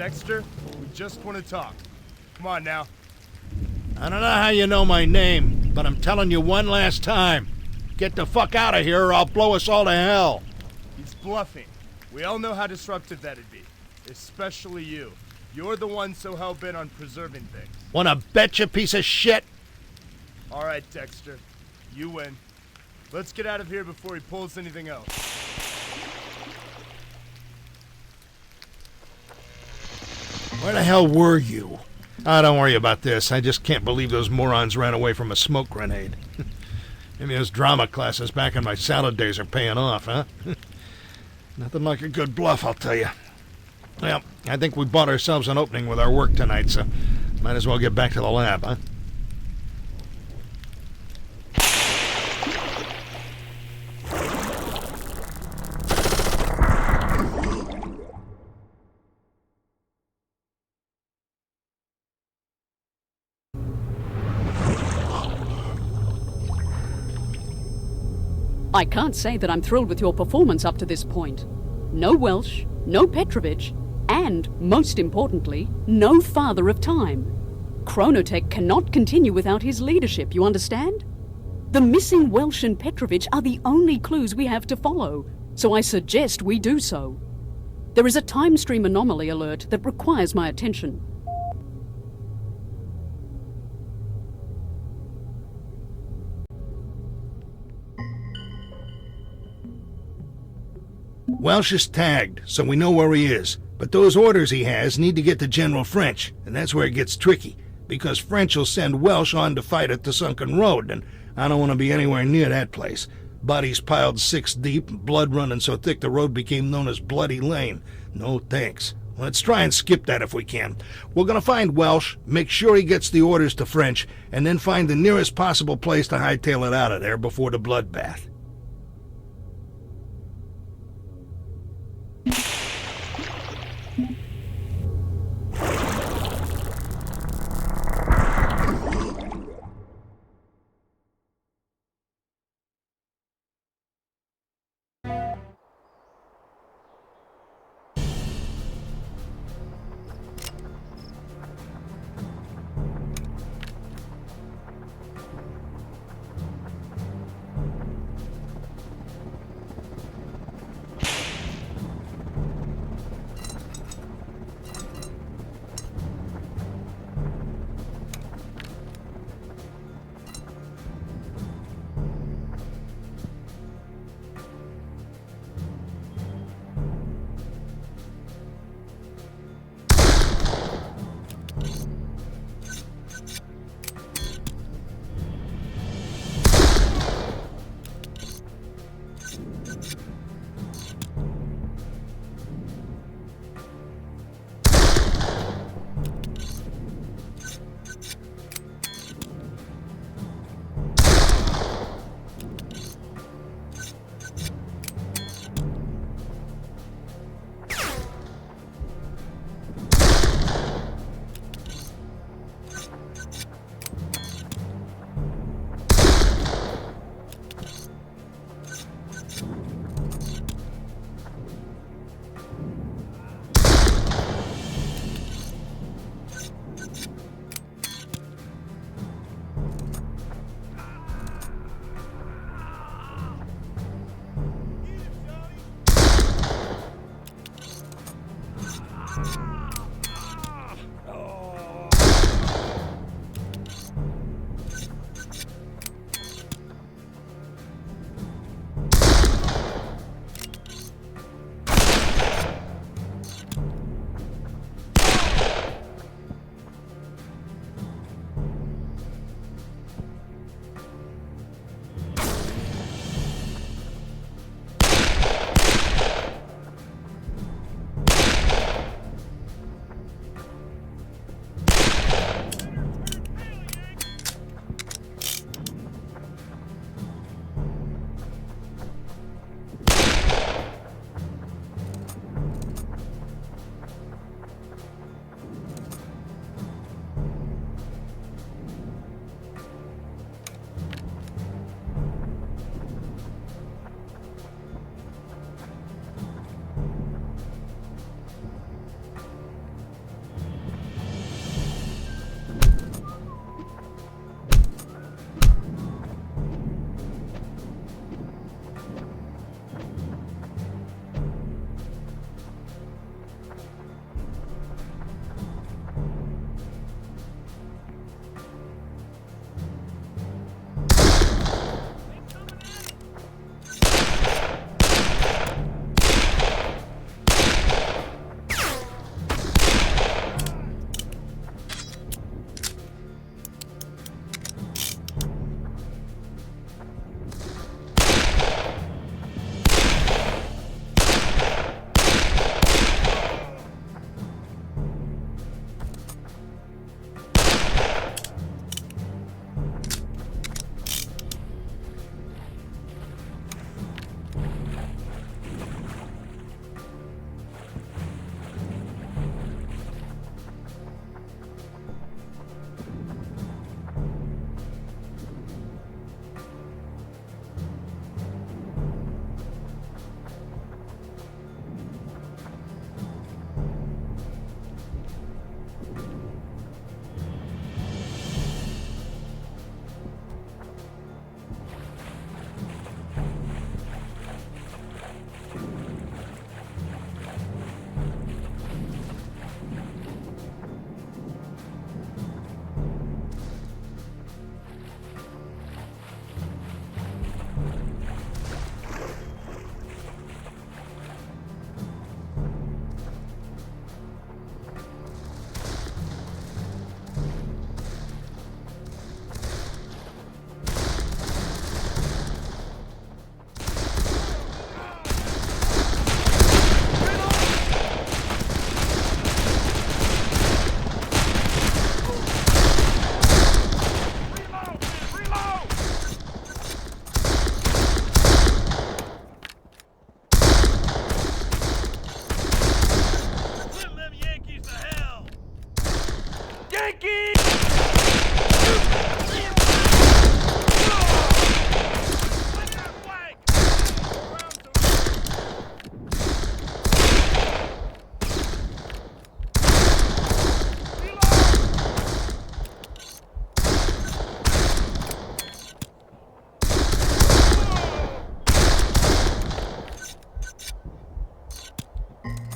[SPEAKER 1] Dexter, we just want to talk. Come on now.
[SPEAKER 6] I don't know how you know my name, but I'm telling you one last time. Get the fuck out of here or I'll blow us all to hell.
[SPEAKER 1] He's bluffing. We all know how disruptive that'd be. Especially you. You're the one so hell-bent on preserving things.
[SPEAKER 6] Wanna bet, you piece of shit?
[SPEAKER 1] All right, Dexter. You win. Let's get out of here before he pulls anything else.
[SPEAKER 6] Where the hell were you? Don't worry about this. I just can't believe those morons ran away from a smoke grenade. Maybe those drama classes back in my salad days are paying off, huh? Nothing like a good bluff, I'll tell you. Well, I think we bought ourselves an opening with our work tonight, so might as well get back to the lab, huh?
[SPEAKER 5] I can't say that I'm thrilled with your performance up to this point. No Welsh, no Petrovich, and, most importantly, no Father of Time. Chronotech cannot continue without his leadership, you understand? The missing Welsh and Petrovich are the only clues we have to follow, so I suggest we do so. There is a time stream anomaly alert that requires my attention.
[SPEAKER 6] Welsh is tagged, so we know where he is. But those orders he has need to get to General French, and that's where it gets tricky, because French will send Welsh on to fight at the Sunken Road, and I don't want to be anywhere near that place. Bodies piled 6 deep, blood running so thick the road became known as Bloody Lane. No thanks. Let's try and skip that if we can. We're going to find Welsh, make sure he gets the orders to French, and then find the nearest possible place to hightail it out of there before the bloodbath.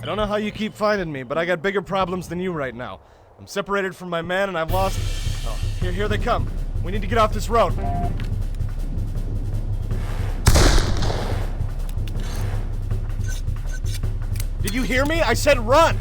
[SPEAKER 10] I don't know how you keep finding me, but I got bigger problems than you right now. I'm separated from my men and I've lost... Oh, here they come. We need to get off this road. Did you hear me? I said run!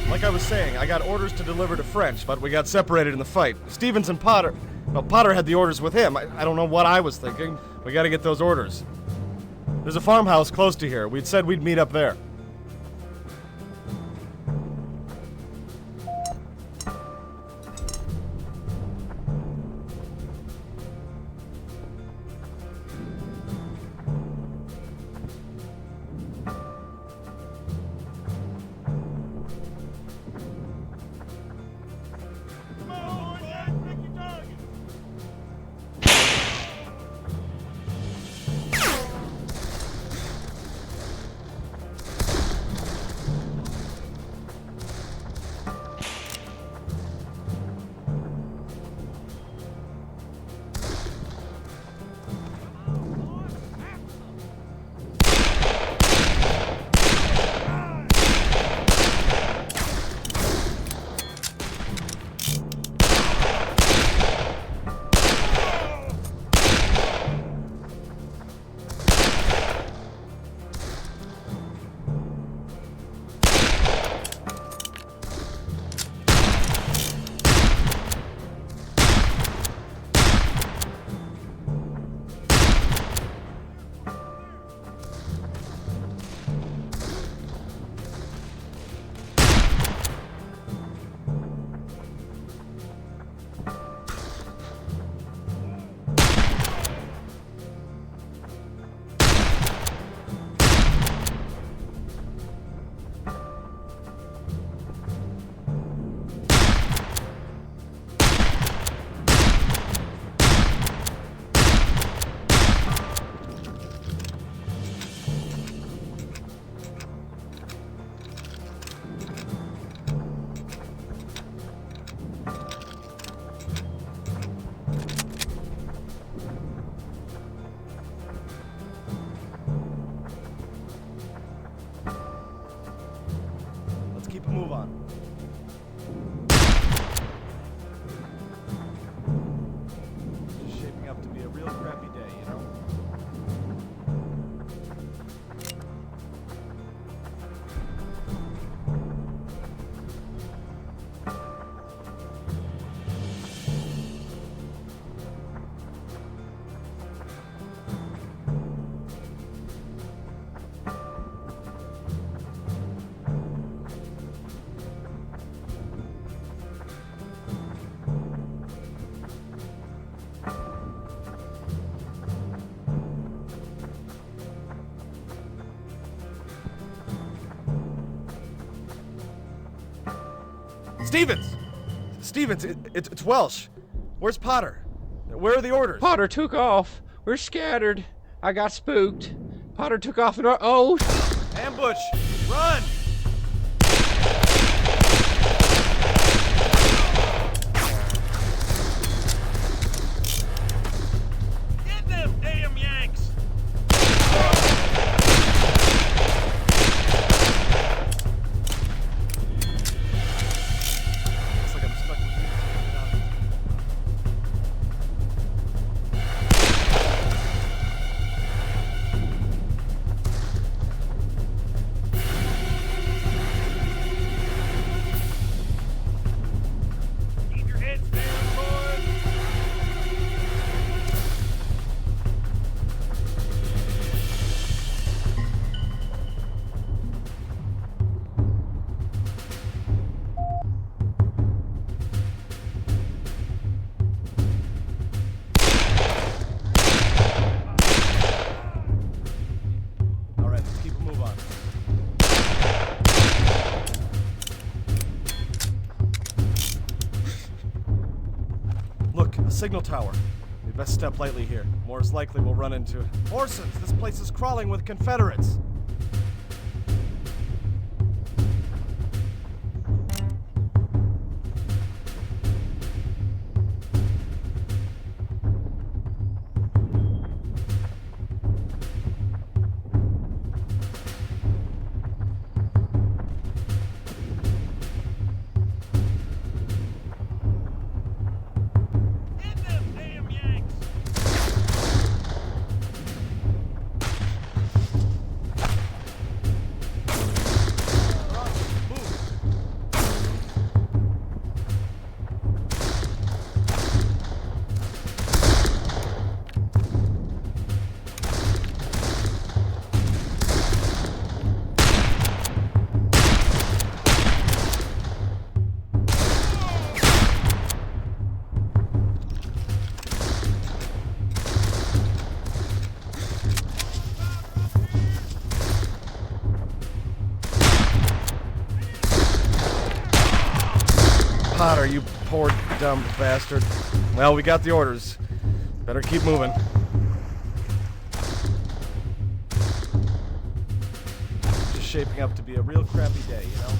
[SPEAKER 10] Like I was saying, I got orders to deliver to French, but we got separated in the fight. Stevens and Potter... Well, Potter had the orders with him. I don't know what I was thinking. We gotta get those orders. There's a farmhouse close to here. We'd said we'd meet up there. Let's keep a move on. Just shaping up to be a real crappy day, you know? Stevens, it's Welsh. Where's Potter? Where are the orders?
[SPEAKER 15] Potter took off. We're scattered. I got spooked. Potter took off and oh!
[SPEAKER 10] Ambush! Run!
[SPEAKER 11] Get them damn Yanks!
[SPEAKER 10] Signal tower. best step lightly here. More's likely we'll run into Orsons. This place is crawling with Confederates. Potter, you poor dumb bastard. Well, we got the orders. Better keep moving. Just shaping up to be a real crappy day, you know?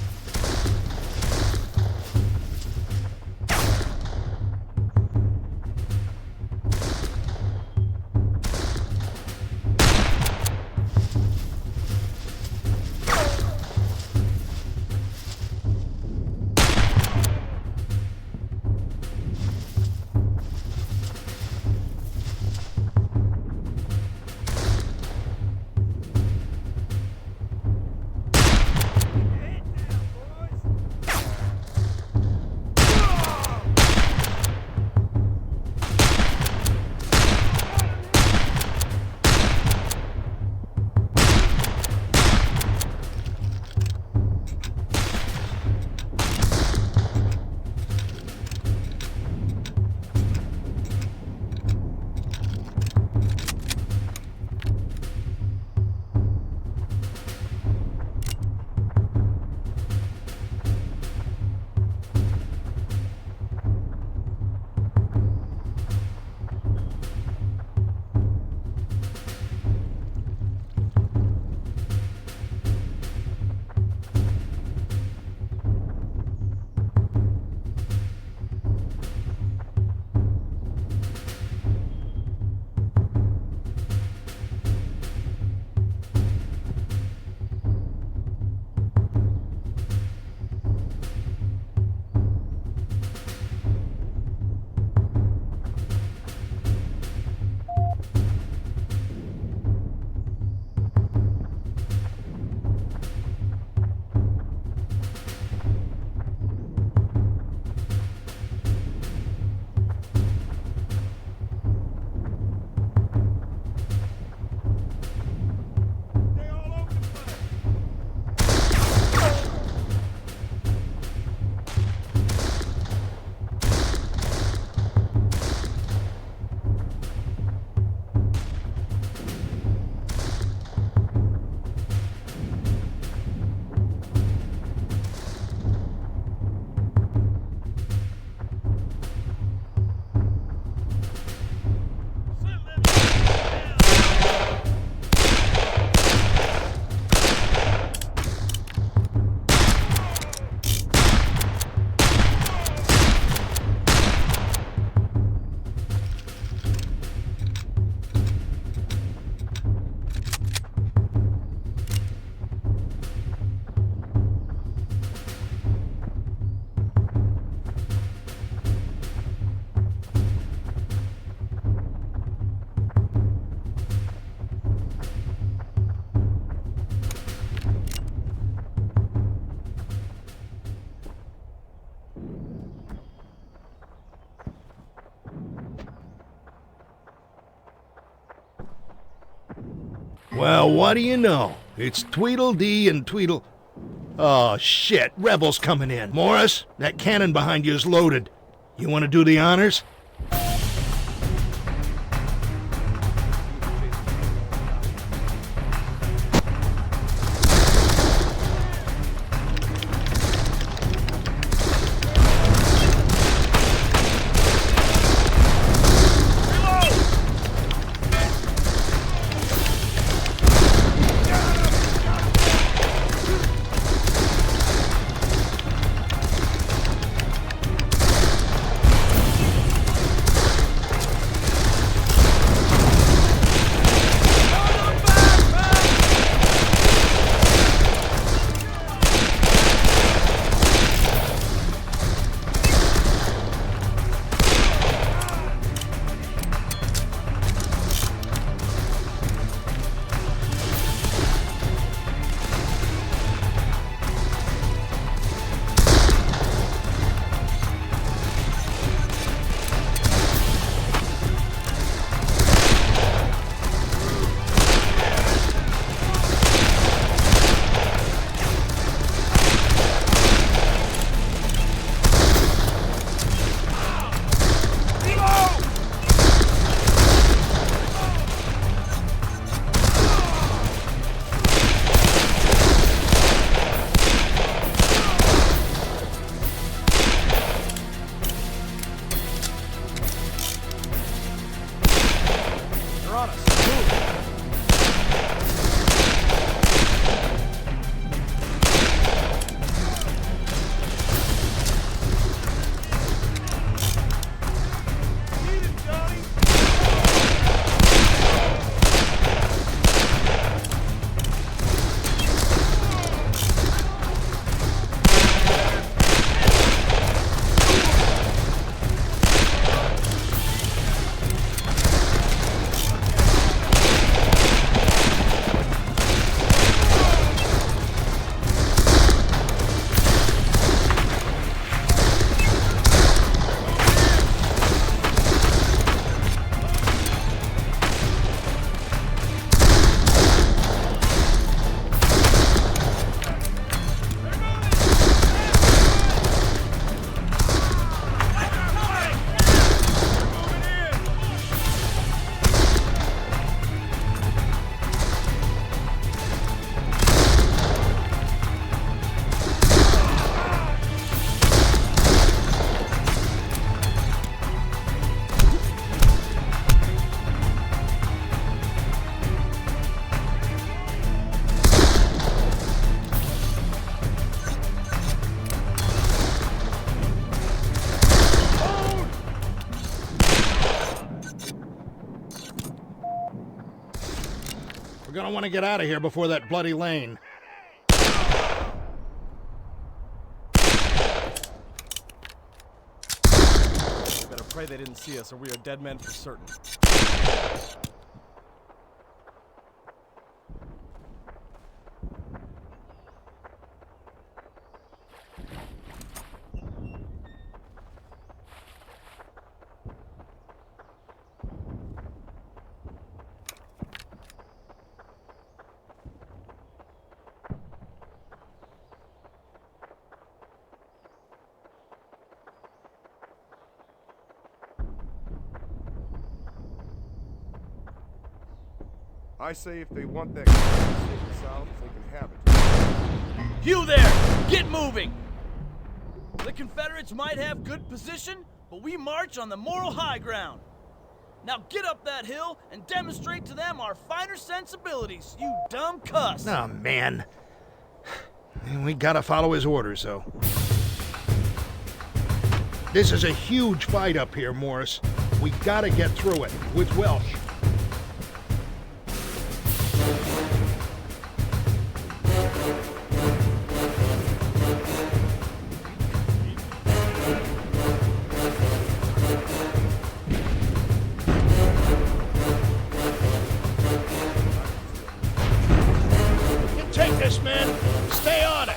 [SPEAKER 6] Well, what do you know? It's Tweedledee and Tweedle... Oh, shit. Rebels coming in. Morris, that cannon behind you is loaded. You want to do the honors?
[SPEAKER 11] Reload!
[SPEAKER 6] We're gonna want to get out of here before that bloody lane.
[SPEAKER 10] Better pray they didn't see us, or we are dead men for certain.
[SPEAKER 2] I say if they want that safe south, they can have it.
[SPEAKER 7] You there! Get moving! The Confederates might have good position, but we march on the moral high ground. Now get up that hill and demonstrate to them our finer sensibilities, you dumb cuss!
[SPEAKER 6] Oh, man. We gotta follow his orders, though. This is a huge fight up here, Morris. We gotta get through it, with Welsh. Take this, man. Stay on it.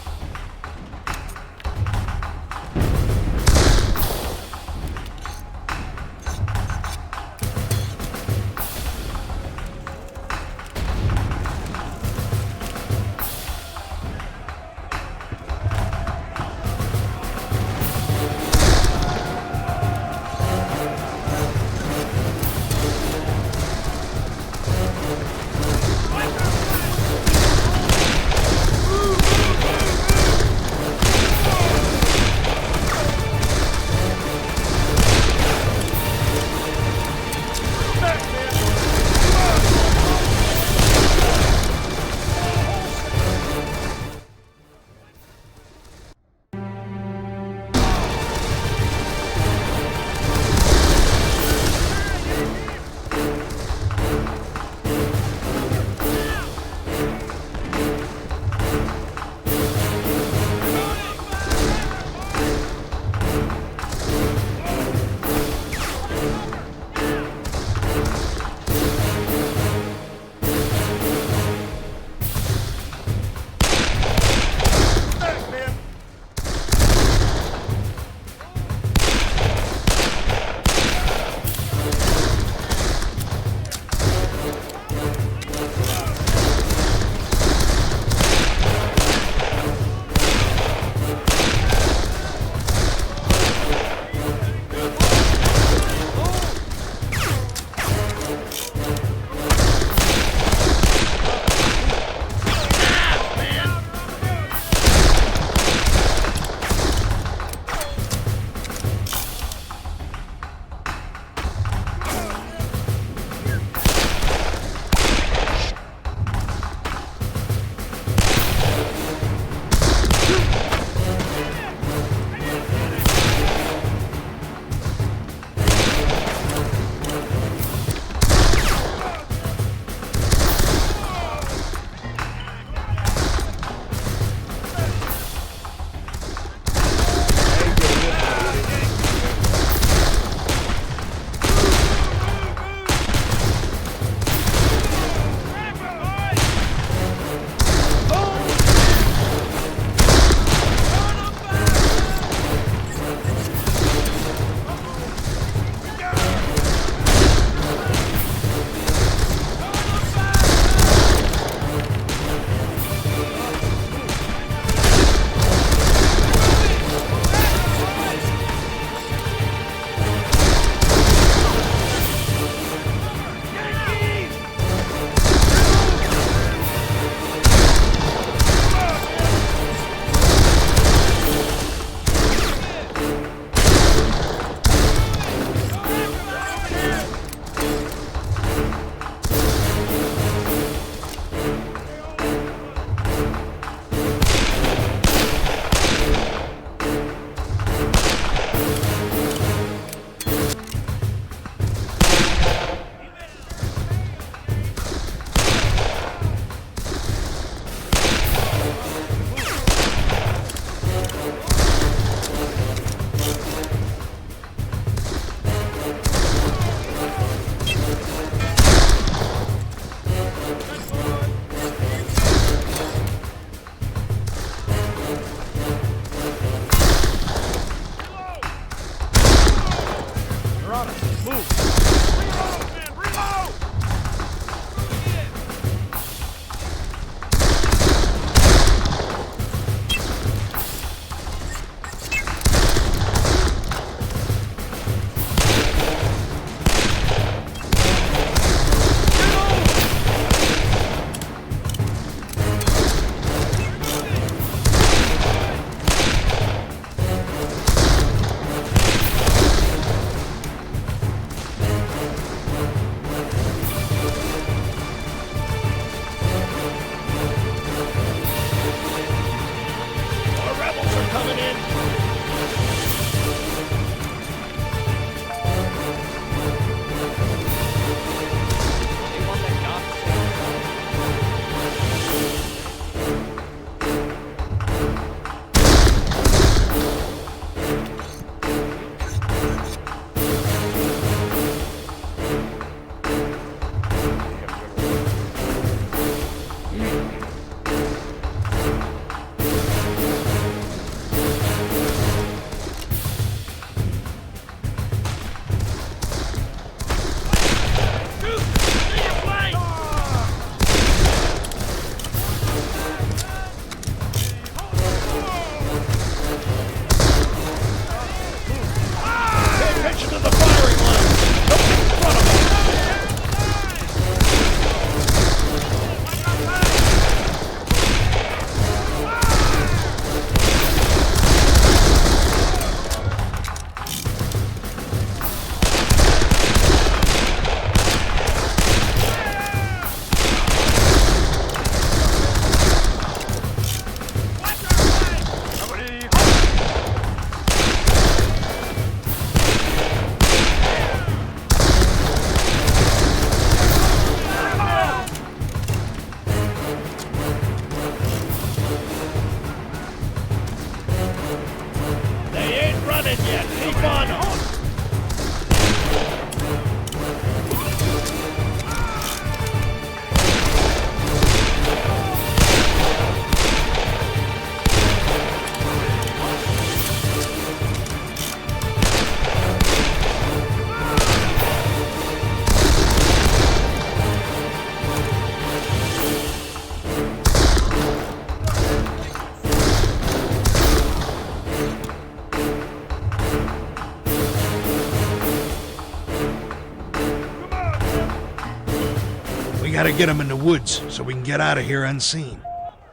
[SPEAKER 6] gotta get him in the woods so we can get out of here unseen.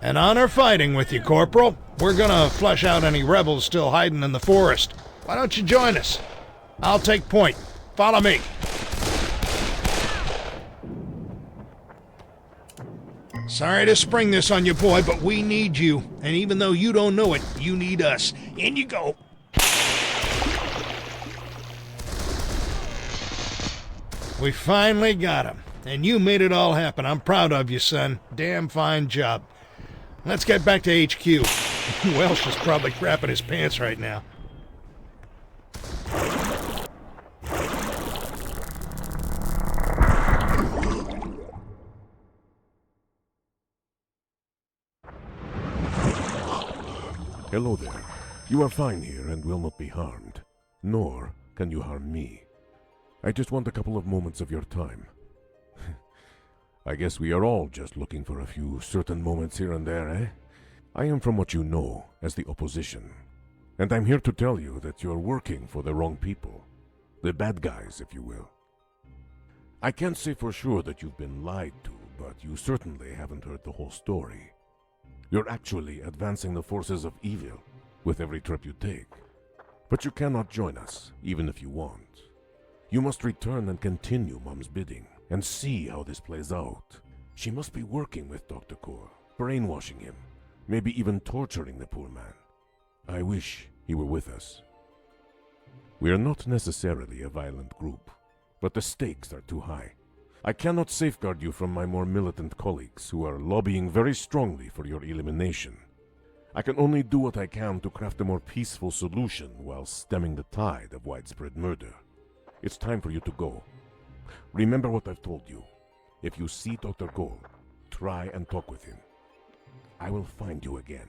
[SPEAKER 6] An honor fighting with you, Corporal. We're gonna flush out any rebels still hiding in the forest. Why don't you join us? I'll take point. Follow me. Sorry to spring this on you, boy, but we need you. And even though you don't know it, you need us. In you go. We finally got him. And you made it all happen. I'm proud of you, son. Damn fine job. Let's get back to HQ. Welsh is probably crapping his pants right now.
[SPEAKER 16] Hello there. You are fine here and will not be harmed. Nor can you harm me. I just want a couple of moments of your time. I guess we are all just looking for a few certain moments here and there, eh? I am from what you know as the opposition. And I'm here to tell you that you're working for the wrong people. The bad guys, if you will. I can't say for sure that you've been lied to, but you certainly haven't heard the whole story. You're actually advancing the forces of evil with every trip you take. But you cannot join us, even if you want. You must return and continue Mom's bidding, and see how this plays out. She must be working with Dr. Core, brainwashing him, maybe even torturing the poor man. I wish he were with us. We are not necessarily a violent group, but the stakes are too high. I cannot safeguard you from my more militant colleagues who are lobbying very strongly for your elimination. I can only do what I can to craft a more peaceful solution while stemming the tide of widespread murder. It's time for you to go. Remember what I've told you. If you see Dr. Gold, try and talk with him. I will find you again.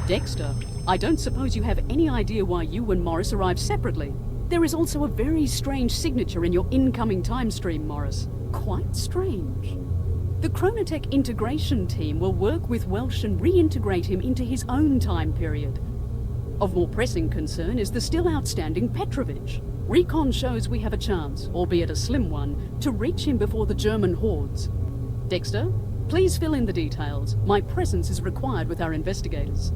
[SPEAKER 5] Dexter, I don't suppose you have any idea why you and Morris arrived separately. There is also a very strange signature in your incoming time stream, Morris. Quite strange. The Chronotech integration team will work with Welsh and reintegrate him into his own time period. Of more pressing concern is the still outstanding Petrovich. Recon shows we have a chance, albeit a slim one, to reach him before the German hordes. Dexter, please fill in the details. My presence is required with our investigators.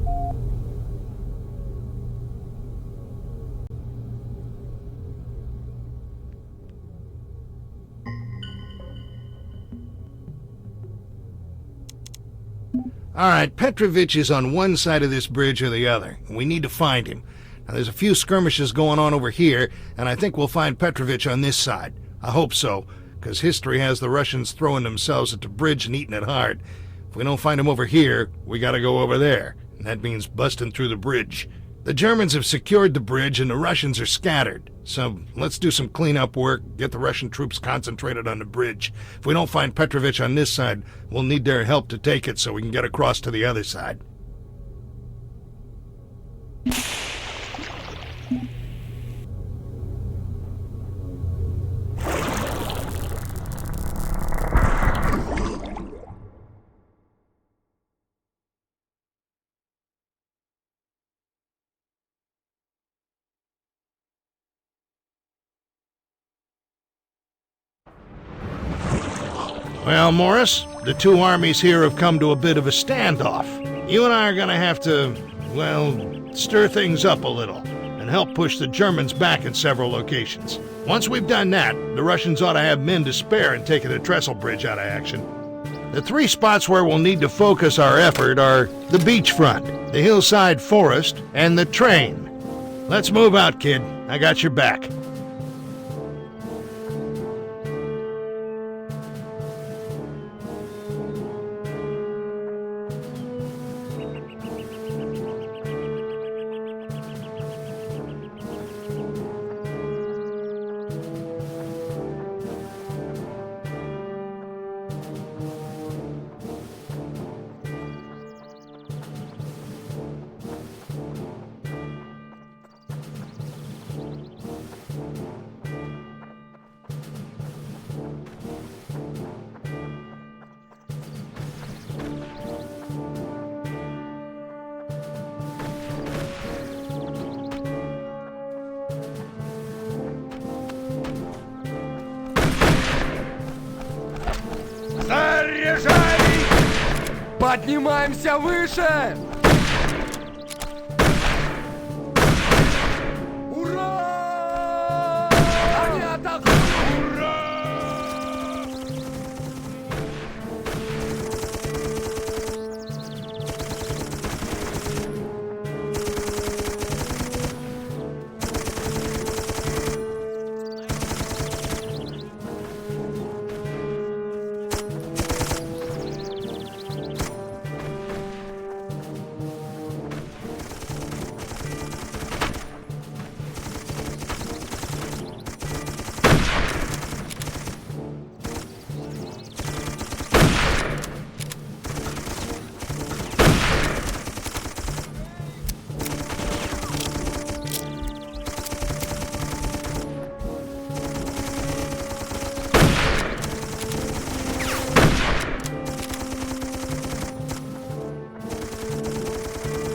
[SPEAKER 6] All right, Petrovich is on one side of this bridge or the other. We need to find him. Now, there's a few skirmishes going on over here, and I think we'll find Petrovich on this side. I hope so, because history has the Russians throwing themselves at the bridge and eating it hard. If we don't find him over here, we gotta go over there, and that means busting through the bridge. The Germans have secured the bridge, and the Russians are scattered. So let's do some cleanup work, get the Russian troops concentrated on the bridge. If we don't find Petrovich on this side, we'll need their help to take it so we can get across to the other side. Well, Morris, the two armies here have come to a bit of a standoff. You and I are gonna have to, well, stir things up a little and help push the Germans back in several locations. Once we've done that, the Russians ought to have men to spare in taking the trestle bridge out of action. The three spots where we'll need to focus our effort are the beachfront, the hillside forest, and the train. Let's move out, kid. I got your back.
[SPEAKER 12] Поднимаемся выше! Ура! Они атакуют! Ура!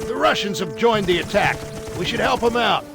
[SPEAKER 6] The Russians have joined the attack. We should help them out.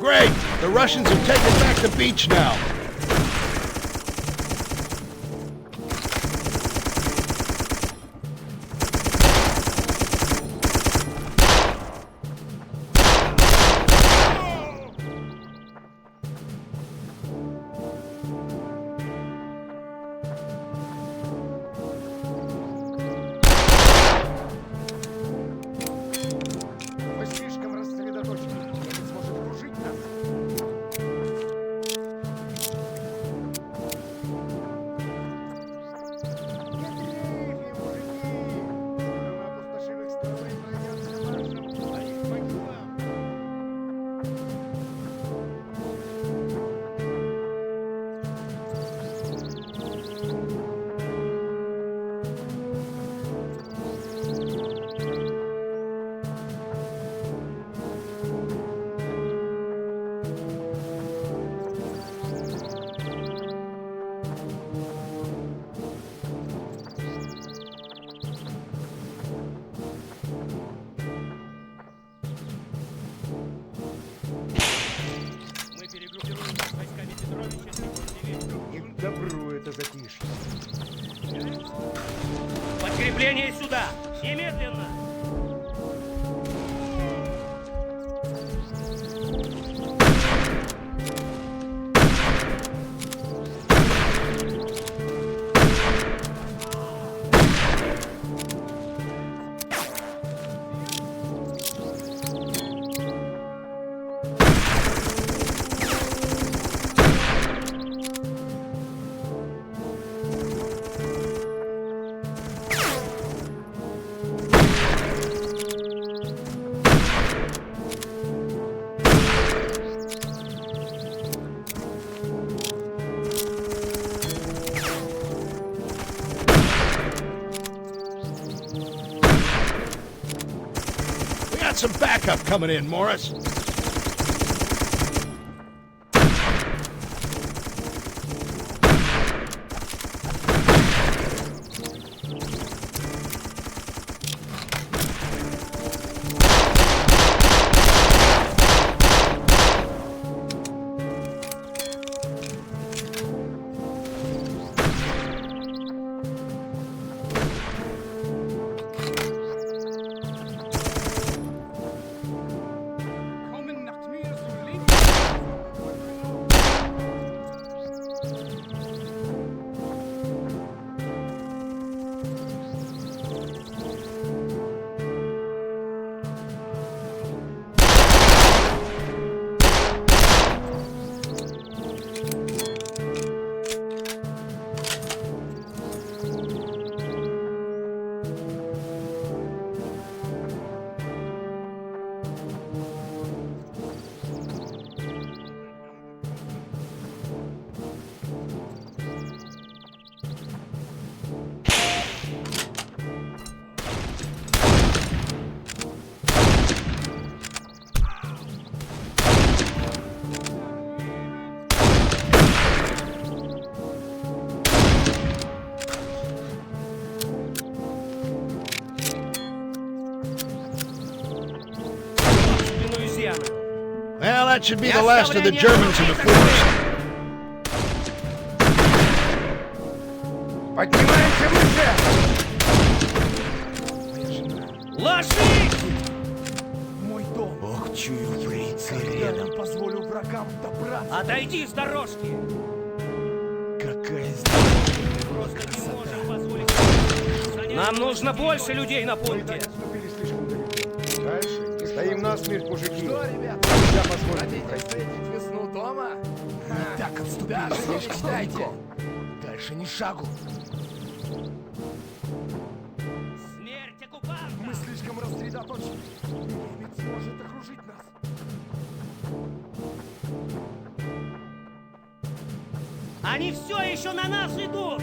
[SPEAKER 6] Great! The Russians have taken back the beach now.
[SPEAKER 12] Мы слишком рассредоточены. Немец может кружить нас.
[SPEAKER 2] Не к добру это затишье.
[SPEAKER 11] Подкрепление сюда! Немедленно!
[SPEAKER 6] Got some backup coming in, Morris. that should be the last of the Germans in the force.
[SPEAKER 12] Поднимаемся выше!
[SPEAKER 11] Ложись!
[SPEAKER 12] Мой дом.
[SPEAKER 11] Ох, чую фрица
[SPEAKER 12] Я
[SPEAKER 11] рядом.
[SPEAKER 12] не позволю врагам добраться.
[SPEAKER 11] Отойди с дорожки!
[SPEAKER 12] Какая здесь
[SPEAKER 11] Просто не можем позволить. Нам нужно больше людей на пункте.
[SPEAKER 2] Дальше. Стоим насмерть, мужики.
[SPEAKER 12] Что, ребят?
[SPEAKER 2] Нельзя позволить
[SPEAKER 12] Хотите
[SPEAKER 2] пройти.
[SPEAKER 12] встретить весну дома? Не так отступили,
[SPEAKER 2] Да,
[SPEAKER 12] слишком далеко. Дальше ни шагу.
[SPEAKER 11] Смерть оккупанта!
[SPEAKER 12] Мы слишком рассредоточены. Немец может окружить нас.
[SPEAKER 11] Они все еще на нас идут!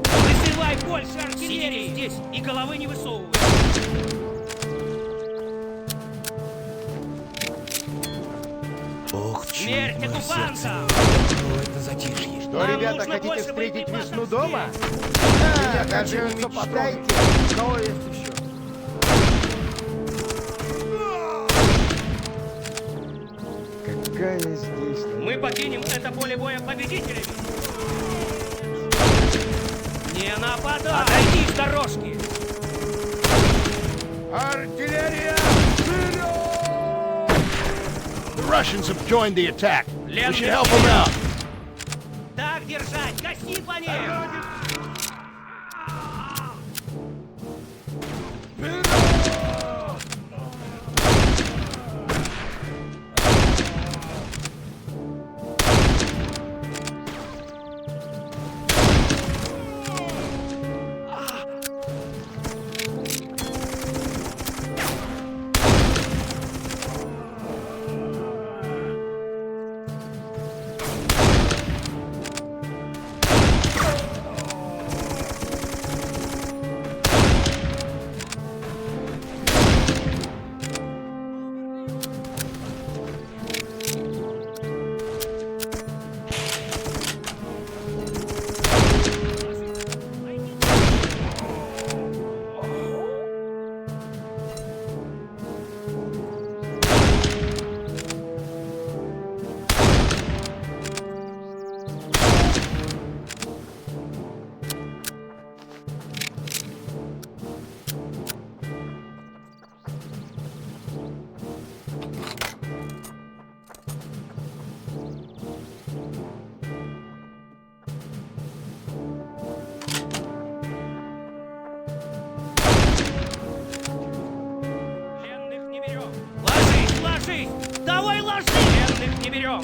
[SPEAKER 11] Высылай больше артиллерии! Сидите здесь и головы не высовывай!
[SPEAKER 12] Ох,
[SPEAKER 11] Смерть оккупанта!
[SPEAKER 12] это затишье.
[SPEAKER 2] Что,
[SPEAKER 11] Нам
[SPEAKER 2] ребята,
[SPEAKER 11] нужно
[SPEAKER 2] хотите
[SPEAKER 11] больше
[SPEAKER 2] встретить
[SPEAKER 11] боеприпасов
[SPEAKER 2] весну дома?
[SPEAKER 12] Меня
[SPEAKER 2] даже не
[SPEAKER 12] кончаются патроны.
[SPEAKER 2] мечтайте.
[SPEAKER 12] У кого есть еще?
[SPEAKER 2] Какая здесь...
[SPEAKER 11] Мы покинем это поле боя победителями! Не нападай! Отойди с дорожки!
[SPEAKER 2] Артиллерия!
[SPEAKER 6] The Russians have joined the attack. We should help them out.
[SPEAKER 11] Так держать! Гаси по ним! Давай ложи! Пленных не берем!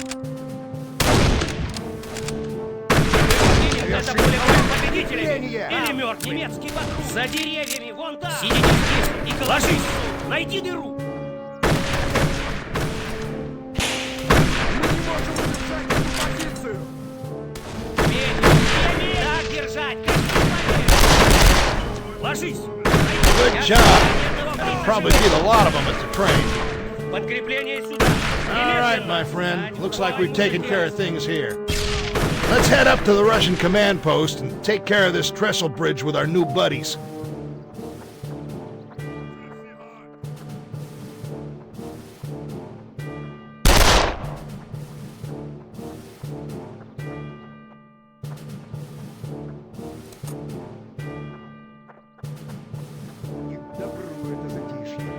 [SPEAKER 11] Это поле боя победителями или мертвыми? Немецкий патруль! За деревьями, вон там! Сидите здесь и ложись! Найди дыру!
[SPEAKER 12] Мы не можем удержать эту позицию!
[SPEAKER 11] Так держать! Ложись!
[SPEAKER 6] Good job. There'll probably be a lot of them at the train.
[SPEAKER 11] Подкрепление сюда!
[SPEAKER 6] All right, my friend. Looks like we've taken care of things here. Let's head up to the Russian command post and take care of this trestle bridge with our new buddies.
[SPEAKER 2] Не к добру это затишье.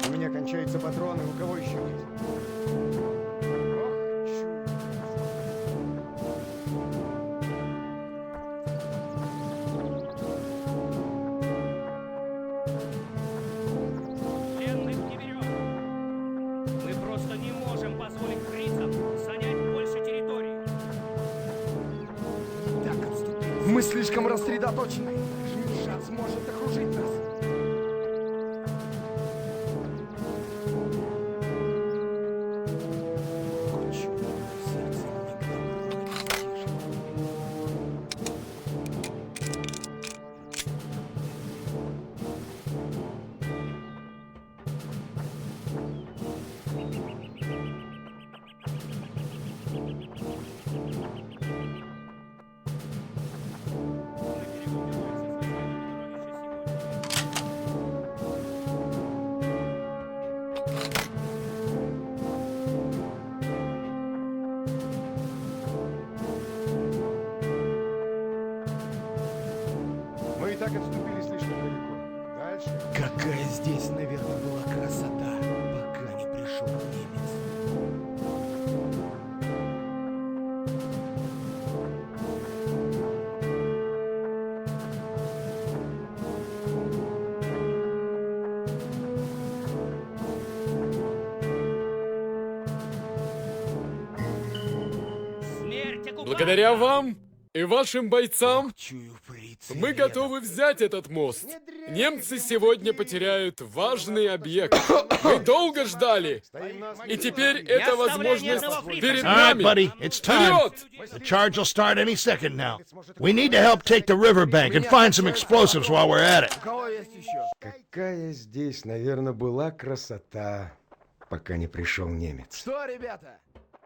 [SPEAKER 2] У меня кончаются патроны, у кого еще есть? Ох, чую.
[SPEAKER 11] Пленных не берем! Мы просто не можем позволить фрицам занять больше территории!
[SPEAKER 12] Так отступили. Мы слишком рассредоточены. Жмишат сможет окружить нас.
[SPEAKER 17] Благодаря вам и вашим бойцам мы готовы взять этот мост. Немцы сегодня потеряют важный объект. Мы долго ждали. И теперь эта возможность перед
[SPEAKER 6] All right,
[SPEAKER 17] нами.
[SPEAKER 6] buddy, it's time.
[SPEAKER 17] Вперед!
[SPEAKER 6] The charge will start any second now. We need to help take the riverbank and find some explosives while we're at it.
[SPEAKER 12] Какая здесь, наверное, была красота, пока не пришел немец.
[SPEAKER 1] Что, ребята,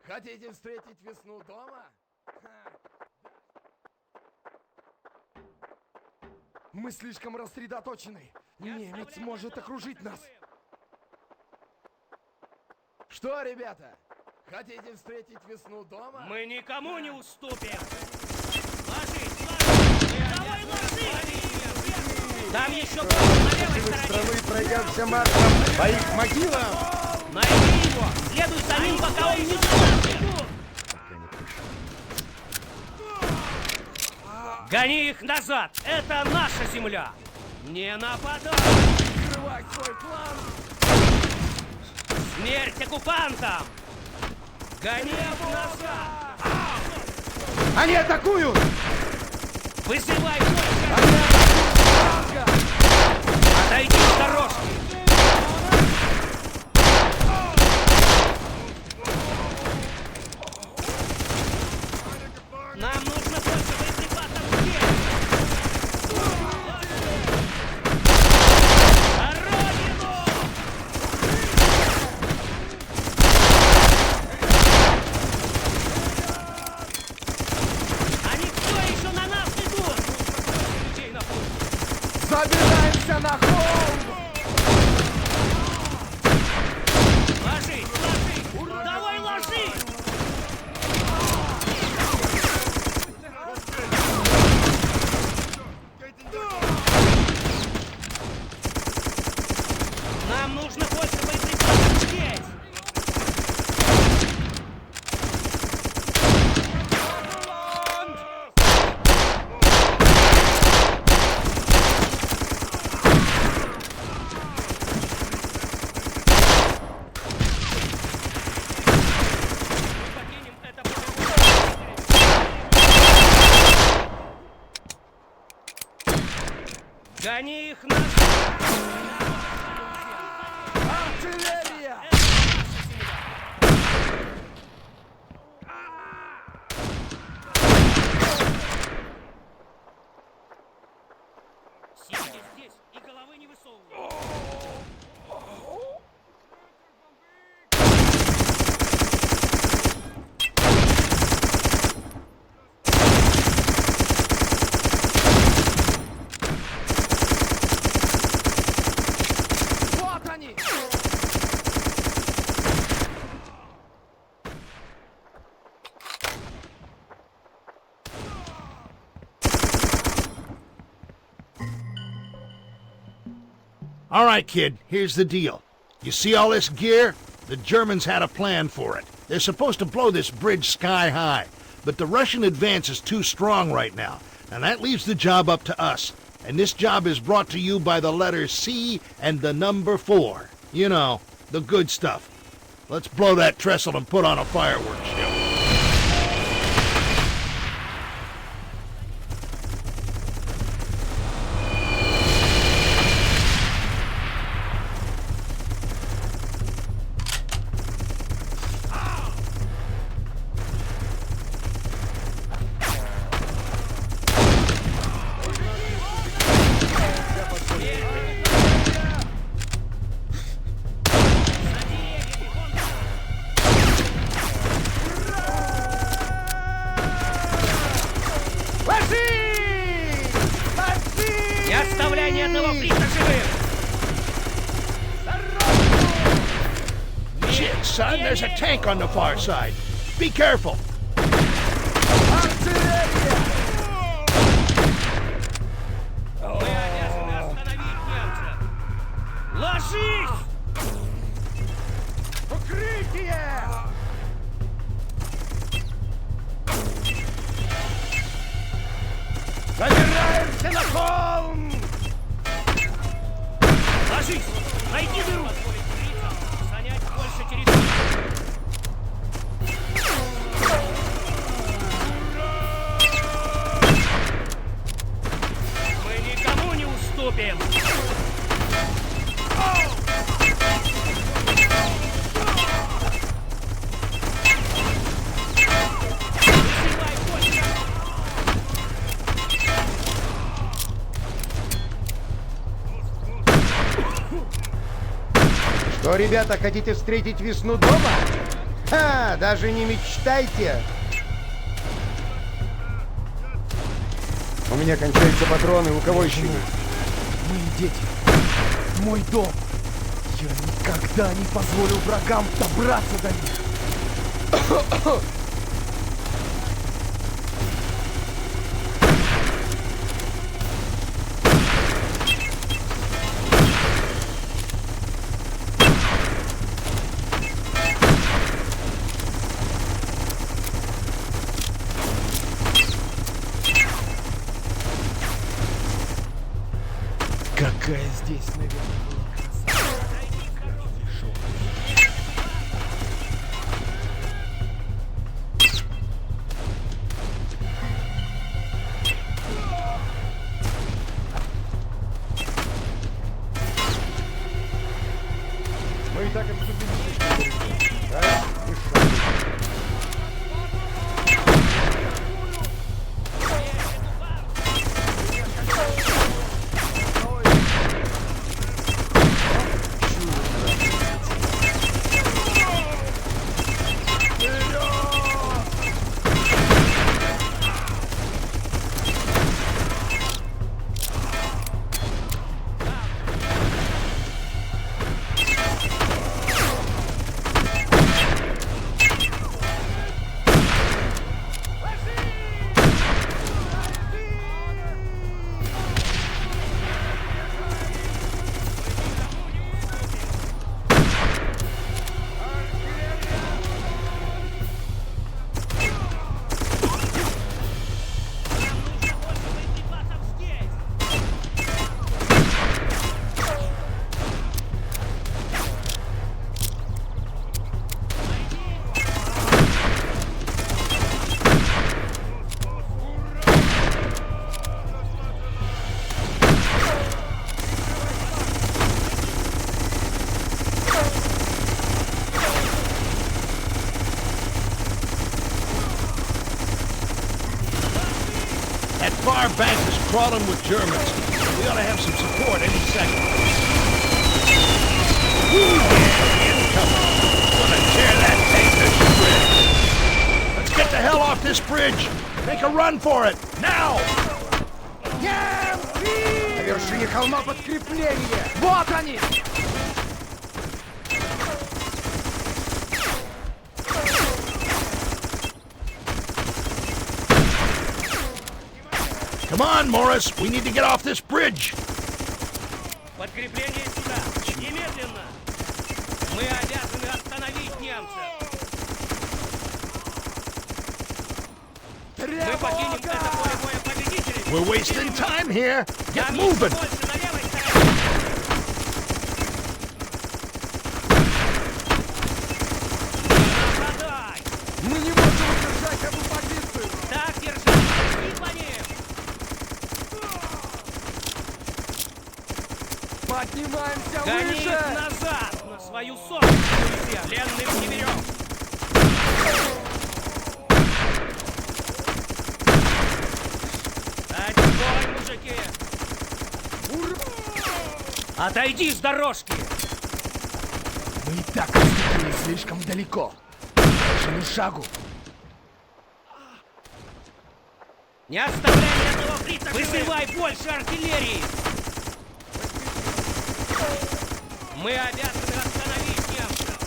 [SPEAKER 1] хотите встретить весну дома?
[SPEAKER 2] Мы слишком рассредоточены. Немец может окружить нас.
[SPEAKER 1] Что, ребята, хотите встретить весну дома?
[SPEAKER 11] Мы никому не уступим. Ложись, ложись! Давай ложись! Там еще на левой стороне.
[SPEAKER 12] Страны пройдемся маршем по их могилам.
[SPEAKER 11] Найди его! Следуй за ним, пока он не сдохнет! Гони их назад! Это наша земля! Не нападай!
[SPEAKER 1] Открывай свой план!
[SPEAKER 11] Смерть оккупантам! Гони их назад!
[SPEAKER 12] Они атакуют!
[SPEAKER 11] Вызывай больше! Отойди с дорожки! Нам нужно больше боеприпасов здесь! На родину! Они все еще на нас идут! Людей на путь!
[SPEAKER 2] Забираемся на холм!
[SPEAKER 11] Ложись, ложись! Давай ложись! Нам нужно больше боеприпасов здесь! Гони их назад!
[SPEAKER 1] Артиллерия!
[SPEAKER 11] Сидите здесь и головы не высовывайте!
[SPEAKER 1] Вот они!
[SPEAKER 6] All right, kid, here's the deal. You see all this gear? The Germans had a plan for it. They're supposed to blow this bridge sky high, but the Russian advance is too strong right now, and that leaves the job up to us. And this job is brought to you by the letter C and the number 4. You know, the good stuff. Let's blow that trestle and put on a fireworks show.
[SPEAKER 11] Не оставляй ни одного фрица живым!
[SPEAKER 6] Shit, son, there's a tank on the far side. Be careful.
[SPEAKER 11] Мы обязаны остановить немца! Ложись!
[SPEAKER 1] Укрытие!
[SPEAKER 12] Забираемся на холм!
[SPEAKER 11] Ложись! Найди дыру! Занять больше территории!
[SPEAKER 12] Что, ребята, хотите встретить весну дома? Ха, даже не мечтайте. У меня кончаются патроны, у кого еще есть?
[SPEAKER 18] Мои дети. Мой дом. Я никогда не позволю врагам добраться до них. Какая здесь, наверное, была красота.
[SPEAKER 12] Мы и так обсудили. Раз, и шаг.
[SPEAKER 6] That far bank is crawling with Germans. We ought to have some support any second. Ooh, yeah, incoming. Gonna tear that tank to shreds. Let's get the hell off this bridge. Make a run for it, now!
[SPEAKER 12] На вершине холма подкрепление!
[SPEAKER 18] Вот они!
[SPEAKER 6] Come on, Morris. We need to get off this bridge.
[SPEAKER 11] Подкрепление сюда! Немедленно! Мы обязаны остановить немцев! Мы покинем это поле боя победителей!
[SPEAKER 6] We're wasting time here. Get moving.
[SPEAKER 18] Мы не можем удержать эту позицию!
[SPEAKER 11] Так держать! Иди по ним!
[SPEAKER 18] Поднимаемся
[SPEAKER 11] Гони
[SPEAKER 18] выше!
[SPEAKER 11] их назад! На свою собственную землю! Пленных не берем! Отбой, мужики! Ура! Отойди с дорожки!
[SPEAKER 18] Мы и так отступили слишком далеко. Дальше ни шагу.
[SPEAKER 11] Не оставляй ни одного фрица! Вызывай больше артиллерии! Мы обязаны остановить немцев!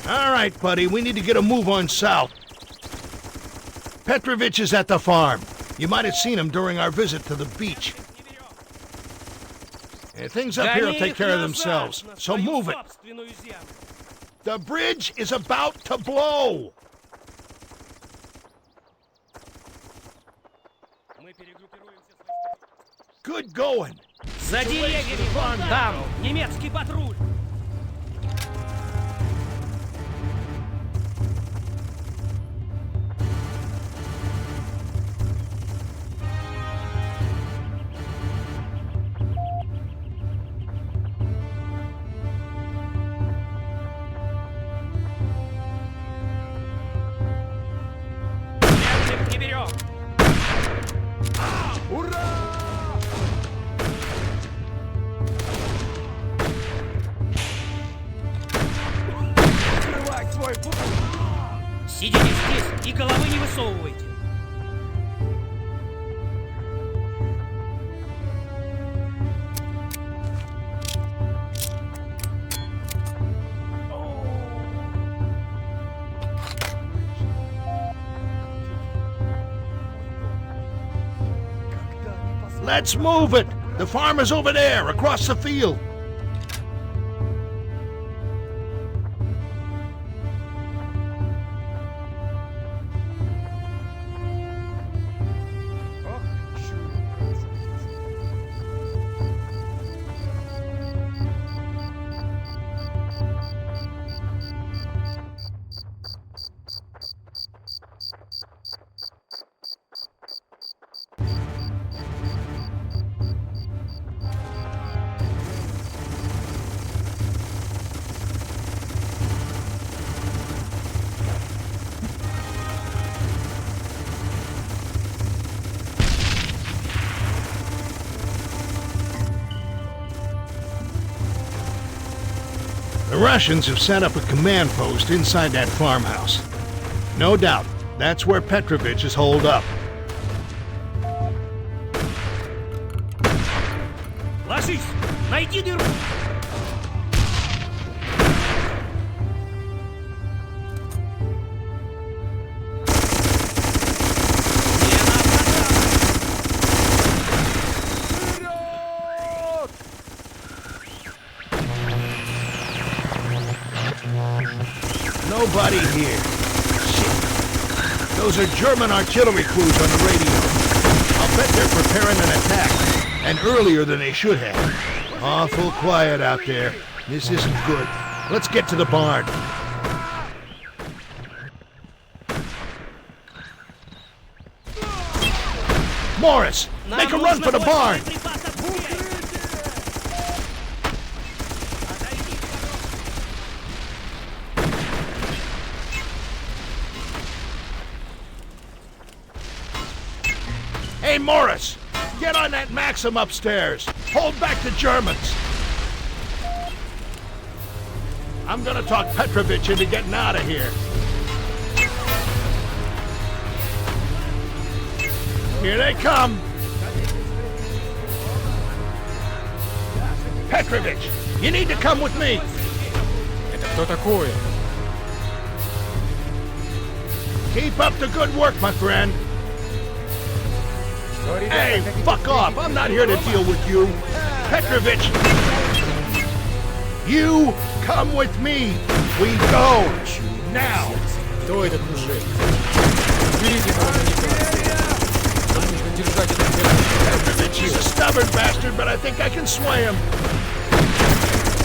[SPEAKER 6] All right, buddy. We need to get a move on south. Petrovich is at the farm. You might have seen him during our visit to the beach. Things up here will take care of themselves, so move it. The bridge is about to blow. Good going.
[SPEAKER 11] За деревьями, вон там, немецкий патруль. Сидите здесь и головы не высовывайте.
[SPEAKER 6] Let's move it! The farm is over there, across the field. The Russians have set up a command post inside that farmhouse. No doubt, that's where Petrovich is holed up.
[SPEAKER 11] Ложись! Найди дыру!
[SPEAKER 6] Nobody here. Shit. Those are German artillery crews on the radio. I'll bet they're preparing an attack. And earlier than they should have. Awful quiet out there. This isn't good. Let's get to the barn. Morris, make a run for the barn! Hey, Morris! Get on that Maxim upstairs! Hold back the Germans! I'm gonna talk Petrovich into getting out of here. Here they come! Petrovich, you need to come with me!
[SPEAKER 17] Это кто такое?
[SPEAKER 6] Keep up the good work, my friend! Hey, fuck off! I'm not here to deal with you! Petrovich! You come with me! We go! Now!
[SPEAKER 17] Кто этот мужик? Уберите коммуникацию. Нам нужно держать этот
[SPEAKER 6] Petrovich, he's a stubborn bastard, but I think I can sway him.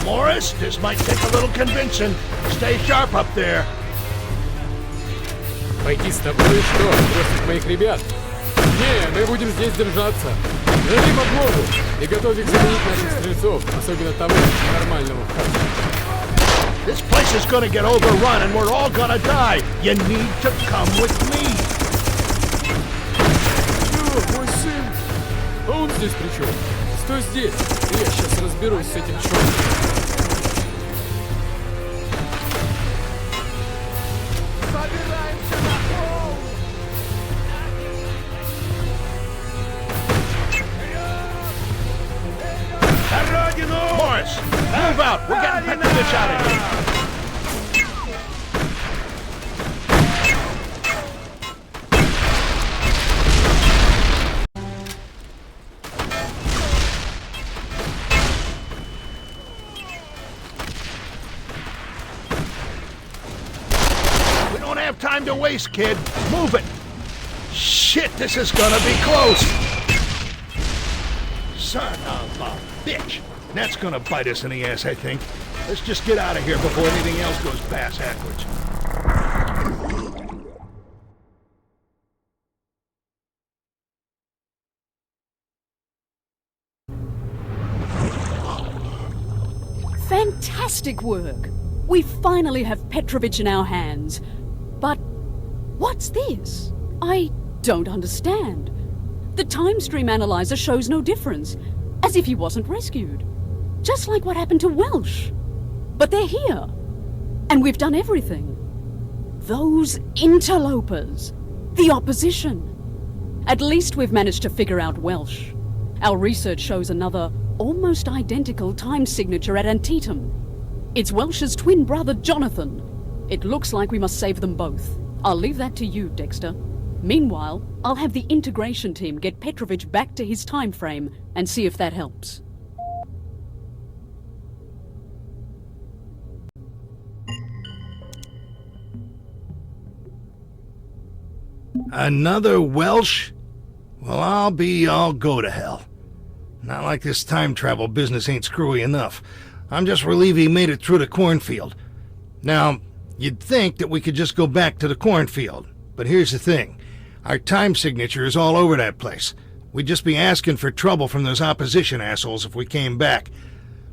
[SPEAKER 6] Morris, this might take a little convincing. Stay sharp up there.
[SPEAKER 17] Пойти с тобой, что? Бросить моих ребят? Не, мы будем здесь держаться. Держи подмогу и готовься заменить наших стрельцов, особенно того нормального.
[SPEAKER 6] This place is gonna get overrun and we're all gonna die. You need to come with me.
[SPEAKER 17] Мой сын! А он здесь при чем? Стой здесь, и я сейчас разберусь с этим чертом.
[SPEAKER 6] Morris, move out. We're getting Petrovich out of here. We don't have time to waste, kid. Move it. Shit, this is gonna be close. Son of a bitch. That's gonna bite us in the ass, I think. Let's just get out of here before anything else goes backwards.
[SPEAKER 5] Fantastic work! We finally have Petrovich in our hands. But what's this? I don't understand. The time stream analyzer shows no difference, as if he wasn't rescued. Just like what happened to Welsh. But they're here, and we've done everything. Those interlopers, the opposition. At least we've managed to figure out Welsh. Our research shows another, almost identical time signature at Antietam. It's Welsh's twin brother, Jonathan. It looks like we must save them both. I'll leave that to you, Dexter. Meanwhile, I'll have the integration team get Petrovich back to his time frame and see if that helps.
[SPEAKER 6] Another Welsh? Well, I'll go to hell. Not like this time travel business ain't screwy enough. I'm just relieved he made it through the cornfield. Now, you'd think that we could just go back to the cornfield, but here's the thing. Our time signature is all over that place. We'd just be asking for trouble from those opposition assholes if we came back.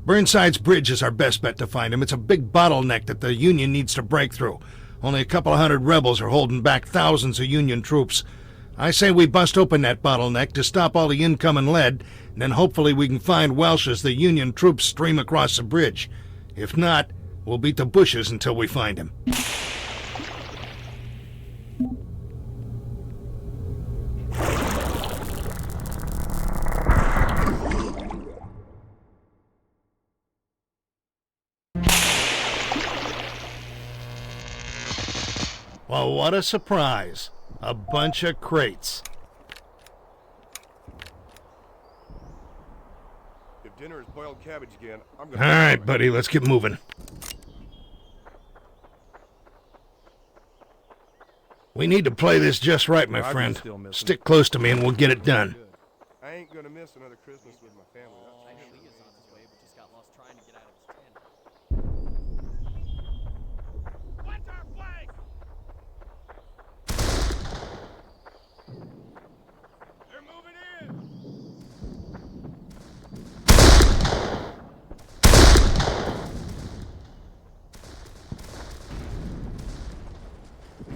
[SPEAKER 6] Burnside's bridge is our best bet to find him. It's a big bottleneck that the Union needs to break through. Only a couple of hundred rebels are holding back thousands of Union troops. I say we bust open that bottleneck to stop all the incoming lead, and then hopefully we can find Welsh as the Union troops stream across the bridge. If not, we'll beat the bushes until we find him. Well, what a surprise. A bunch of crates.
[SPEAKER 2] If dinner is boiled cabbage again, I'm
[SPEAKER 6] All
[SPEAKER 2] gonna...
[SPEAKER 6] right, buddy, let's get moving. We need to play this just right, my friend. Stick close to me and we'll get it done.
[SPEAKER 2] I ain't gonna miss another Christmas with my family.
[SPEAKER 7] I knew he was on his way, but just got lost trying to get out of his tent. What's our flag? They're moving in!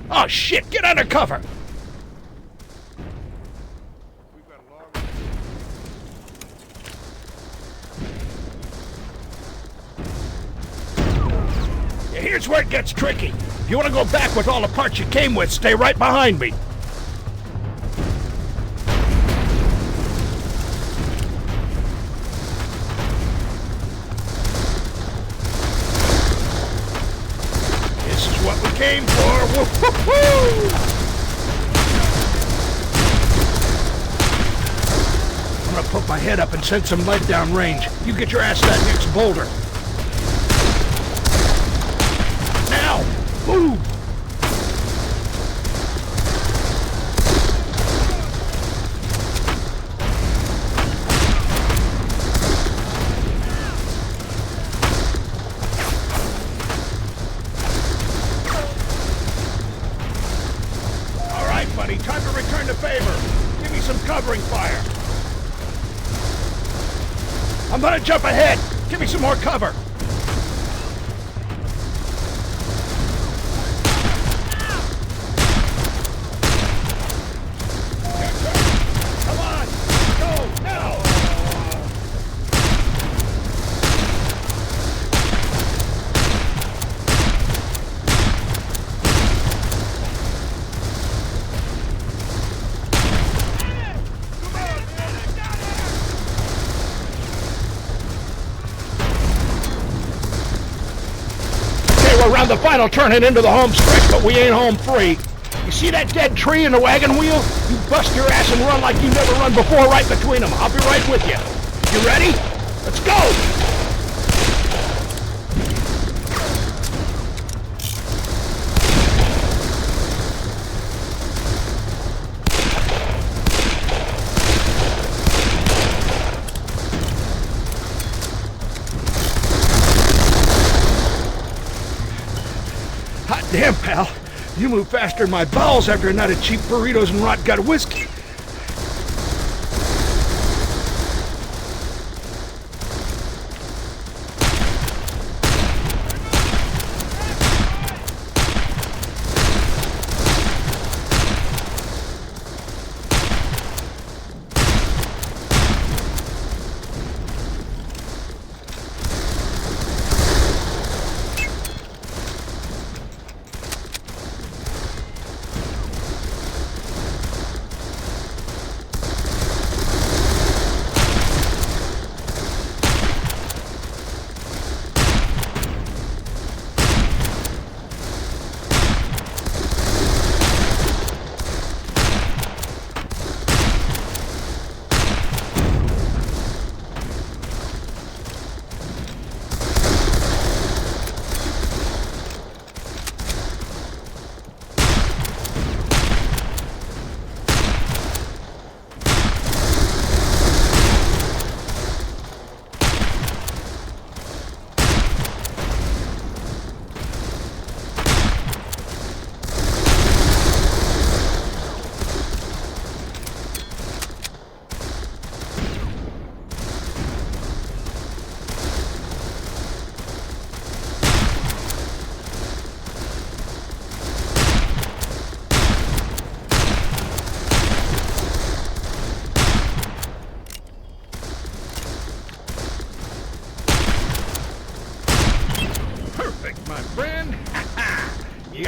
[SPEAKER 6] Oh, shit! Get under cover! Yeah, here's where it gets tricky. If you want to go back with all the parts you came with, stay right behind me. This is what we came for. Woo-hoo-hoo! I'm gonna put my head up and send some lead down range. You get your ass to that next boulder. Now, move! All right, buddy, time to return the favor. Give me some covering fire. I'm gonna jump ahead. Give me some more cover. Come on, go now. We're around the final turn and into the home stretch, but we ain't home free. You see that dead tree in the wagon wheel? You bust your ass and run like you never run before right between them. I'll be right with you. You ready? Let's go! Hot damn, pal. You move faster than my bowels after a night of cheap burritos and rot gut whiskey.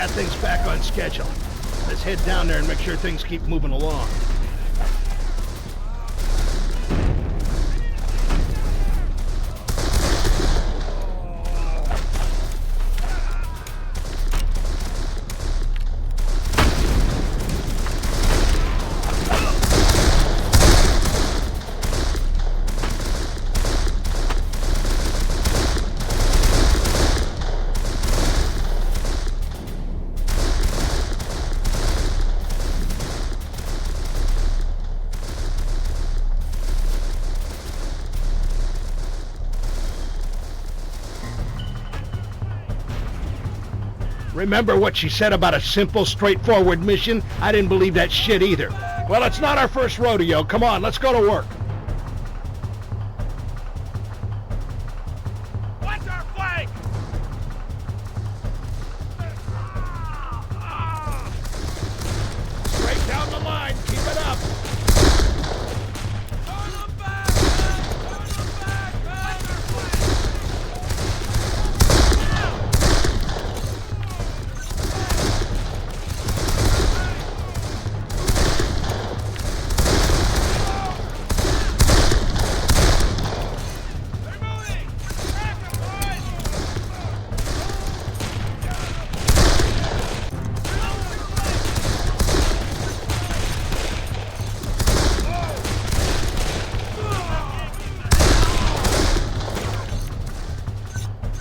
[SPEAKER 6] that thing's back on schedule. Let's head down there and make sure things keep moving along. Remember what she said about a simple, straightforward mission? I didn't believe that shit either. Well, it's not our first rodeo. Come on, let's go to work.
[SPEAKER 11] Watch our flank!
[SPEAKER 6] Straight down the line. Keep it up.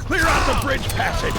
[SPEAKER 6] Clear out the bridge passage.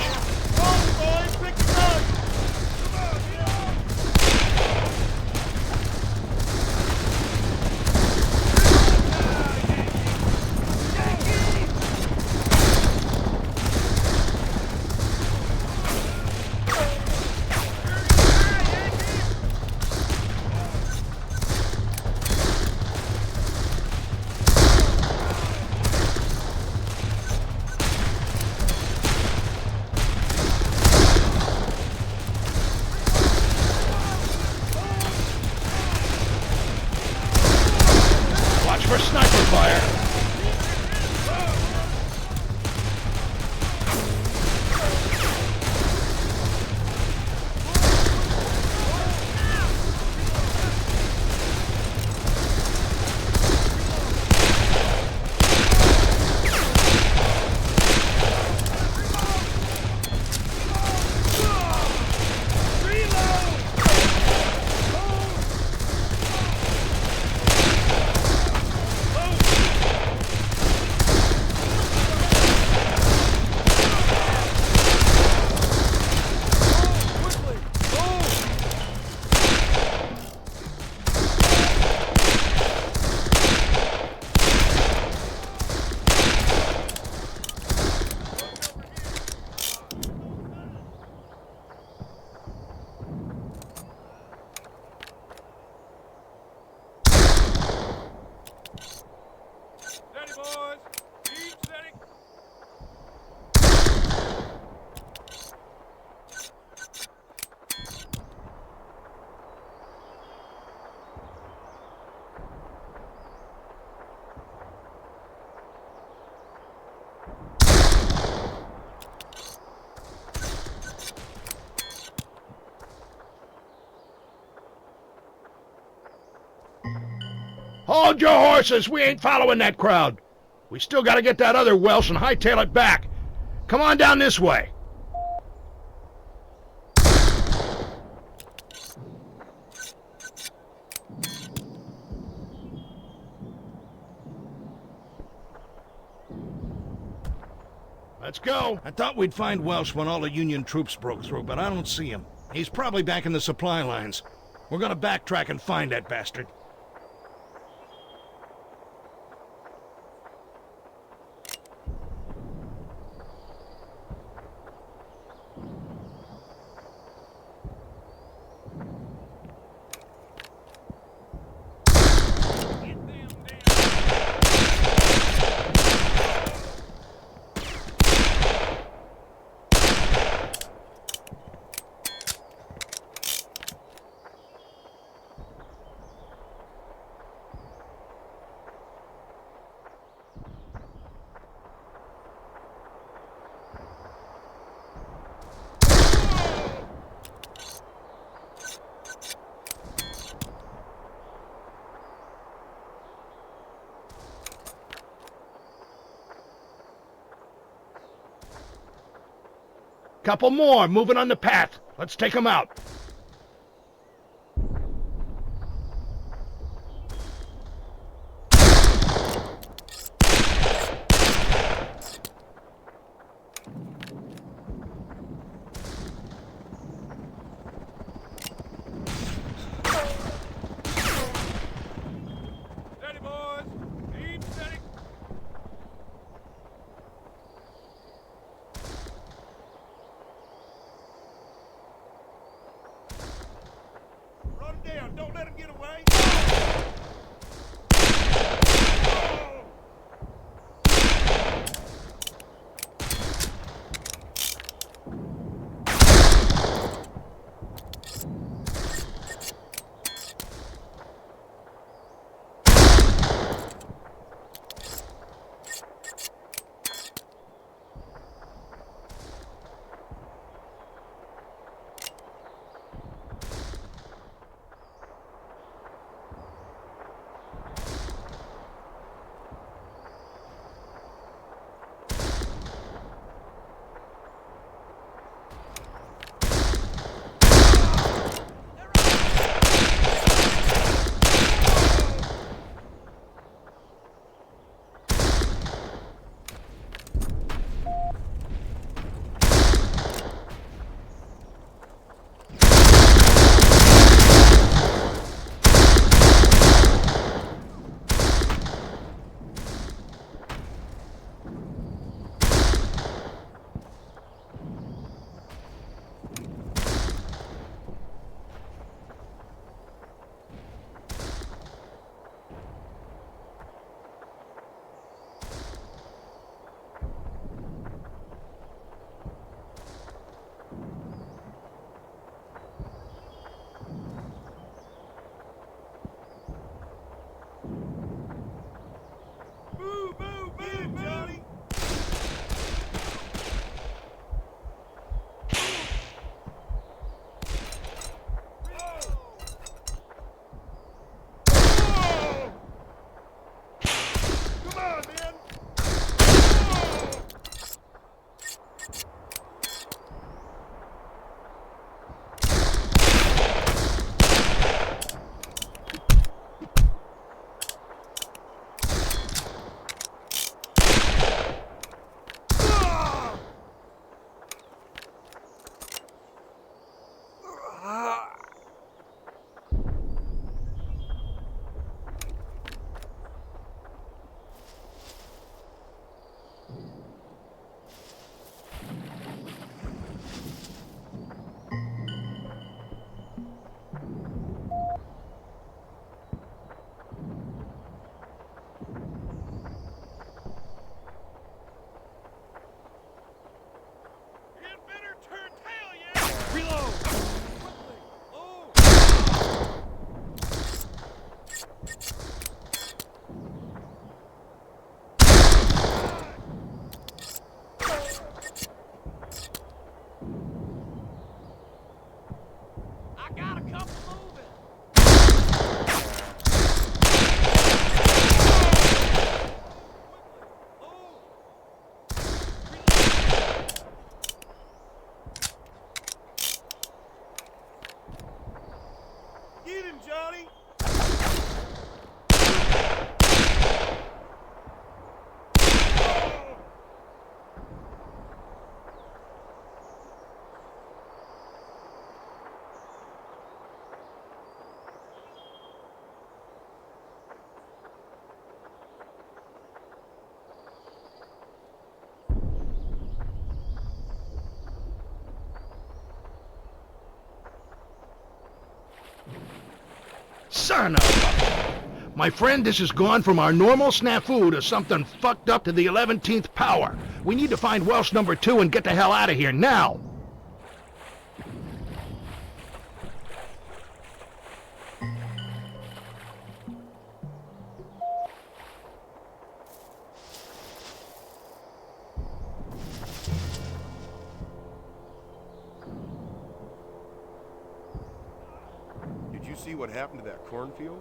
[SPEAKER 6] Watch for sniper fire. Hold your horses! We ain't following that crowd. We still gotta get that other Welsh and hightail it back. Come on down this way. Let's go. I thought we'd find Welsh when all the Union troops broke through, but I don't see him. He's probably back in the supply lines. We're gonna backtrack and find that bastard. couple more moving on the path. Let's take them out.
[SPEAKER 12] Steady, boys. Keep steady. Run him down. Don't let him get away.
[SPEAKER 6] Son of a... My friend, this has gone from our normal snafu to something fucked up to the 11th power. We need to find Welsh number 2 and get the hell out of here now.
[SPEAKER 2] Did you see what happened to that cornfield?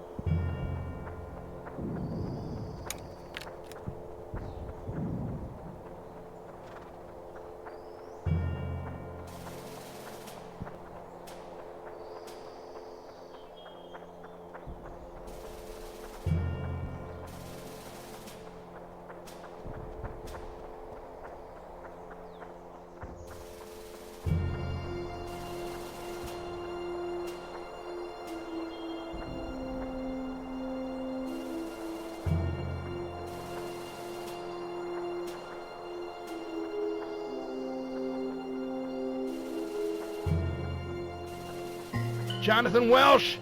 [SPEAKER 6] Jonathan Welsh?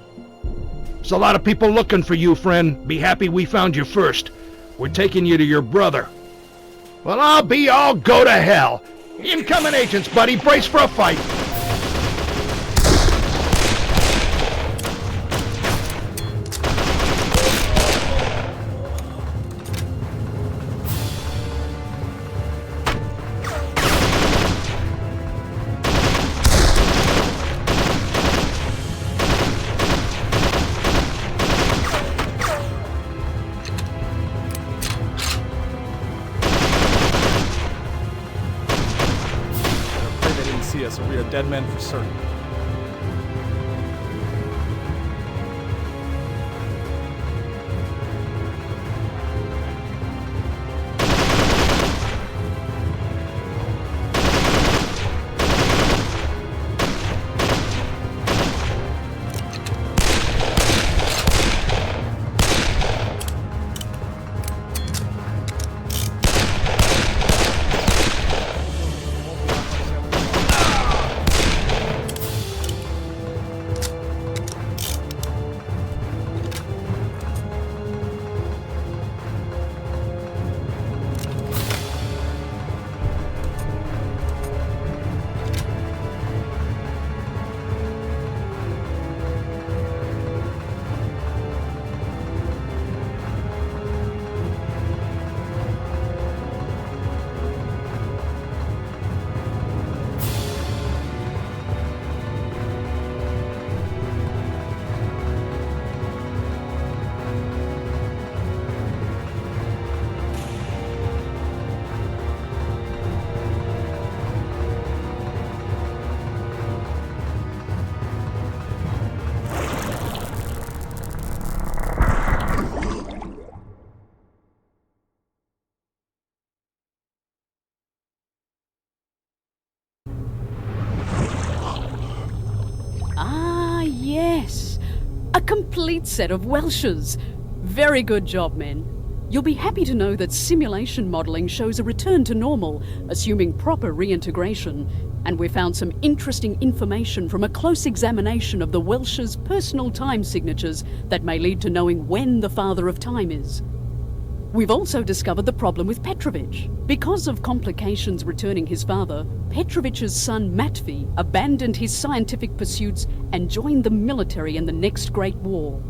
[SPEAKER 6] There's a lot of people looking for you, friend. Be happy we found you first. We're taking you to your brother. Well, I'll be all go to hell. Incoming agents, buddy. Brace for a fight.
[SPEAKER 10] Us, or we are dead men for certain.
[SPEAKER 5] Yes, a complete set of Welshes. Very good job, men. You'll be happy to know that simulation modelling shows a return to normal, assuming proper reintegration, and we found some interesting information from a close examination of the Welshes' personal time signatures that may lead to knowing when the Father of Time is. We've also discovered the problem with Petrovich. Because of complications returning his father, Petrovich's son Matvey abandoned his scientific pursuits and joined the military in the next Great War.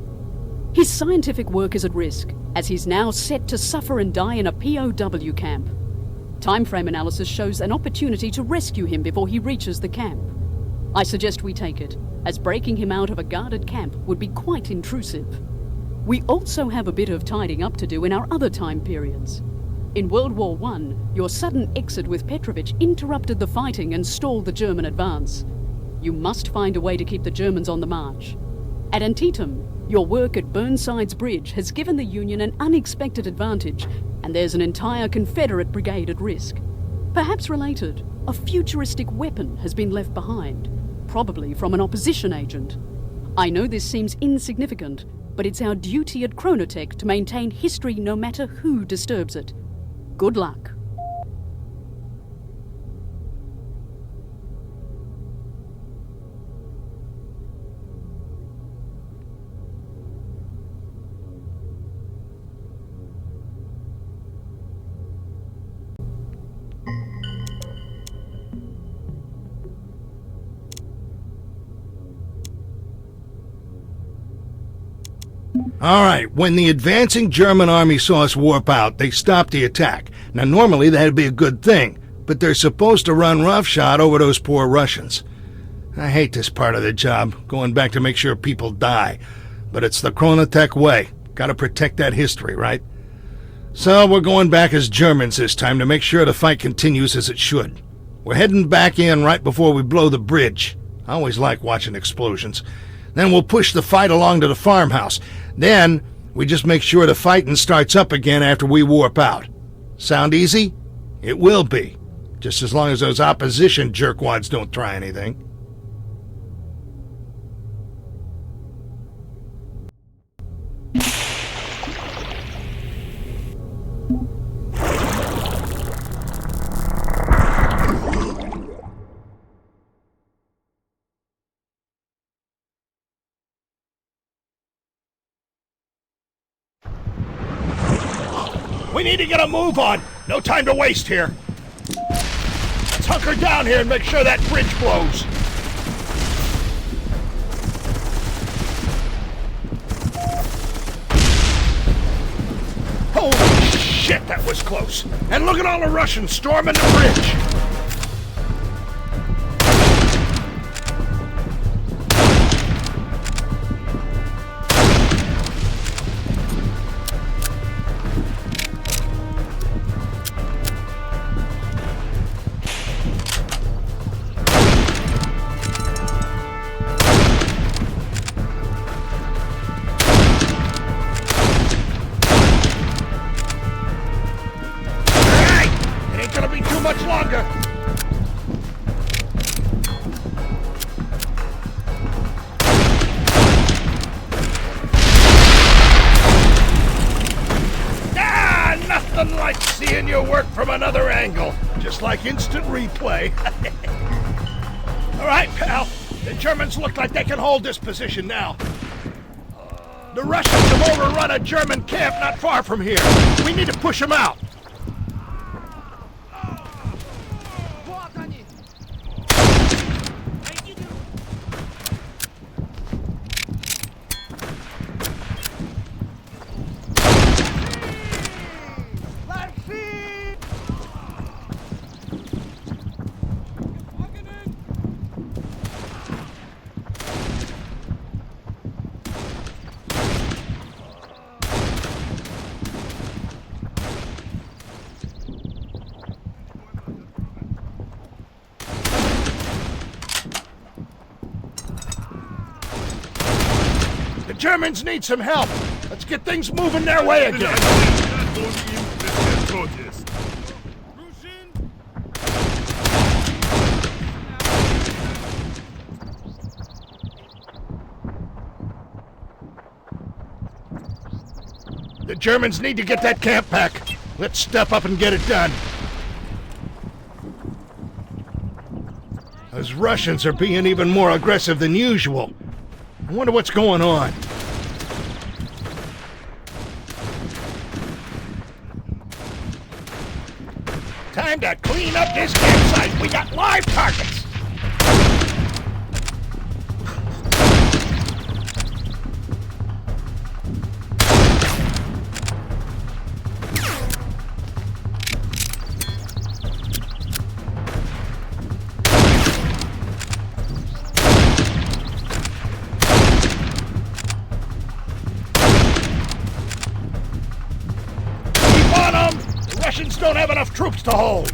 [SPEAKER 5] His scientific work is at risk, as he's now set to suffer and die in a POW camp. Timeframe analysis shows an opportunity to rescue him before he reaches the camp. I suggest we take it, as breaking him out of a guarded camp would be quite intrusive. We also have a bit of tidying up to do in our other time periods. In World War I, your sudden exit with Petrovich interrupted the fighting and stalled the German advance. You must find a way to keep the Germans on the march. At Antietam, your work at Burnside's Bridge has given the Union an unexpected advantage, and there's an entire Confederate brigade at risk. Perhaps related, a futuristic weapon has been left behind, probably from an opposition agent. I know this seems insignificant, but it's our duty at Chronotech to maintain history no matter who disturbs it. Good luck.
[SPEAKER 6] All right, when the advancing German army saw us warp out, they stopped the attack. Now, normally that'd be a good thing, but they're supposed to run roughshod over those poor Russians. I hate this part of the job, going back to make sure people die, but it's the Chronotech way. Gotta protect that history, right? So we're going back as Germans this time to make sure the fight continues as it should. We're heading back in right before we blow the bridge. I always like watching explosions. Then we'll push the fight along to the farmhouse. Then we just make sure the fighting starts up again after we warp out. Sound easy? It will be. Just as long as those opposition jerkwads don't try anything. We need to get a move on. No time to waste here. Let's hunker down here and make sure that bridge blows. Holy shit, that was close. And look at all the Russians storming the bridge. Much longer. Nothing like seeing your work from another angle. Just like instant replay. All right, pal. The Germans look like they can hold this position now. The Russians have overrun a German camp not far from here. We need to push them out. The Germans need some help. Let's get things moving their way again. The Germans need to get that camp back. Let's step up and get it done. Those Russians are being even more aggressive than usual. I wonder what's going on. Time to clean up this campsite. We got live targets. Russians don't have enough troops to hold.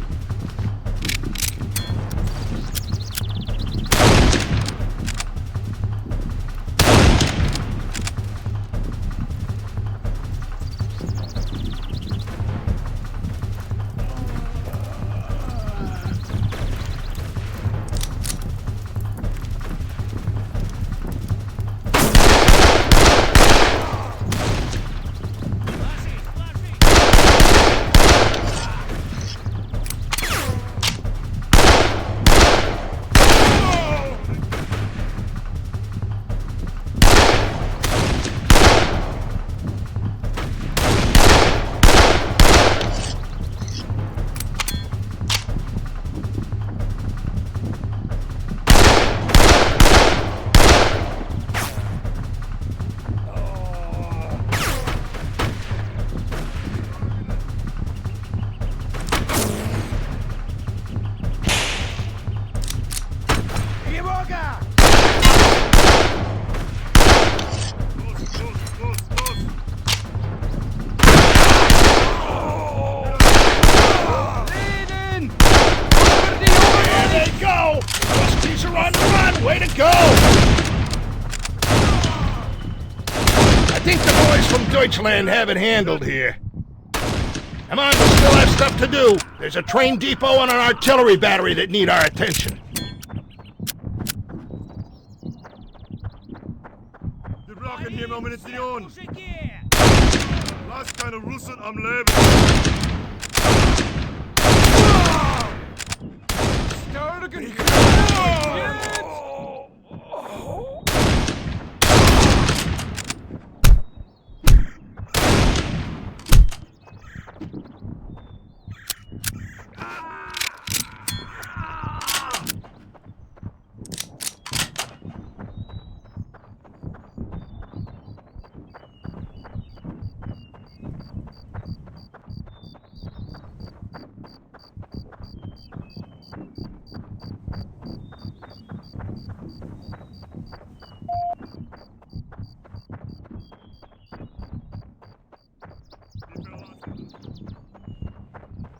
[SPEAKER 6] Way to go! I think the boys from Deutschland have it handled here. Come on, we still have stuff to do. There's a train depot and an artillery battery that need our attention.
[SPEAKER 2] Wir brauchen hier noch Munition. Lass keine Russen am Leben.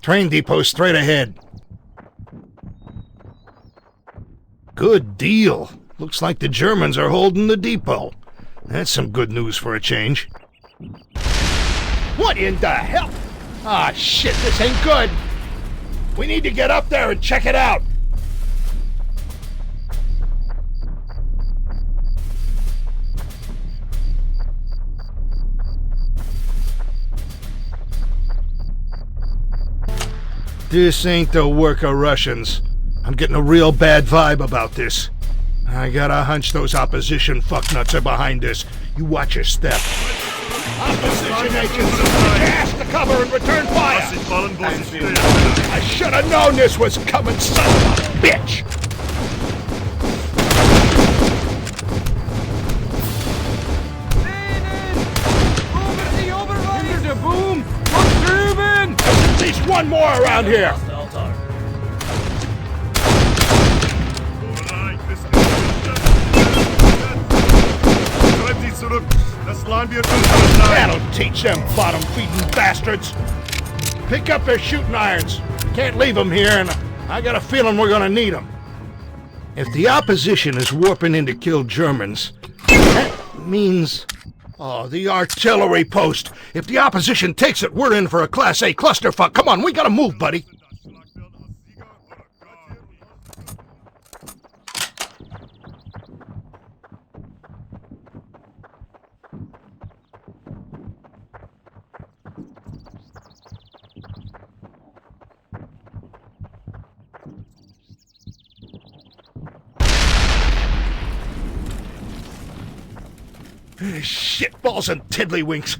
[SPEAKER 6] Train depot straight ahead. Good deal. Looks like the Germans are holding the depot. That's some good news for a change. What in the hell? Ah, shit, this ain't good. We need to get up there and check it out. This ain't the work of Russians. I'm getting a real bad vibe about this. I got a hunch those opposition fucknuts are behind this. You watch your step. Opposition agents, gas to cover and return fire! I should have known this was coming, son of a bitch!
[SPEAKER 15] Boom! There's
[SPEAKER 6] at least one more around here! That'll teach them bottom-feeding bastards! Pick up their shooting irons. Can't leave them here, and I got a feeling we're gonna need them. If the opposition is warping in to kill Germans, that means... Oh, the artillery post! If the opposition takes it, we're in for a Class A clusterfuck. Come on, we gotta move, buddy! Shitballs and tiddlywinks.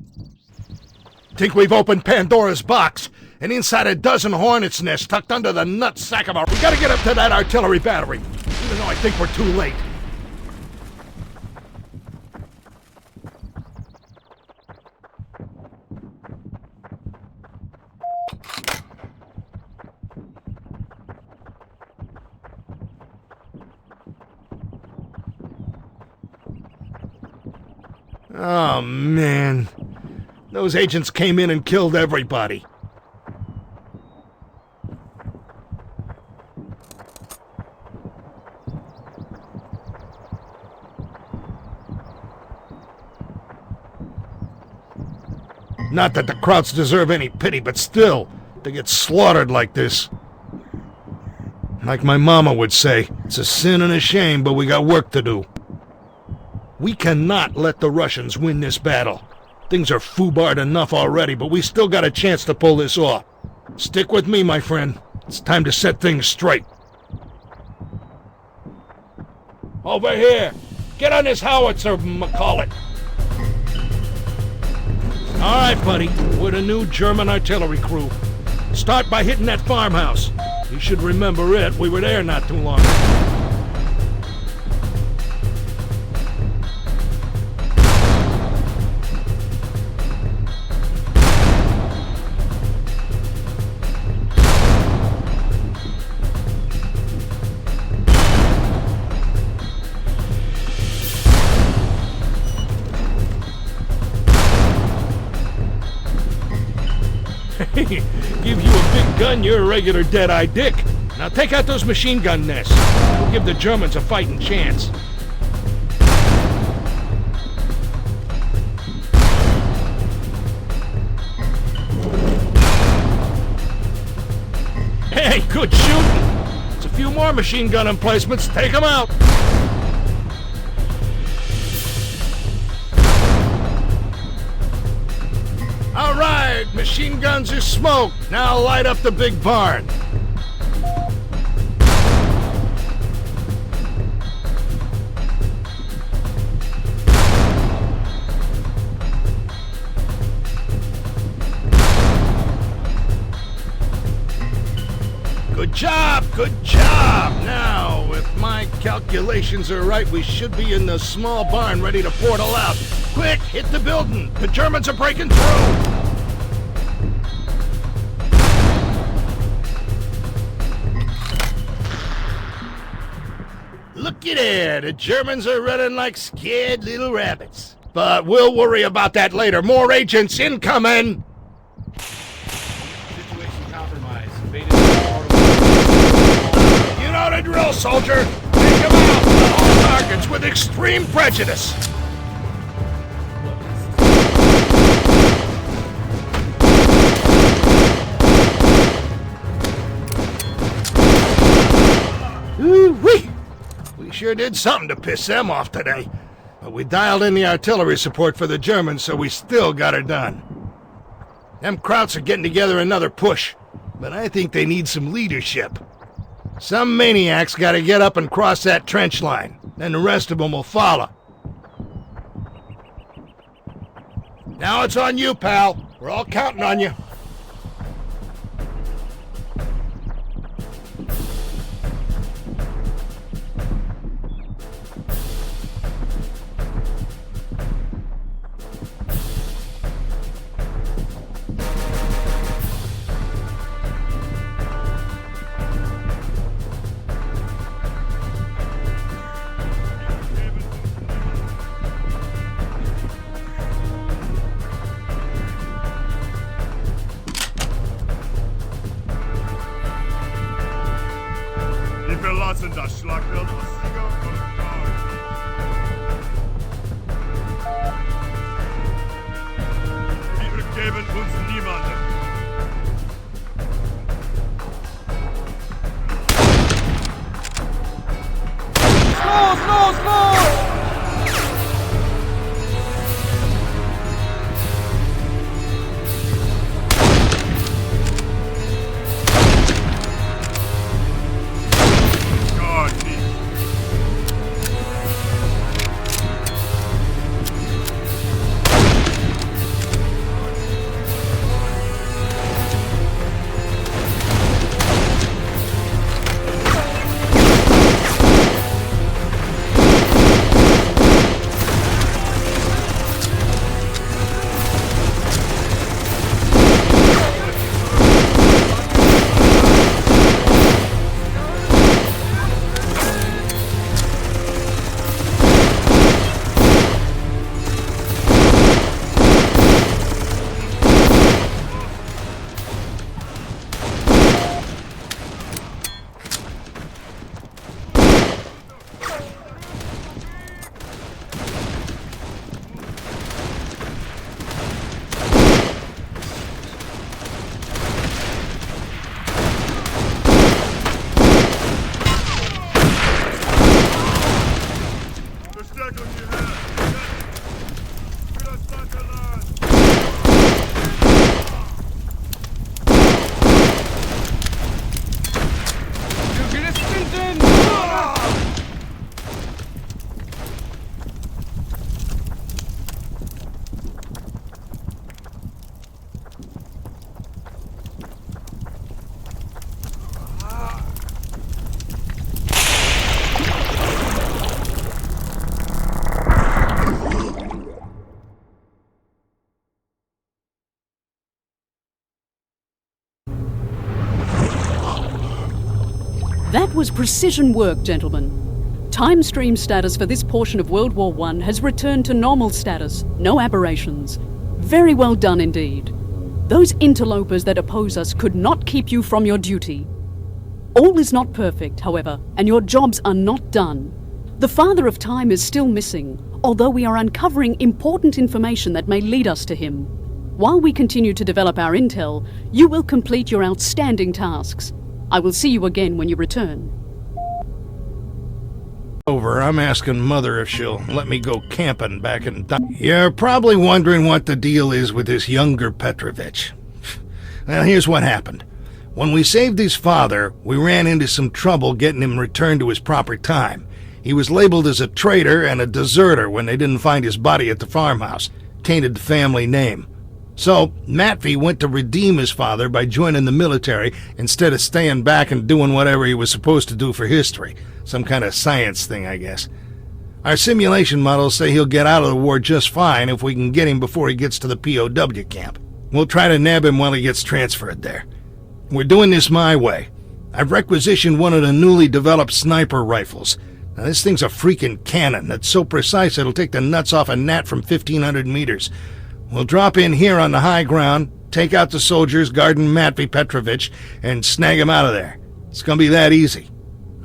[SPEAKER 6] Think we've opened Pandora's box, and inside a dozen hornets' nests tucked under the nutsack of our... We gotta get up to that artillery battery, even though I think we're too late. Oh, man. Those agents came in and killed everybody. Not that the Krauts deserve any pity, but still, to get slaughtered like this. Like my mama would say, it's a sin and a shame, but we got work to do. We cannot let the Russians win this battle. Things are foobarred enough already, but we still got a chance to pull this off. Stick with me, my friend. It's time to set things straight. Over here! Get on this howitzer, McCall it! All right, buddy. We're the new German artillery crew. Start by hitting that farmhouse. You should remember it. We were there not too long ago. Give you a big gun, you're a regular dead-eye dick. Now take out those machine gun nests. We'll give the Germans a fighting chance. Hey, good shooting. There's a few more machine gun emplacements. Take them out. All right, machine guns are smoked. Now light up the big barn. Good job, good job. Now, if my calculations are right, we should be in the small barn ready to portal out. Quick, hit the building. The Germans are breaking through. Looky there, the Germans are running like scared little rabbits. But we'll worry about that later. More agents incoming!
[SPEAKER 13] Situation compromised.
[SPEAKER 6] know the drill, soldier. Take them out, all targets with extreme prejudice. Ooh-wee! We sure did something to piss them off today. But we dialed in the artillery support for the Germans, so we still got her done. Them Krauts are getting together another push, but I think they need some leadership. Some maniac's gotta get up and cross that trench line, then the rest of them will follow. Now it's on you, pal. We're all counting on you.
[SPEAKER 2] Wir verlassen das Schlachtfeld. Wir geben uns niemanden.
[SPEAKER 3] Los, los, los!
[SPEAKER 5] That was precision work, gentlemen. Time stream status for this portion of World War I has returned to normal status, no aberrations. Very well done indeed. Those interlopers that oppose us could not keep you from your duty. All is not perfect, however, and your jobs are not done. The Father of Time is still missing, although we are uncovering important information that may lead us to him. While we continue to develop our intel, you will complete your outstanding tasks. I will see you again when you return.
[SPEAKER 6] Over, I'm asking Mother if she'll let me go camping back in... You're probably wondering what the deal is with this younger Petrovich. Well, here's what happened. When we saved his father, we ran into some trouble getting him returned to his proper time. He was labeled as a traitor and a deserter when they didn't find his body at the farmhouse. Tainted the family name. So, Matvey went to redeem his father by joining the military instead of staying back and doing whatever he was supposed to do for history. Some kind of science thing, I guess. Our simulation models say he'll get out of the war just fine if we can get him before he gets to the POW camp. We'll try to nab him while he gets transferred there. We're doing this my way. I've requisitioned one of the newly developed sniper rifles. Now, this thing's a freaking cannon that's so precise it'll take the nuts off a gnat from 1,500 meters. We'll drop in here on the high ground, take out the soldiers guarding Matvey Petrovich, and snag him out of there. It's gonna be that easy.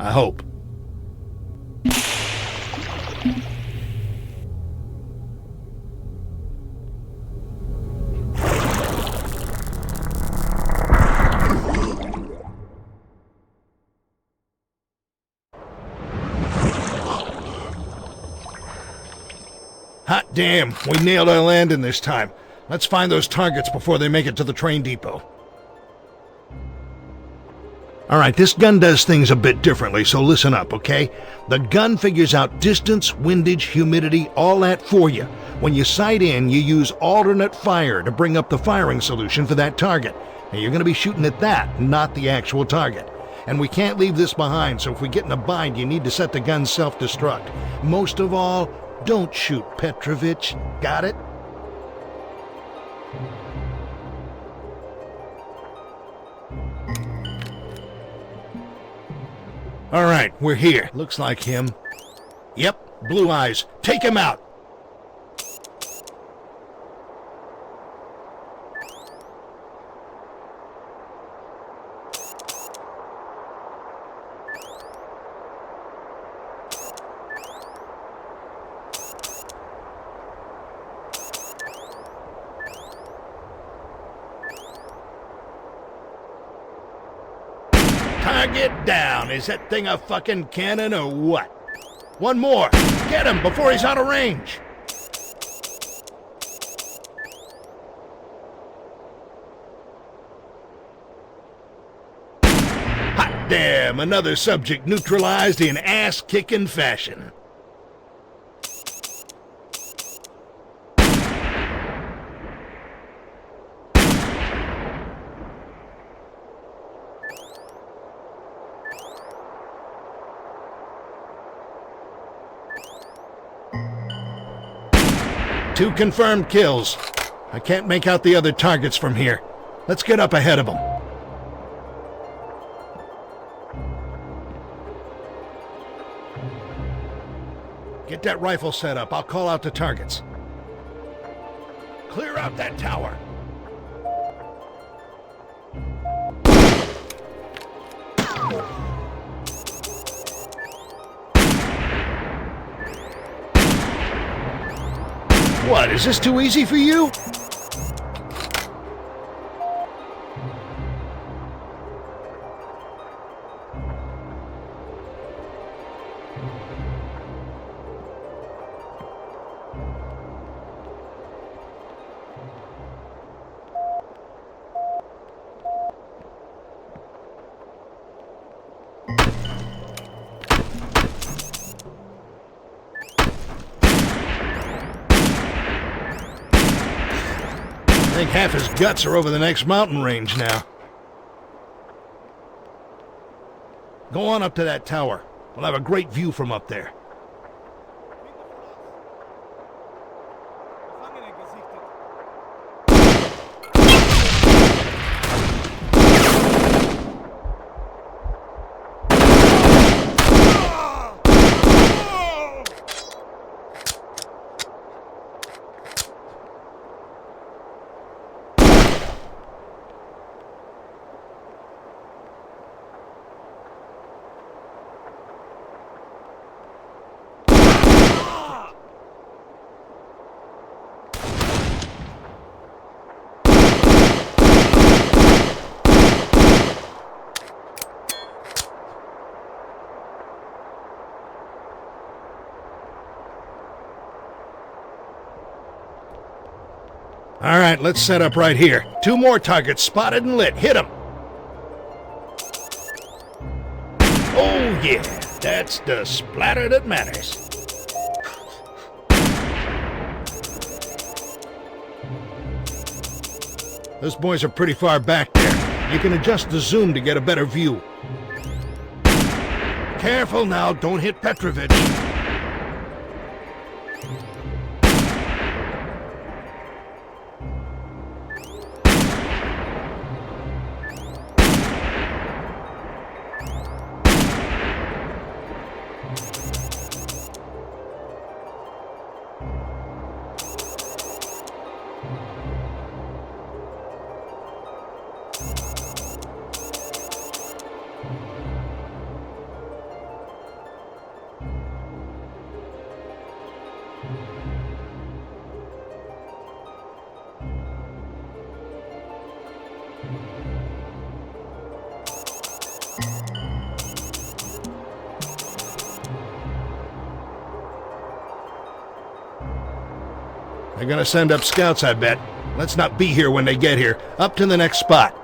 [SPEAKER 6] I hope. Hot damn, we nailed our landing this time. Let's find those targets before they make it to the train depot. Alright, this gun does things a bit differently, so listen up, okay? The gun figures out distance, windage, humidity, all that for you. When you sight in, you use alternate fire to bring up the firing solution for that target. And you're going to be shooting at that, not the actual target. And we can't leave this behind, so if we get in a bind, you need to set the gun self-destruct. Most of all, don't shoot Petrovich. Got it? All right, we're here. Looks like him. Yep, blue eyes. Take him out. Target down. Is that thing a fucking cannon or what? One more. Get him before he's out of range. Hot damn. Another subject neutralized in ass-kicking fashion. Two confirmed kills. I can't make out the other targets from here. Let's get up ahead of them. Get that rifle set up. I'll call out the targets. Clear out that tower. What, is this too easy for you? I think half his guts are over the next mountain range now. Go on up to that tower. We'll have a great view from up there. All right, let's set up right here. Two more targets spotted and lit. Hit them. Oh, yeah. That's the splatter that matters. Those boys are pretty far back there. You can adjust the zoom to get a better view. Careful now, don't hit Petrovich. They're gonna send up scouts, I bet. Let's not be here when they get here. Up to the next spot.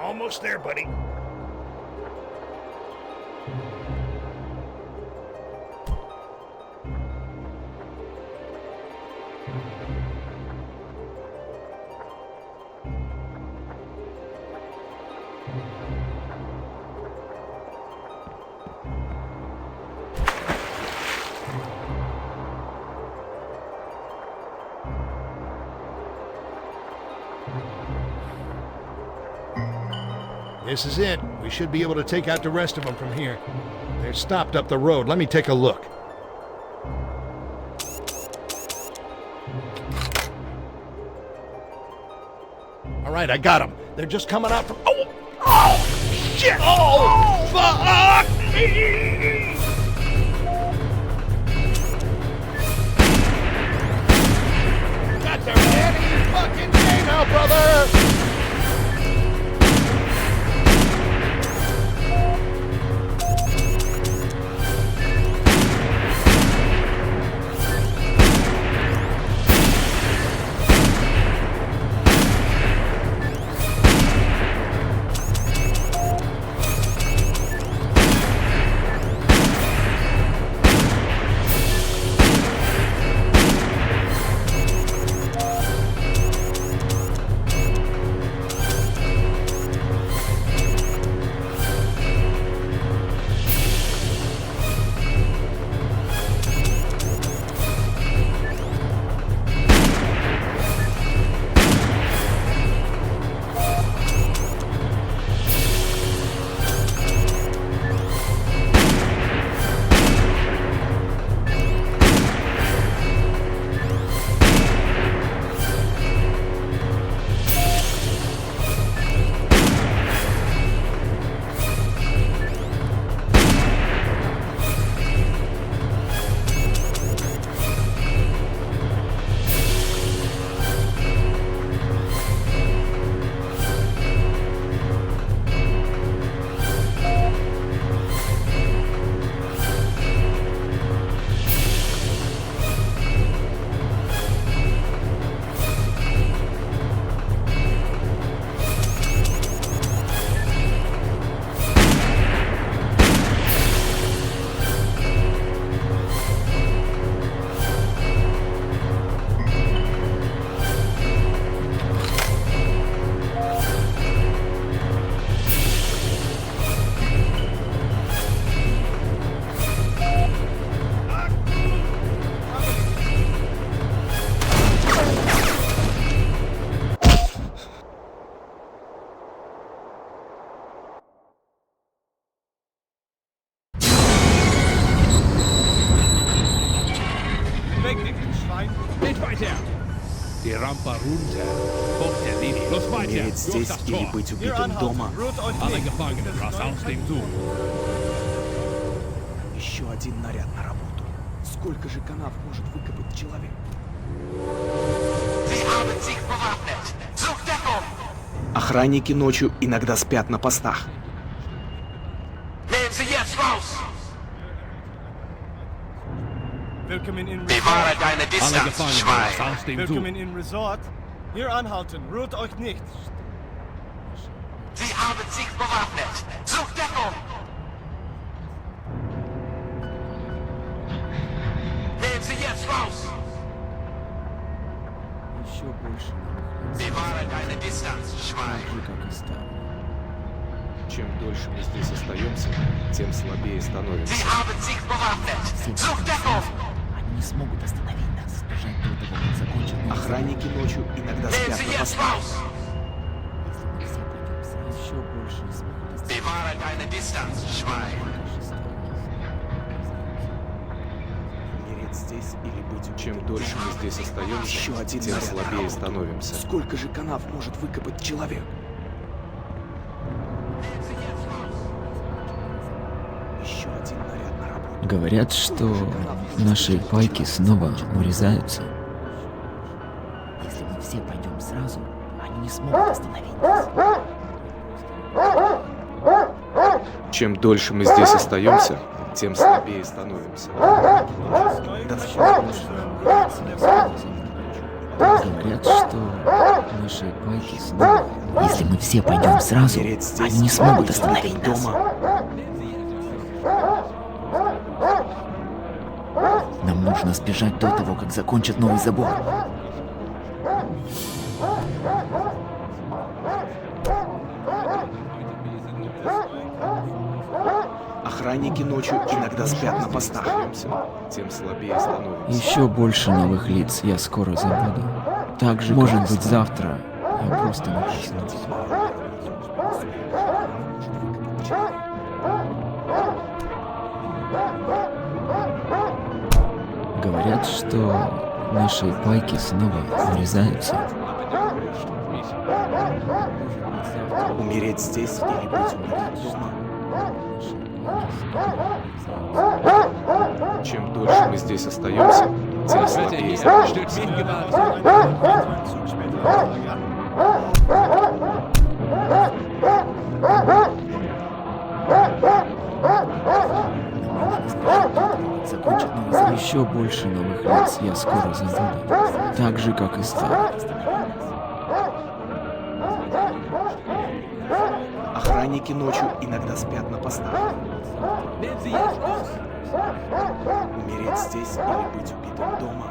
[SPEAKER 6] Almost there, buddy. This is it. We should be able to take out the rest of them from here. They're stopped up the road. Let me take a look. All right, I got them. They're just coming out from... Oh! Shit! Oh! Fuck me! Got their any fucking day now, brother!
[SPEAKER 19] Умереть здесь или быть убитым дома. Еще один наряд на работу. Сколько же канав может выкопать человек? Охранники ночью иногда спят на постах.
[SPEAKER 1] Willkommen im Resort. Hier anhalten, rührt euch nicht.
[SPEAKER 14] Sie haben sich bewaffnet. Sucht Deckung! Nehmen Sie jetzt raus!
[SPEAKER 19] Еще больше.
[SPEAKER 14] Bewahre deine Distanz, Schwein.
[SPEAKER 19] Чем дольше мы здесь остаемся, тем слабее становимся.
[SPEAKER 14] Sie haben sich bewaffnet. Sucht Deckung!
[SPEAKER 19] Они не смогут остановить нас, бежать до того, как закончат. Охранники ночью иногда спят на постах. Еще больше не смогут остановить.
[SPEAKER 14] Bewahre deine Distanz, Schwein.
[SPEAKER 19] Умереть здесь или быть убитым. Чем дольше мы здесь остаемся, тем слабее становимся. Сколько же канав может выкопать человек? Еще один наряд на работу.
[SPEAKER 20] Говорят, что наши пайки снова урезаются.
[SPEAKER 19] Если мы все пойдем сразу, они не смогут остановить нас. Чем дольше мы здесь остаемся, тем слабее становимся.
[SPEAKER 20] Говорят, что наши пайки снова... Если мы все пойдем сразу, они не смогут остановить нас. Нам нужно сбежать до того, как закончат новый забор.
[SPEAKER 19] Охранники ночью иногда спят на постах. Тем слабее становимся.
[SPEAKER 20] Еще больше новых лиц я скоро забуду. Также, может быть, завтра я просто не проснусь. Говорят, что наши пайки снова урезаются.
[SPEAKER 19] Умереть здесь или быть убитым дома. Чем дольше мы здесь остаемся, тем слабее становимся.
[SPEAKER 20] Еще больше новых лиц я скоро забуду, так же, как и старых.
[SPEAKER 19] Охранники ночью иногда спят на постах. Умереть здесь или быть убитым дома.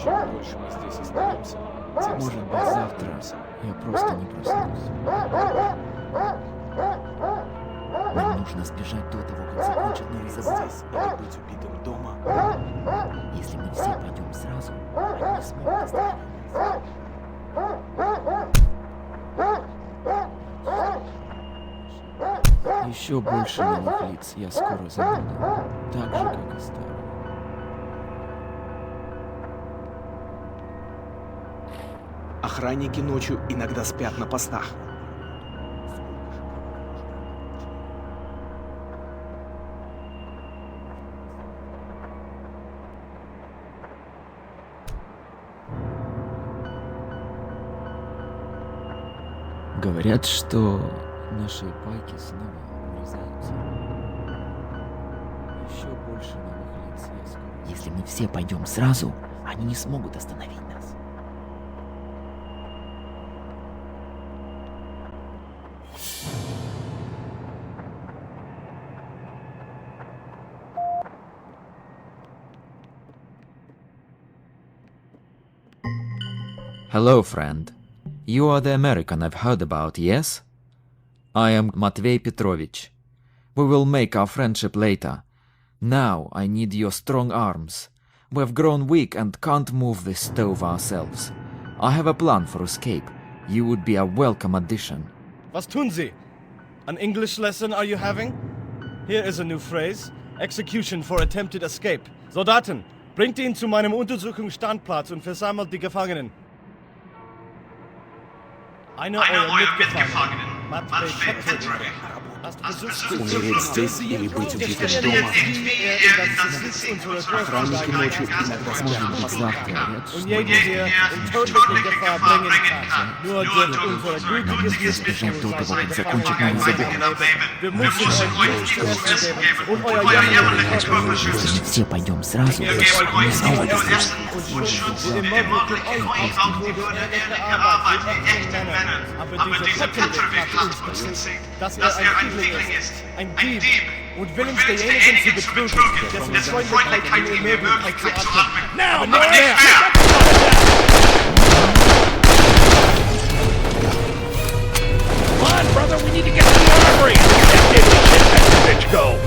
[SPEAKER 19] Чем больше мы здесь остаемся, тем
[SPEAKER 20] может быть, завтра я просто не проснусь. Нам нужно сбежать до того, как закончат новый забор.
[SPEAKER 19] Здесь или быть убитым дома.
[SPEAKER 20] Если мы все пойдем сразу, они не смогут остановить нас. Еще больше новых лиц я скоро забуду, так же, как и старых.
[SPEAKER 19] Охранники ночью иногда спят на постах.
[SPEAKER 20] Говорят, что наши пайки снова урезаются. Еще больше новых лиц я скоро... Если мы все пойдем сразу, они не смогут остановить нас.
[SPEAKER 21] Hello, friend. You are the American I've heard about, yes? I am Matvey Petrovich. We will make our friendship later. Now I need your strong arms. We have grown weak and can't move this stove ourselves. I have a plan for escape. You would be a welcome addition.
[SPEAKER 10] Was tun Sie? An English lesson are you having? Here is a new phrase. Execution for attempted escape. Soldaten, bringt ihn zu meinem Untersuchungsstandplatz und versammelt die Gefangenen. Einer eurer Mitgefangenen, Matvei Petrovich, hast versucht,
[SPEAKER 19] Умереть здесь или быть убитым дома. Охранники ночью иногда спят по
[SPEAKER 10] und jeden hier in tödliche Gefahr bringen kann. Nur durch unser gütiges
[SPEAKER 20] Избежать до того, как закончит новый забор.
[SPEAKER 10] Wir müssen euch nicht zu essen geben und euer jämmerliches
[SPEAKER 20] Если мы все пойдем сразу, мы снова дождемся.
[SPEAKER 10] Aber dieser Petrovich hat uns gezeigt, dass ein Fiedling ist, ein Dieb und willens derjenigen zu betrügen, dessen Freundlichkeit die Möglichkeit zu atmen.
[SPEAKER 18] Now,
[SPEAKER 10] Aber nicht mehr!
[SPEAKER 18] Come on, brother, we need to get to the armory. That diddly shit, let the bitch go.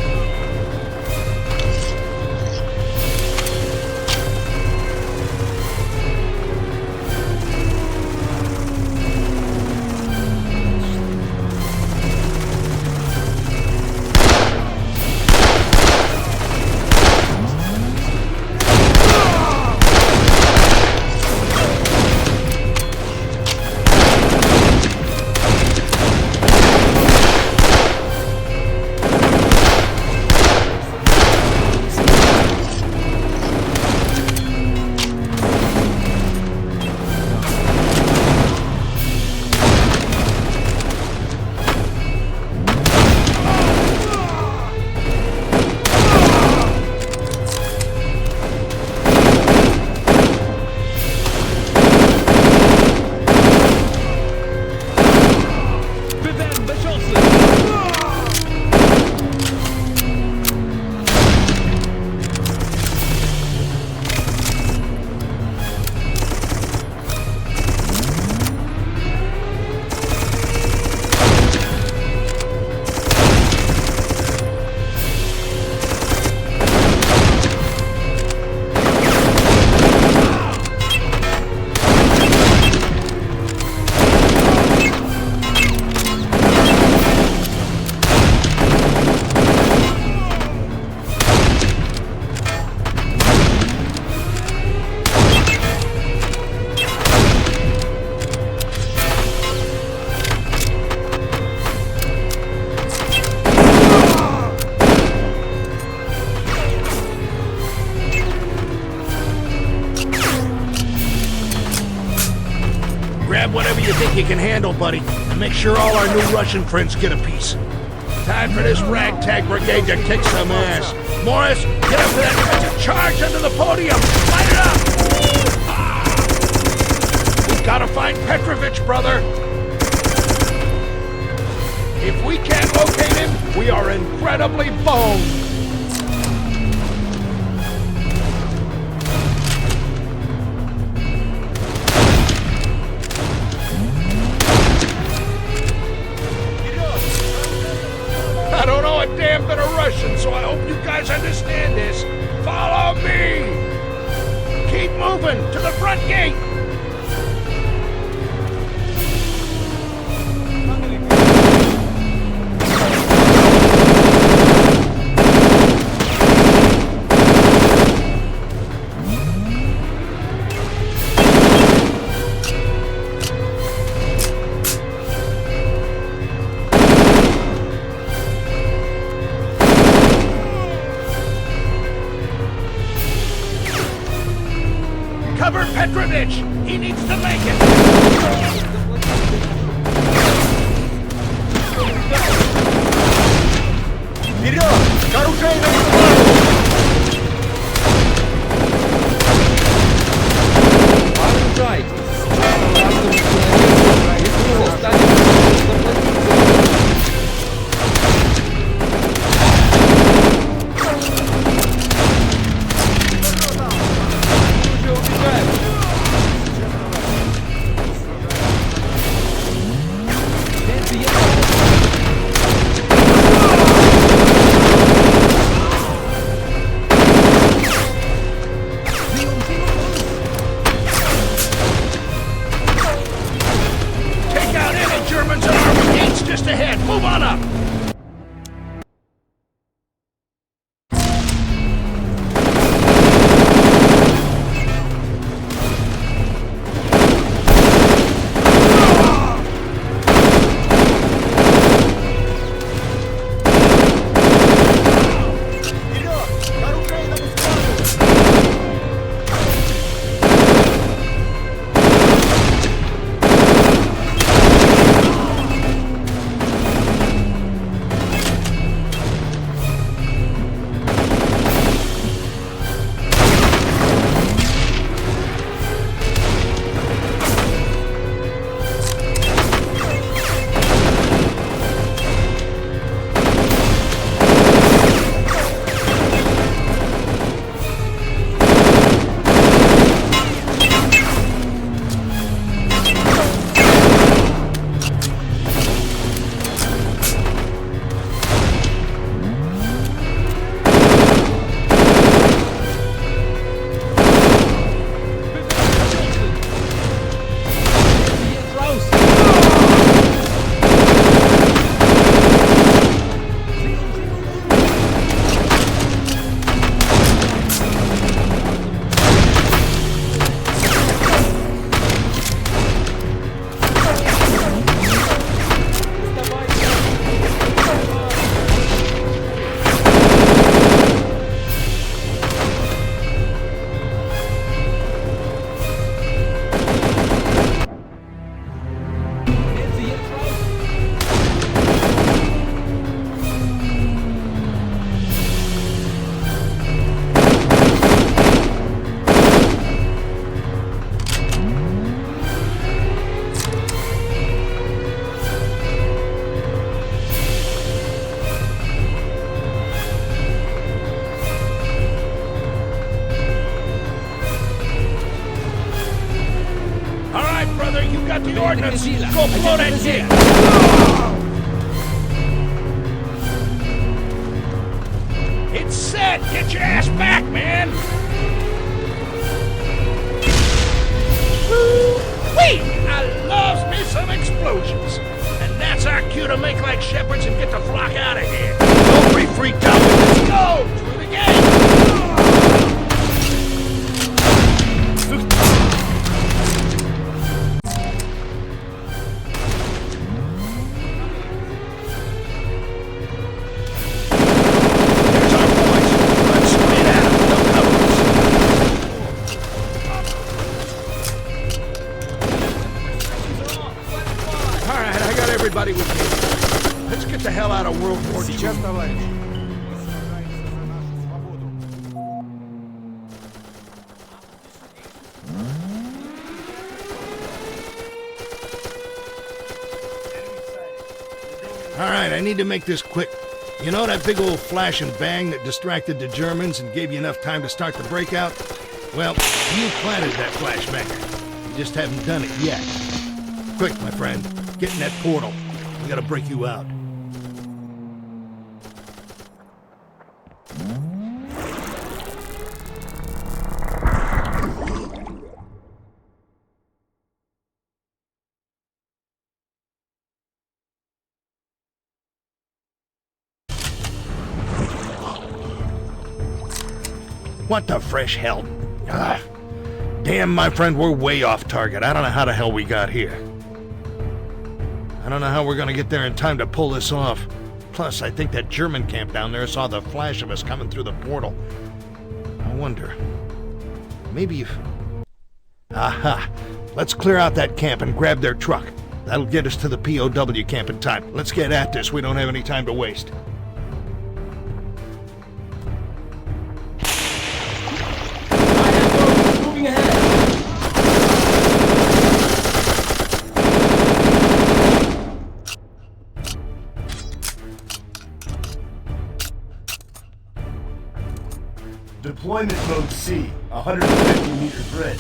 [SPEAKER 18] Grab whatever you think you can handle, buddy, and make sure all our new Russian friends get a piece. Time for this ragtag brigade to kick some ass. Morris, get up to that and charge under the podium! Light it up! We gotta find Petrovich, brother! If we can't locate him, we are incredibly boned! I don't know a damn bit of Russian, so I hope you guys understand this. Follow me! Keep moving to the front gate! Cover Petrovich! He needs to make it!
[SPEAKER 10] Вперед! К оружейному складу!
[SPEAKER 15] Вооружайтесь! Каждому человеку станет
[SPEAKER 18] just ahead. Move on up. Got the ordnance. Go blow that shit. It's set. Get your ass back, man. Woo-wee! I loves me some explosions. And that's our cue to make like shepherds and get the flock out of here. Don't be freaked out. Let's go through the gate. Everybody with me. Let's get the hell out of World War II.
[SPEAKER 2] Сейчас, товарищ. Мы сражаемся за нашу свободу.
[SPEAKER 6] All right, I need to make this quick. You know that big old flash and bang that distracted the Germans and gave you enough time to start the breakout? Well, you planted that flashbanger. You just haven't done it yet. Quick, my friend. Get in that portal. We gotta break you out. What the fresh hell? Ah. Damn, my friend, we're way off target. I don't know how the hell we got here. I don't know how we're gonna get there in time to pull this off. Plus, I think that German camp down there saw the flash of us coming through the portal. I wonder. Maybe if... Aha! Let's clear out that camp and grab their truck. That'll get us to the POW camp in time. Let's get at this. We don't have any time to waste.
[SPEAKER 7] Moving ahead.
[SPEAKER 1] Deployment mode C, 150-meter bridge.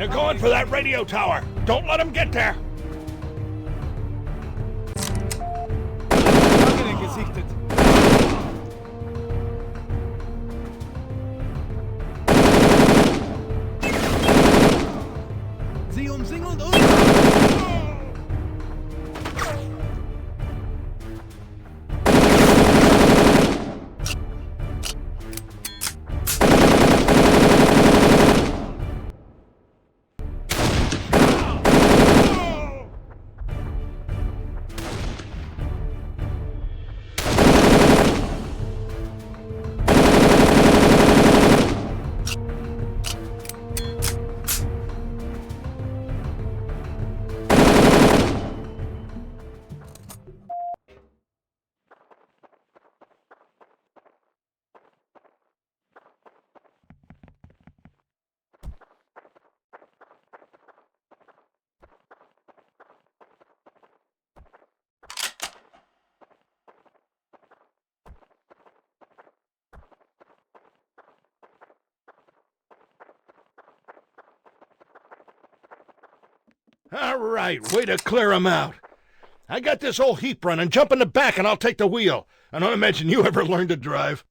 [SPEAKER 18] They're going for that radio tower. Don't let them get there.
[SPEAKER 12] Sie umsingelt uns!
[SPEAKER 18] All right, way to clear them out. I got this whole heap running. Jump in the back and I'll take the wheel. I don't imagine you ever learned to drive.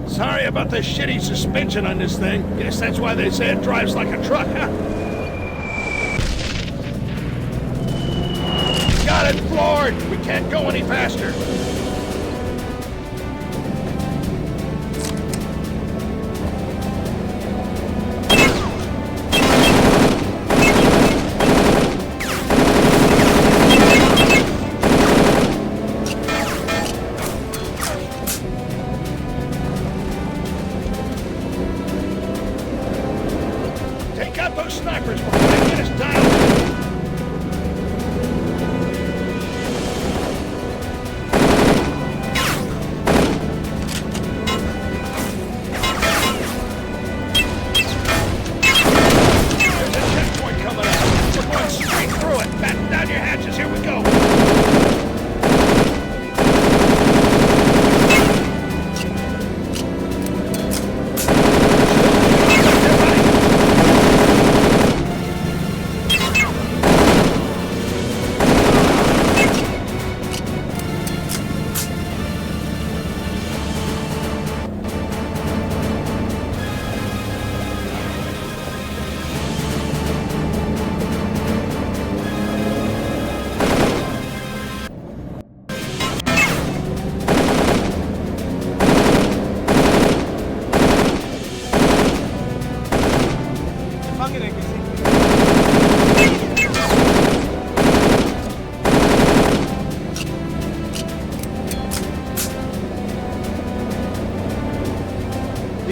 [SPEAKER 18] Sorry about the shitty suspension on this thing. Guess that's why they say it drives like a truck, huh? Got it floored! We can't go any faster. Take out those snipers before they get us dialed in.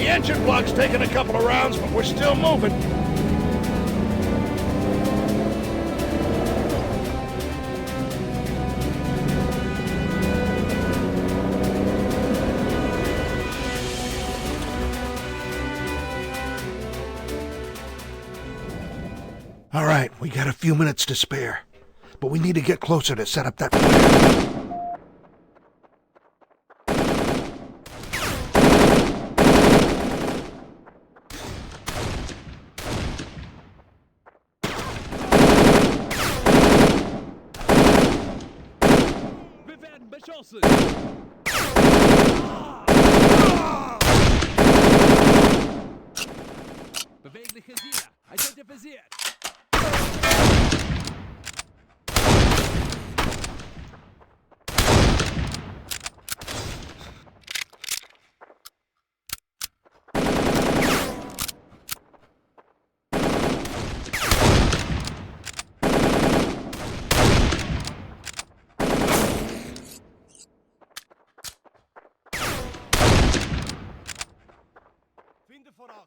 [SPEAKER 18] The engine block's taking a couple of rounds, but we're still moving. All right, we got a few minutes to spare, but we need to get closer to set up that flare.
[SPEAKER 12] Beschossen! Bewegliche Ziele. Identifiziert.
[SPEAKER 2] Finde voraus.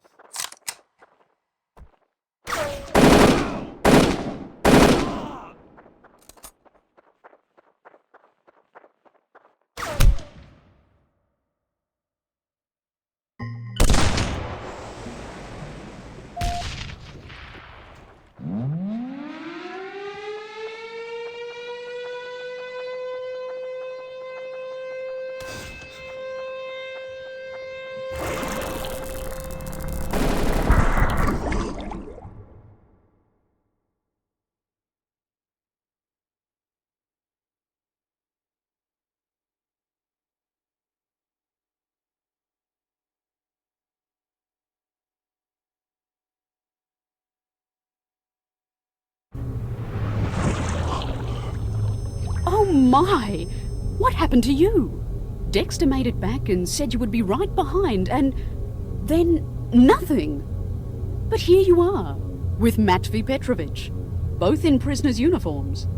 [SPEAKER 5] Oh my! What happened to you? Dexter made it back and said you would be right behind, and then nothing. But here you are, with Matvey Petrovich, both in prisoners' uniforms.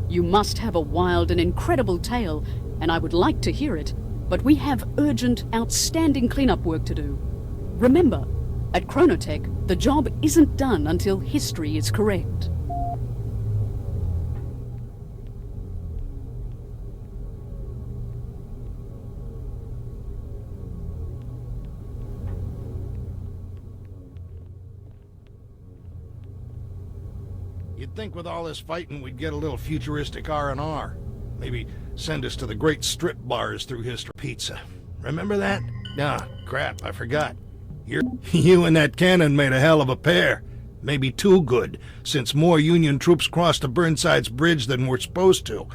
[SPEAKER 5] You must have a wild and incredible tale, and I would like to hear it, but we have urgent, outstanding cleanup work to do. Remember, at Chronotech, the job isn't done until history is correct.
[SPEAKER 6] You'd think with all this fighting we'd get a little futuristic R&R. Maybe send us to the great strip bars through history. Pizza. Remember that? Ah, crap, I forgot. You and that cannon made a hell of a pair. Maybe too good, since more Union troops crossed the Burnside's bridge than we're supposed to.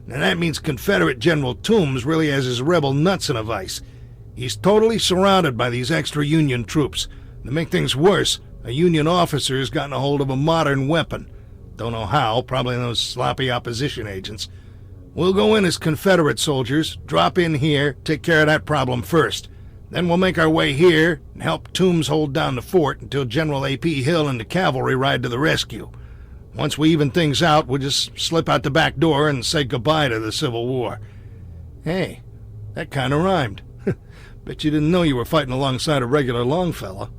[SPEAKER 6] And that means Confederate General Toombs really has his rebel nuts in a vice. He's totally surrounded by these extra Union troops. To make things worse, a Union officer has gotten a hold of a modern weapon. Don't know how, probably those sloppy opposition agents. We'll go in as Confederate soldiers, drop in here, take care of that problem first. Then we'll make our way here and help Toombs hold down the fort until General A.P. Hill and the cavalry ride to the rescue. Once we even things out, we'll just slip out the back door and say goodbye to the Civil War. Hey, that kind of rhymed. Bet you didn't know you were fighting alongside a regular Longfellow.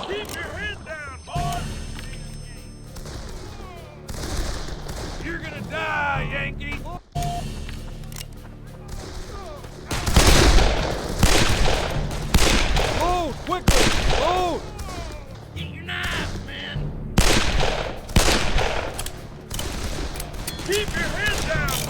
[SPEAKER 12] Keep your head down, boys! You're gonna die, Yankee!
[SPEAKER 3] Load, quickly! Load!
[SPEAKER 12] Get your knife, man! Keep your head down, boys!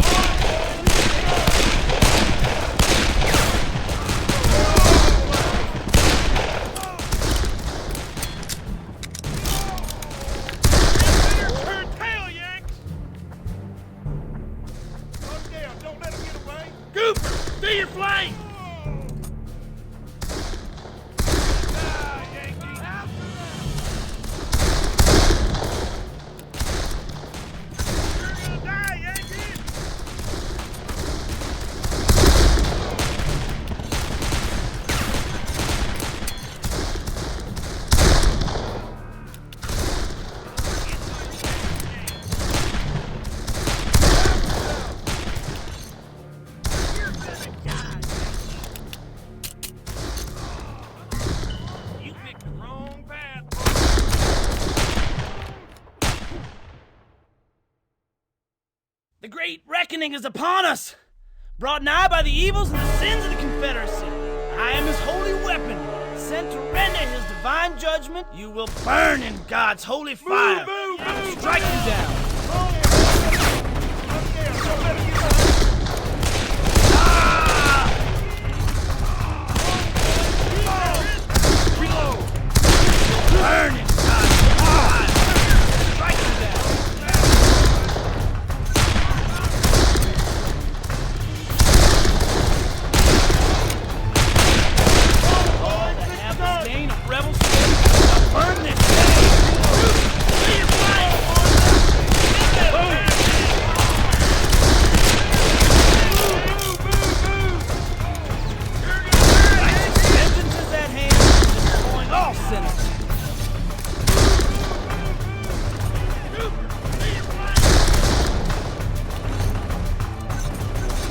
[SPEAKER 12] To your flank!
[SPEAKER 7] The great reckoning is upon us, brought nigh by the evils and the sins of the Confederacy. I am his holy weapon, sent to render his divine judgment. You will burn in God's holy fire. I will strike you down. Burn in God's fire. Strike you down. Rebels, burn this day! See your flag! Vengeance is at hand, destroying all sinners.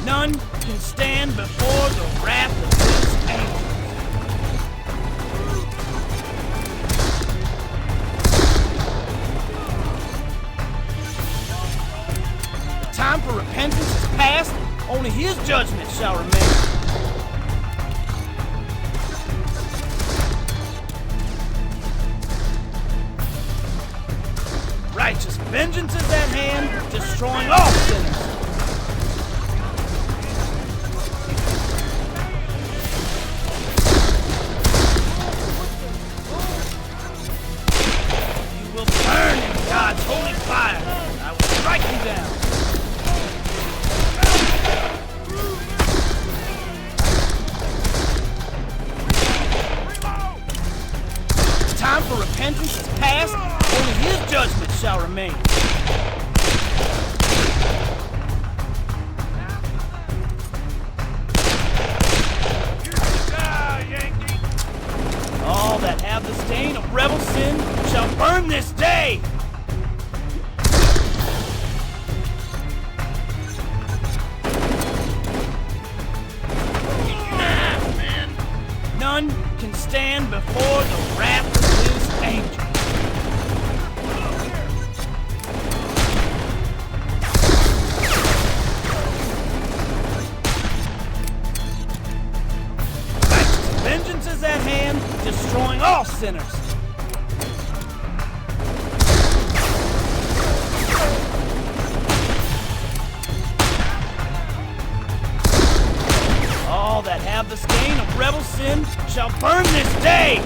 [SPEAKER 7] None can stand before the wrath of this anger. Time for repentance is past, only his judgment shall remain. Righteous vengeance is at hand, destroying all sinners. sentence is passed, only his judgment shall remain. All that have the stain of rebel sin shall burn this day! None can stand before the wrath of his anger. Vengeance is at hand, destroying all sinners. All that have the stain of rebel sin shall burn this day!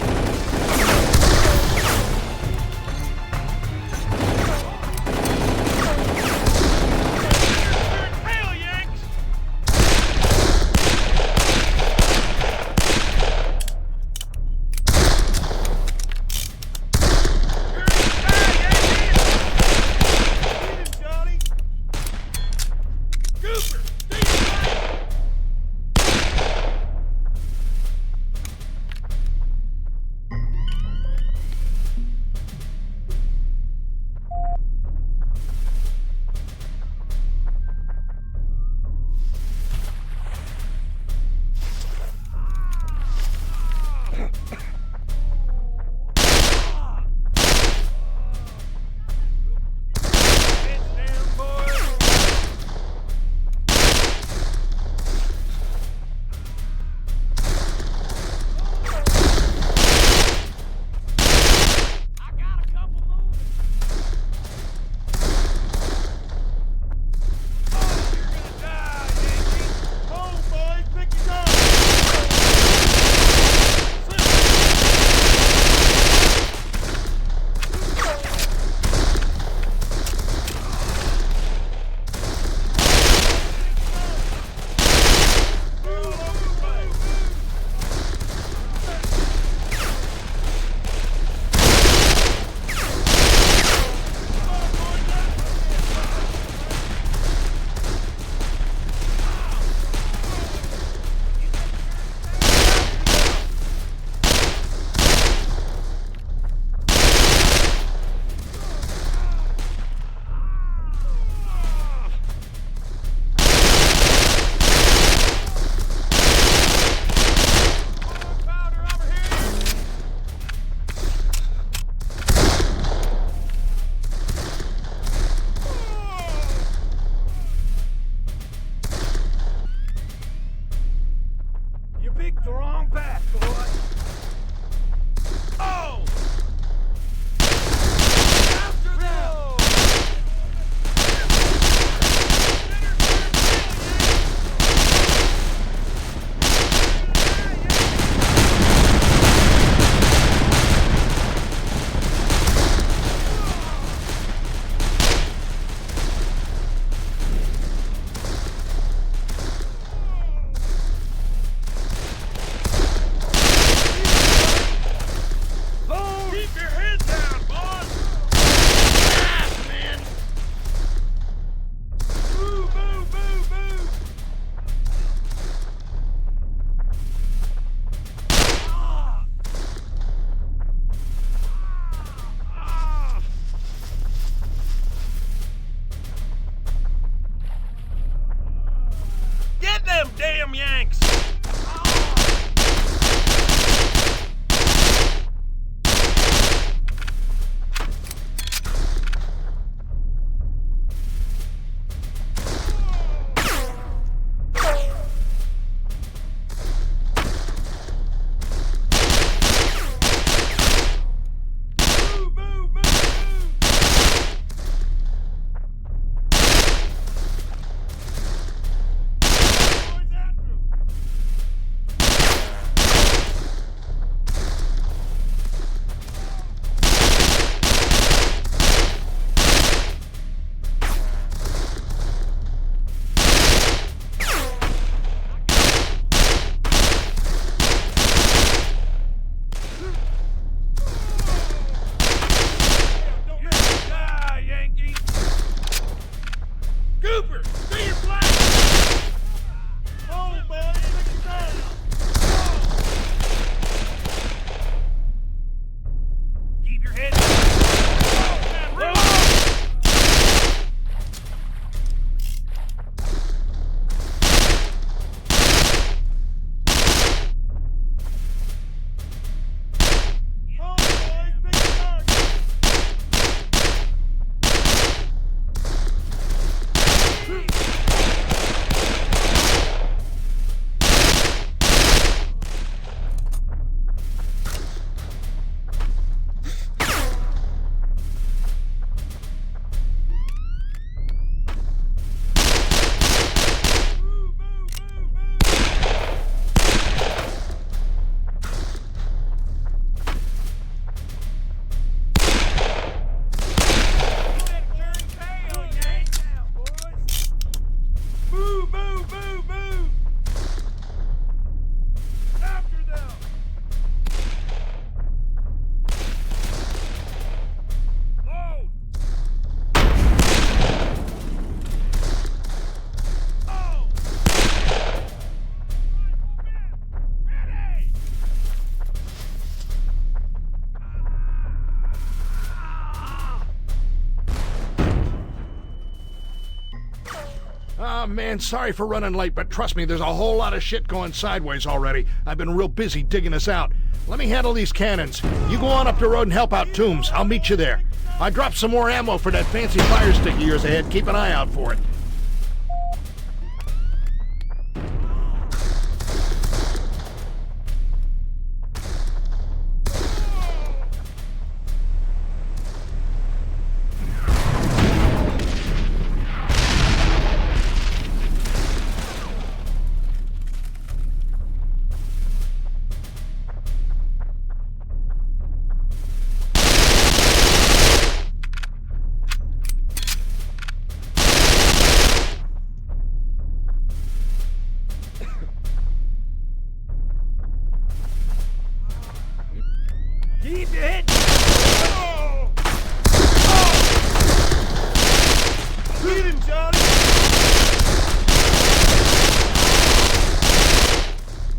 [SPEAKER 6] Ah, man, sorry for running late, but trust me, there's a whole lot of shit going sideways already. I've been real busy digging us out. Let me handle these cannons. You go on up the road and help out Toombs. I'll meet you there. I dropped some more ammo for that fancy fire stick of yours ahead. Keep an eye out for it.
[SPEAKER 11] Keep your head.
[SPEAKER 12] Beat him, Johnny!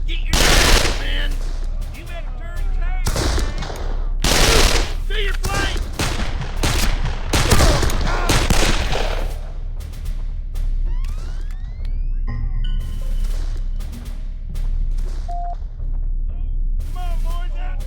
[SPEAKER 11] Get your knife, man. You better turn tail. Do your flank. Come on, boys, out.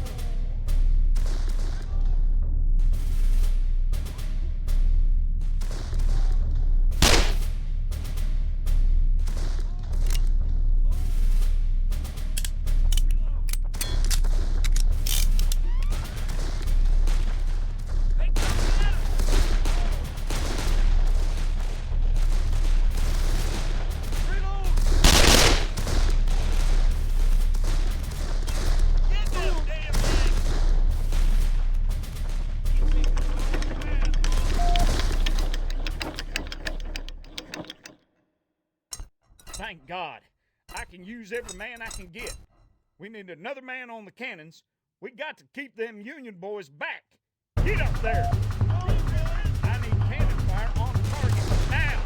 [SPEAKER 12] Thank God. I can use every man I can get. We need another man on the cannons. We got to keep them Union boys back. Get up there. I need cannon fire on target now.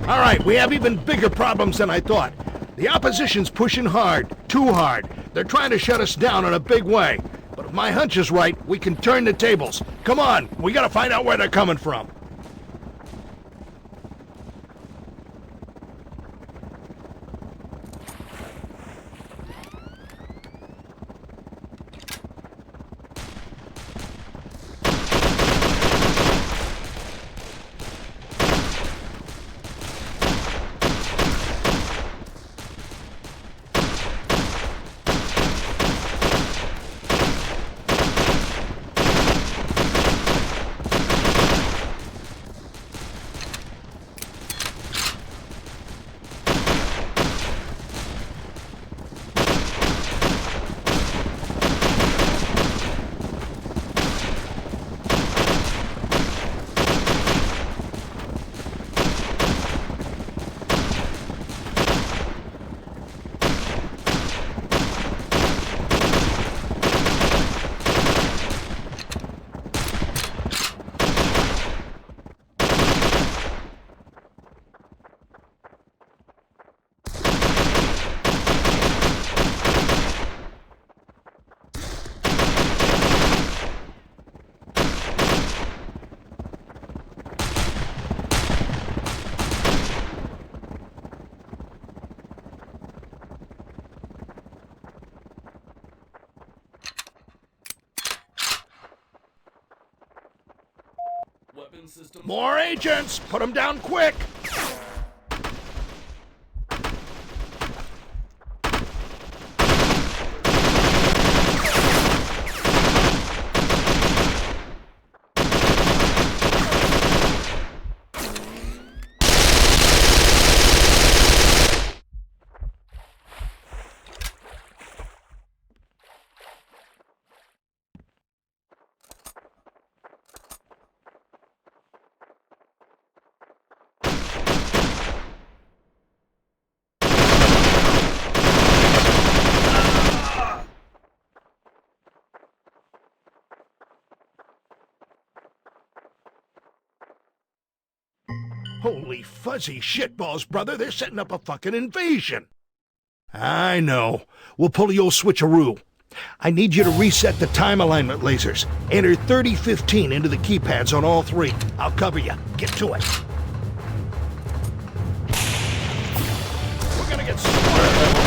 [SPEAKER 6] All right, we have even bigger problems than I thought. The opposition's pushing hard, too hard. They're trying to shut us down in a big way. But if my hunch is right, we can turn the tables. Come on, we gotta find out where they're coming from. More agents! Put them down quick! Holy fuzzy shitballs, brother, they're setting up a fucking invasion. I know. We'll pull the old switcheroo. I need you to reset the time alignment lasers. Enter 3015 into the keypads on all three. I'll cover you. Get to it. We're gonna get swerved.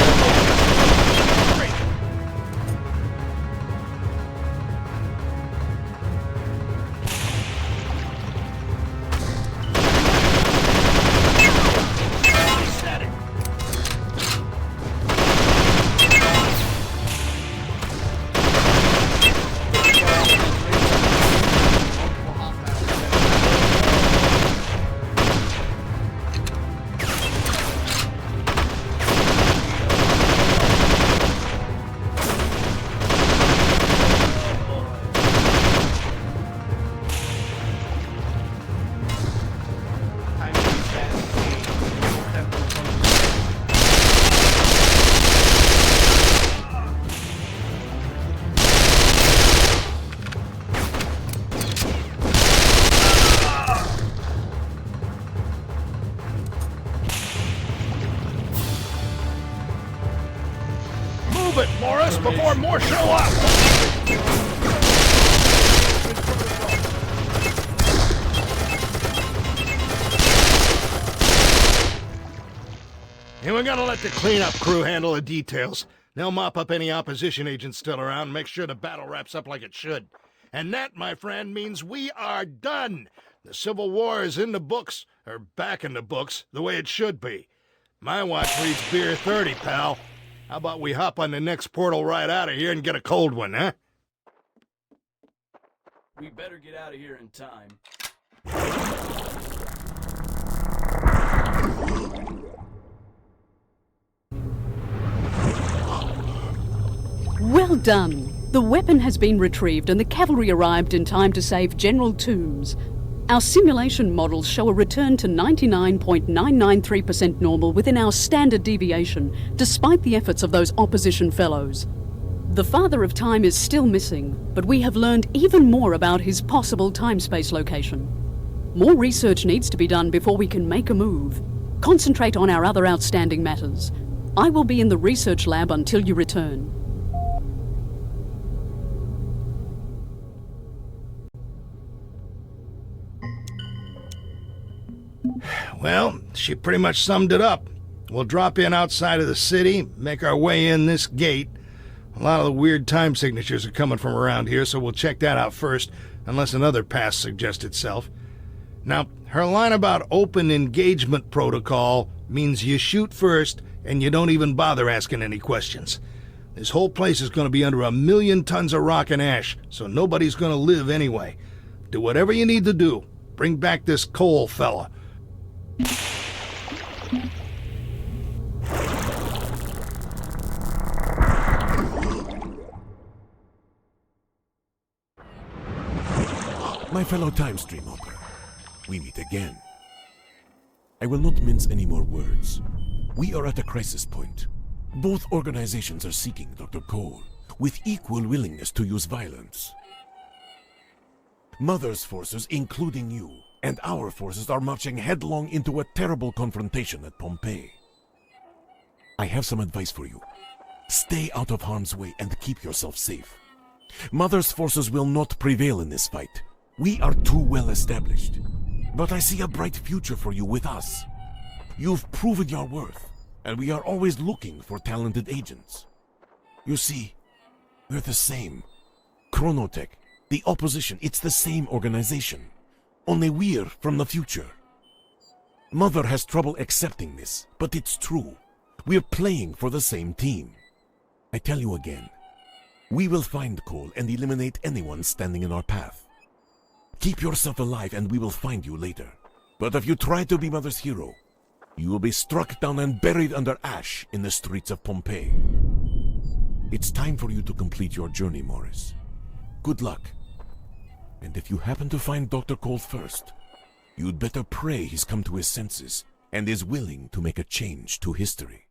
[SPEAKER 6] Morris, before more show up! And we're gonna let the cleanup crew handle the details. They'll mop up any opposition agents still around and make sure the battle wraps up like it should. And that, my friend, means we are done! The Civil War is in the books, or back in the books, the way it should be. My watch reads beer 30, pal. How about we hop on the next portal right out of here and get a cold one, huh?
[SPEAKER 7] We better get out of here in time.
[SPEAKER 5] Well done. The weapon has been retrieved and the cavalry arrived in time to save General Toombs. Our simulation models show a return to 99.993% normal within our standard deviation, despite the efforts of those opposition fellows. The Father of Time is still missing, but we have learned even more about his possible time-space location. More research needs to be done before we can make a move. Concentrate on our other outstanding matters. I will be in the research lab until you return.
[SPEAKER 6] Well, she pretty much summed it up. We'll drop in outside of the city, make our way in this gate. A lot of the weird time signatures are coming from around here, so we'll check that out first, unless another pass suggests itself. Now, her line about open engagement protocol means you shoot first and you don't even bother asking any questions. This whole place is going to be under 1 million tons of rock and ash, so nobody's going to live anyway. Do whatever you need to do. Bring back this Cole fella.
[SPEAKER 16] My fellow time stream hopper, we meet again. I will not mince any more words. We are at a crisis point. Both organizations are seeking Dr. Cole, with equal willingness to use violence. Mother's forces, including you, and our forces are marching headlong into a terrible confrontation at Pompeii. I have some advice for you. Stay out of harm's way and keep yourself safe. Mother's forces will not prevail in this fight. We are too well established. But I see a bright future for you with us. You've proven your worth, and we are always looking for talented agents. You see, we're the same. Chronotech, the opposition, it's the same organization. Only we're from the future. Mother has trouble accepting this, but it's true. We're playing for the same team. I tell you again, we will find Cole and eliminate anyone standing in our path. Keep yourself alive and we will find you later. But if you try to be Mother's hero, you will be struck down and buried under ash in the streets of Pompeii. It's time for you to complete your journey, Morris. Good luck. And if you happen to find Dr. Cole first, you'd better pray he's come to his senses and is willing to make a change to history.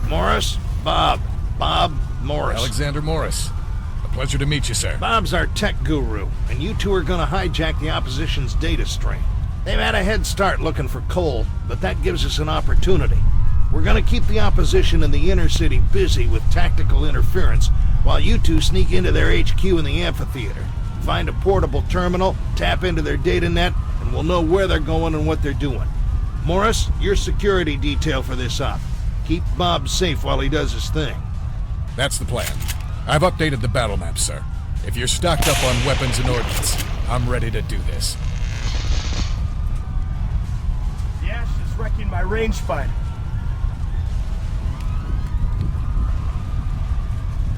[SPEAKER 6] Morris, Bob. Bob Morris.
[SPEAKER 4] Alexander Morris. A pleasure to meet you, sir.
[SPEAKER 6] Bob's our tech guru, and you two are gonna hijack the opposition's data stream. They've had a head start looking for coal, but that gives us an opportunity. We're gonna keep the opposition in the inner city busy with tactical interference, while you two sneak into their HQ in the amphitheater. Find a portable terminal, tap into their data net, and we'll know where they're going and what they're doing. Morris, you're security detail for this op. Keep Bob safe while he does his thing.
[SPEAKER 4] That's the plan. I've updated the battle map, sir. If you're stocked up on weapons and ordnance, I'm ready to do this.
[SPEAKER 1] The ash is wrecking my rangefinder.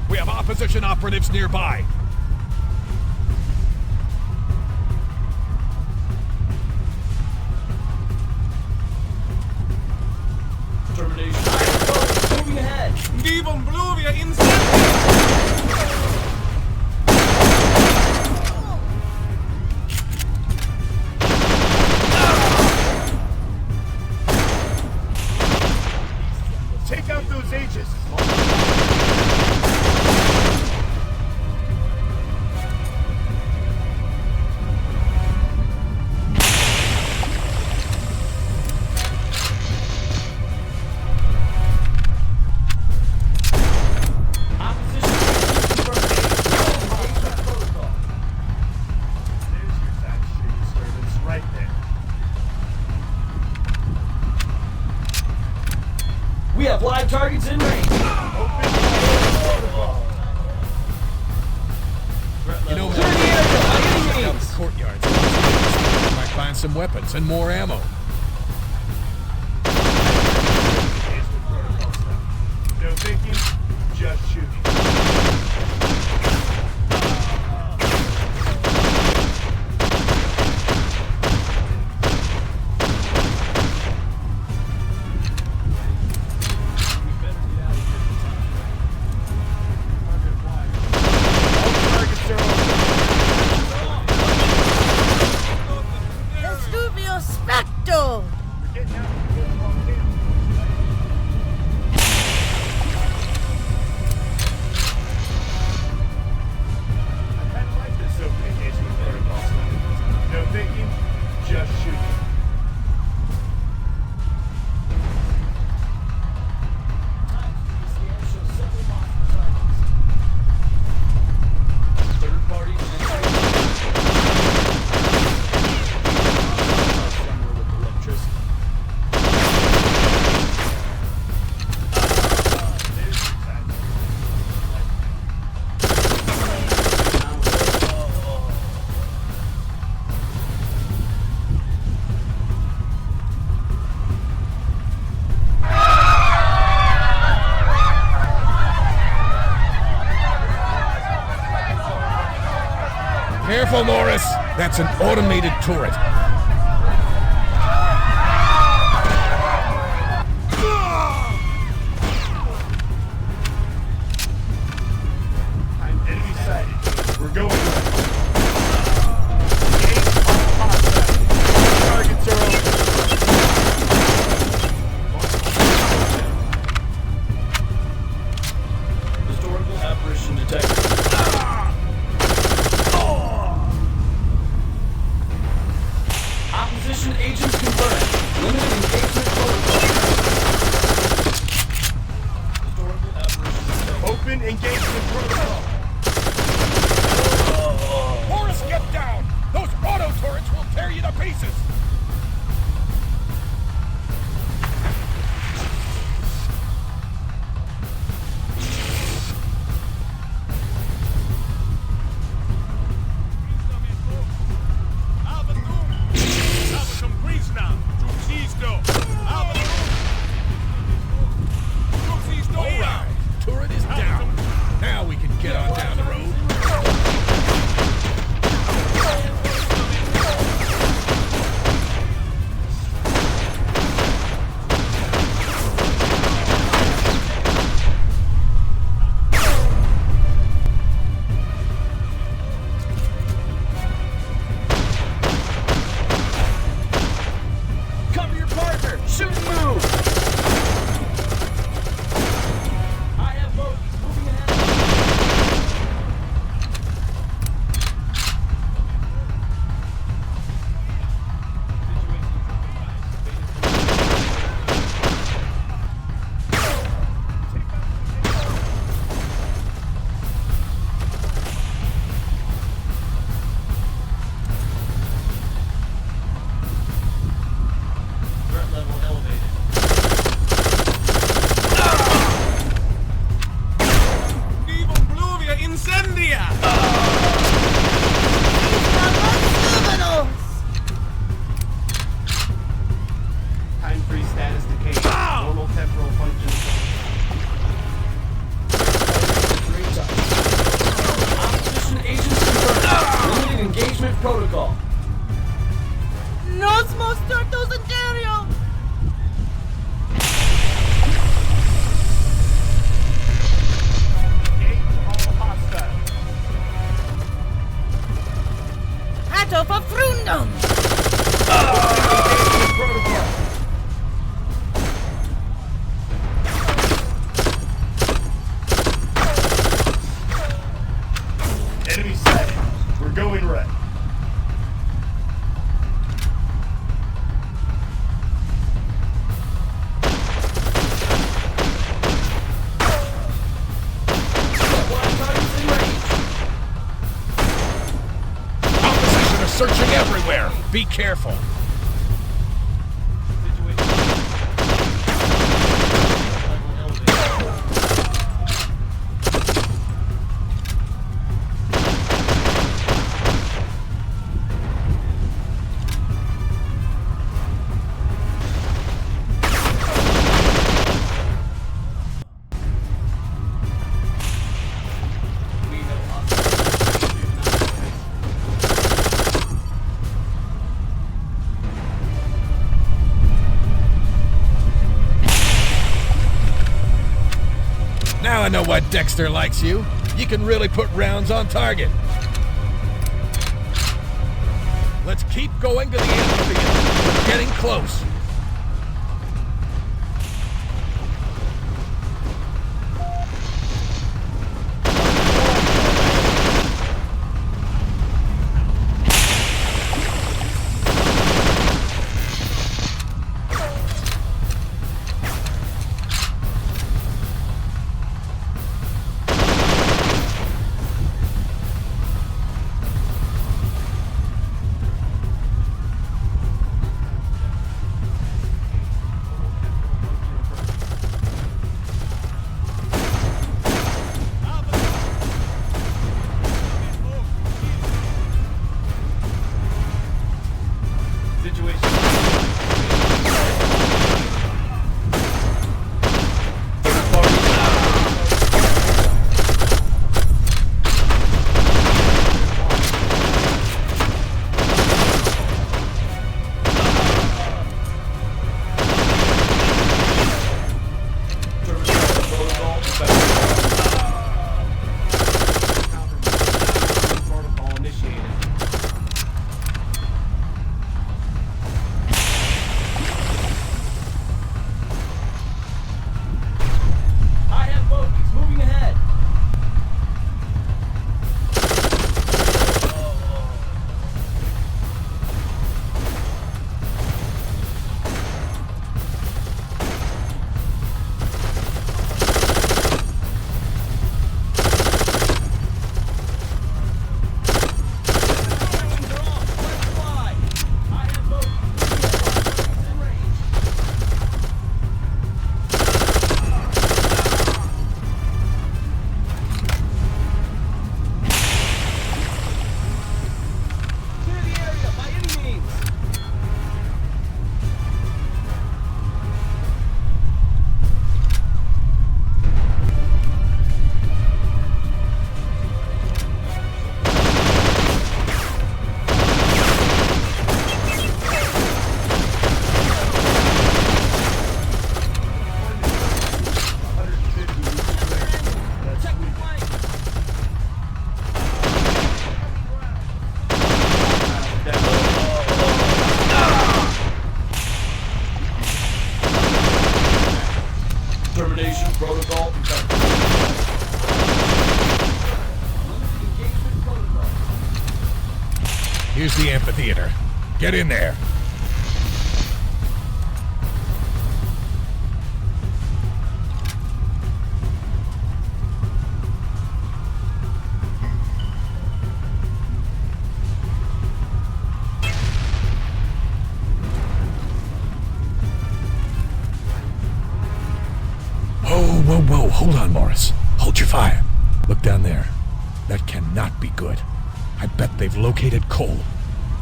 [SPEAKER 4] We have opposition operatives nearby.
[SPEAKER 7] Termination. Moving ahead.
[SPEAKER 3] Give them Bluvia inside.
[SPEAKER 1] Take out those Aegis.
[SPEAKER 7] We have live targets in range.
[SPEAKER 4] You know, the courtyards. Might find some weapons and more ammo.
[SPEAKER 1] No thinking, just shooting.
[SPEAKER 4] Careful, Morris! That's an automated turret.
[SPEAKER 1] Enemy sighted. We're going. Targets are open.
[SPEAKER 7] Historical apparition detected. Opposition agents confirmed. Limited engagement protocol. Historical apparition detected.
[SPEAKER 1] Open engagement protocol.
[SPEAKER 4] Morris, get down! Those auto turrets will tear you to pieces! Alright, turret is down. Now we can get on down the road.
[SPEAKER 18] Crossing everywhere. Be careful.
[SPEAKER 6] Now I know why Dexter likes you. You can really put rounds on target. Let's keep going to the amphitheater. We're getting close. Here's the amphitheater. Get in there. Whoa, hold on, Morris. Hold your fire. Look down there. That cannot be good. I bet they've located coal.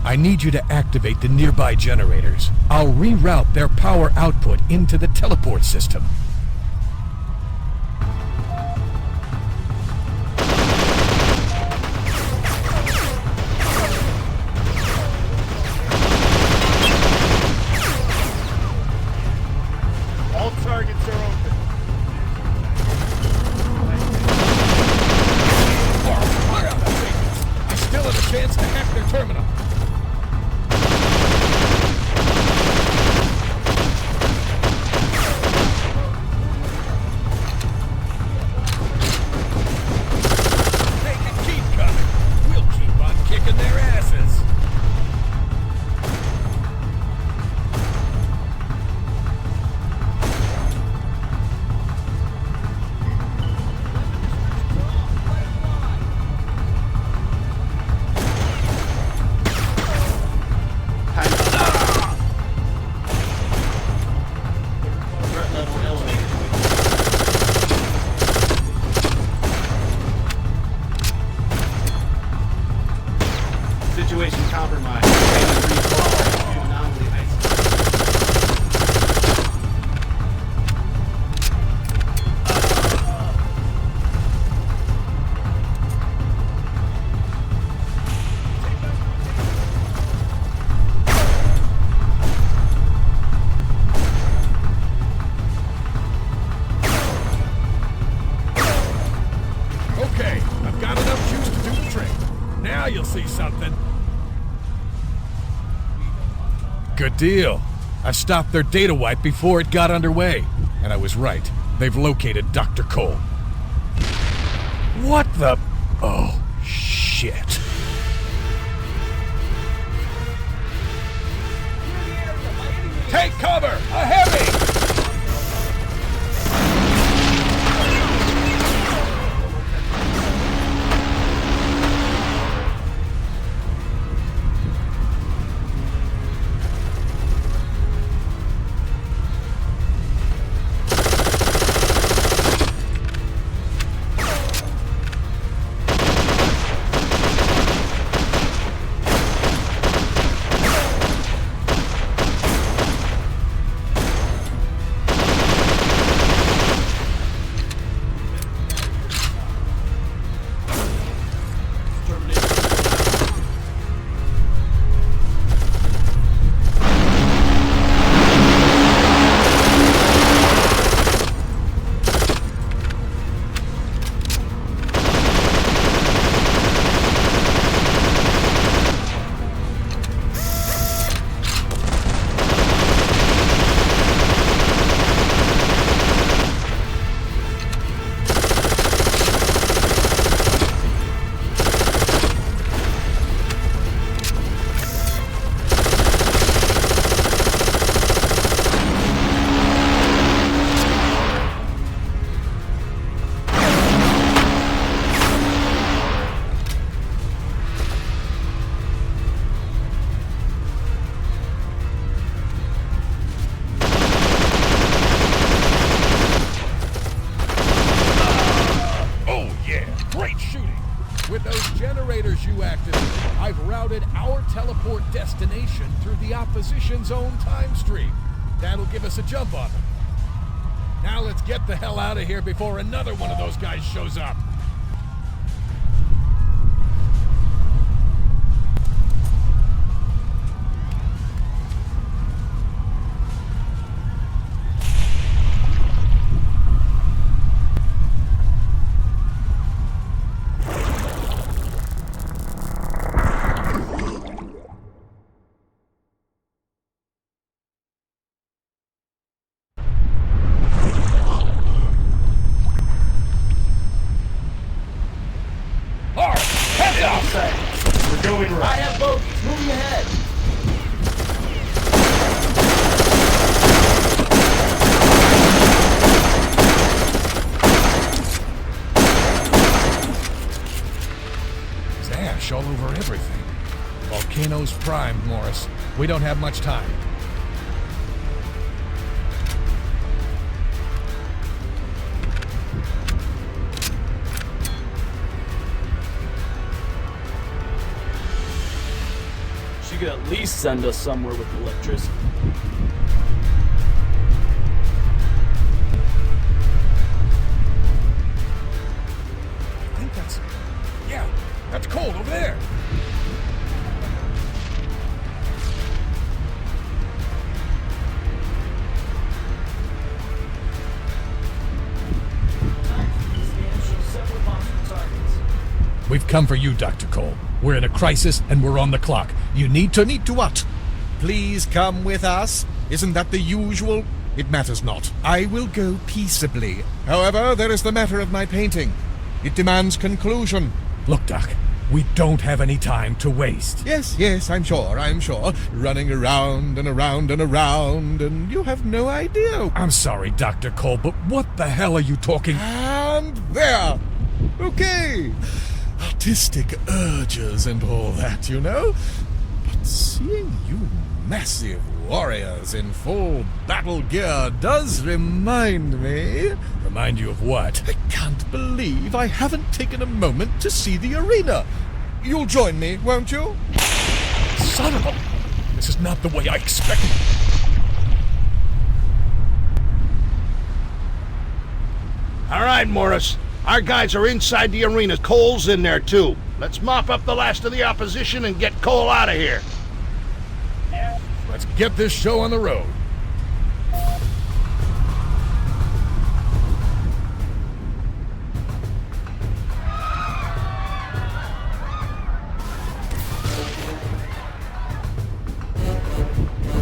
[SPEAKER 6] I need you to activate the nearby generators. I'll reroute their power output into the teleport system.
[SPEAKER 2] All targets are open.
[SPEAKER 6] I still have a chance to hack their terminal. They can keep coming. We'll keep on kicking their asses.
[SPEAKER 13] compromised. Anomaly
[SPEAKER 4] Okay, I've got enough juice to do the trick. Now you'll see something. Good deal. I stopped their data wipe before it got underway. And I was right. They've located Dr. Cole. What the... Oh, shit. Take cover! A heavy! With those generators you activated, I've routed our teleport destination through the opposition's own time stream. That'll give us a jump on them. Now let's get the hell out of here before another one of those guys shows up.
[SPEAKER 3] We're going right.
[SPEAKER 7] I have bogeys. Moving ahead.
[SPEAKER 4] There's ash all over everything. Volcano's primed, Morris. We don't have much time.
[SPEAKER 7] She could at least send us somewhere with electricity.
[SPEAKER 4] I think that's... Yeah, that's cold over there. We've come for you, Dr. Cole. We're in a crisis and we're on the clock. You need to what?
[SPEAKER 8] Please come with us. Isn't that the usual?
[SPEAKER 4] It matters not.
[SPEAKER 8] I will go peaceably. However, there is the matter of my painting. It demands conclusion.
[SPEAKER 4] Look, Doc, we don't have any time to waste.
[SPEAKER 8] Yes, I'm sure. Running around and around and around, and you have no idea.
[SPEAKER 4] I'm sorry, Dr. Cole, but what the hell are you talking?
[SPEAKER 8] And there. Okay. Artistic urges and all that, you know. But seeing you massive warriors in full battle gear does remind me...
[SPEAKER 4] Remind you of what?
[SPEAKER 8] I can't believe I haven't taken a moment to see the arena. You'll join me, won't you?
[SPEAKER 4] Son of a... This is not the way I expected.
[SPEAKER 6] All right, Morris. Our guys are inside the arena. Cole's in there, too. Let's mop up the last of the opposition and get Cole out of here.
[SPEAKER 4] Let's get this show on the road.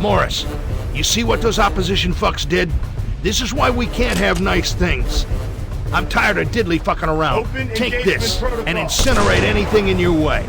[SPEAKER 6] Morris, you see what those opposition fucks did? This is why we can't have nice things. I'm tired of diddly fucking around.
[SPEAKER 1] Open
[SPEAKER 6] Take this
[SPEAKER 1] engagement
[SPEAKER 6] and
[SPEAKER 1] protocol.
[SPEAKER 6] incinerate anything in your way.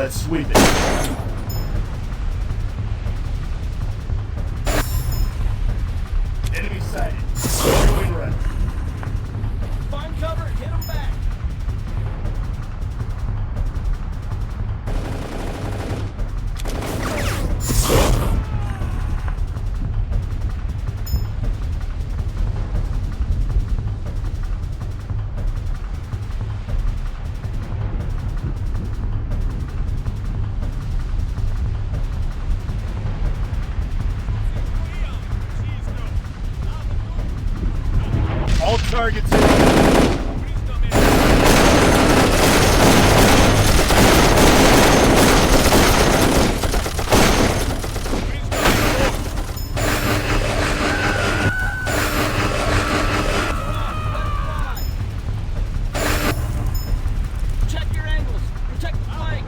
[SPEAKER 1] Let's sweep it. Enemy sighted. Doing right.
[SPEAKER 7] Find cover and hit them back.
[SPEAKER 1] All targets in.
[SPEAKER 7] Check your angles. Protect the flank.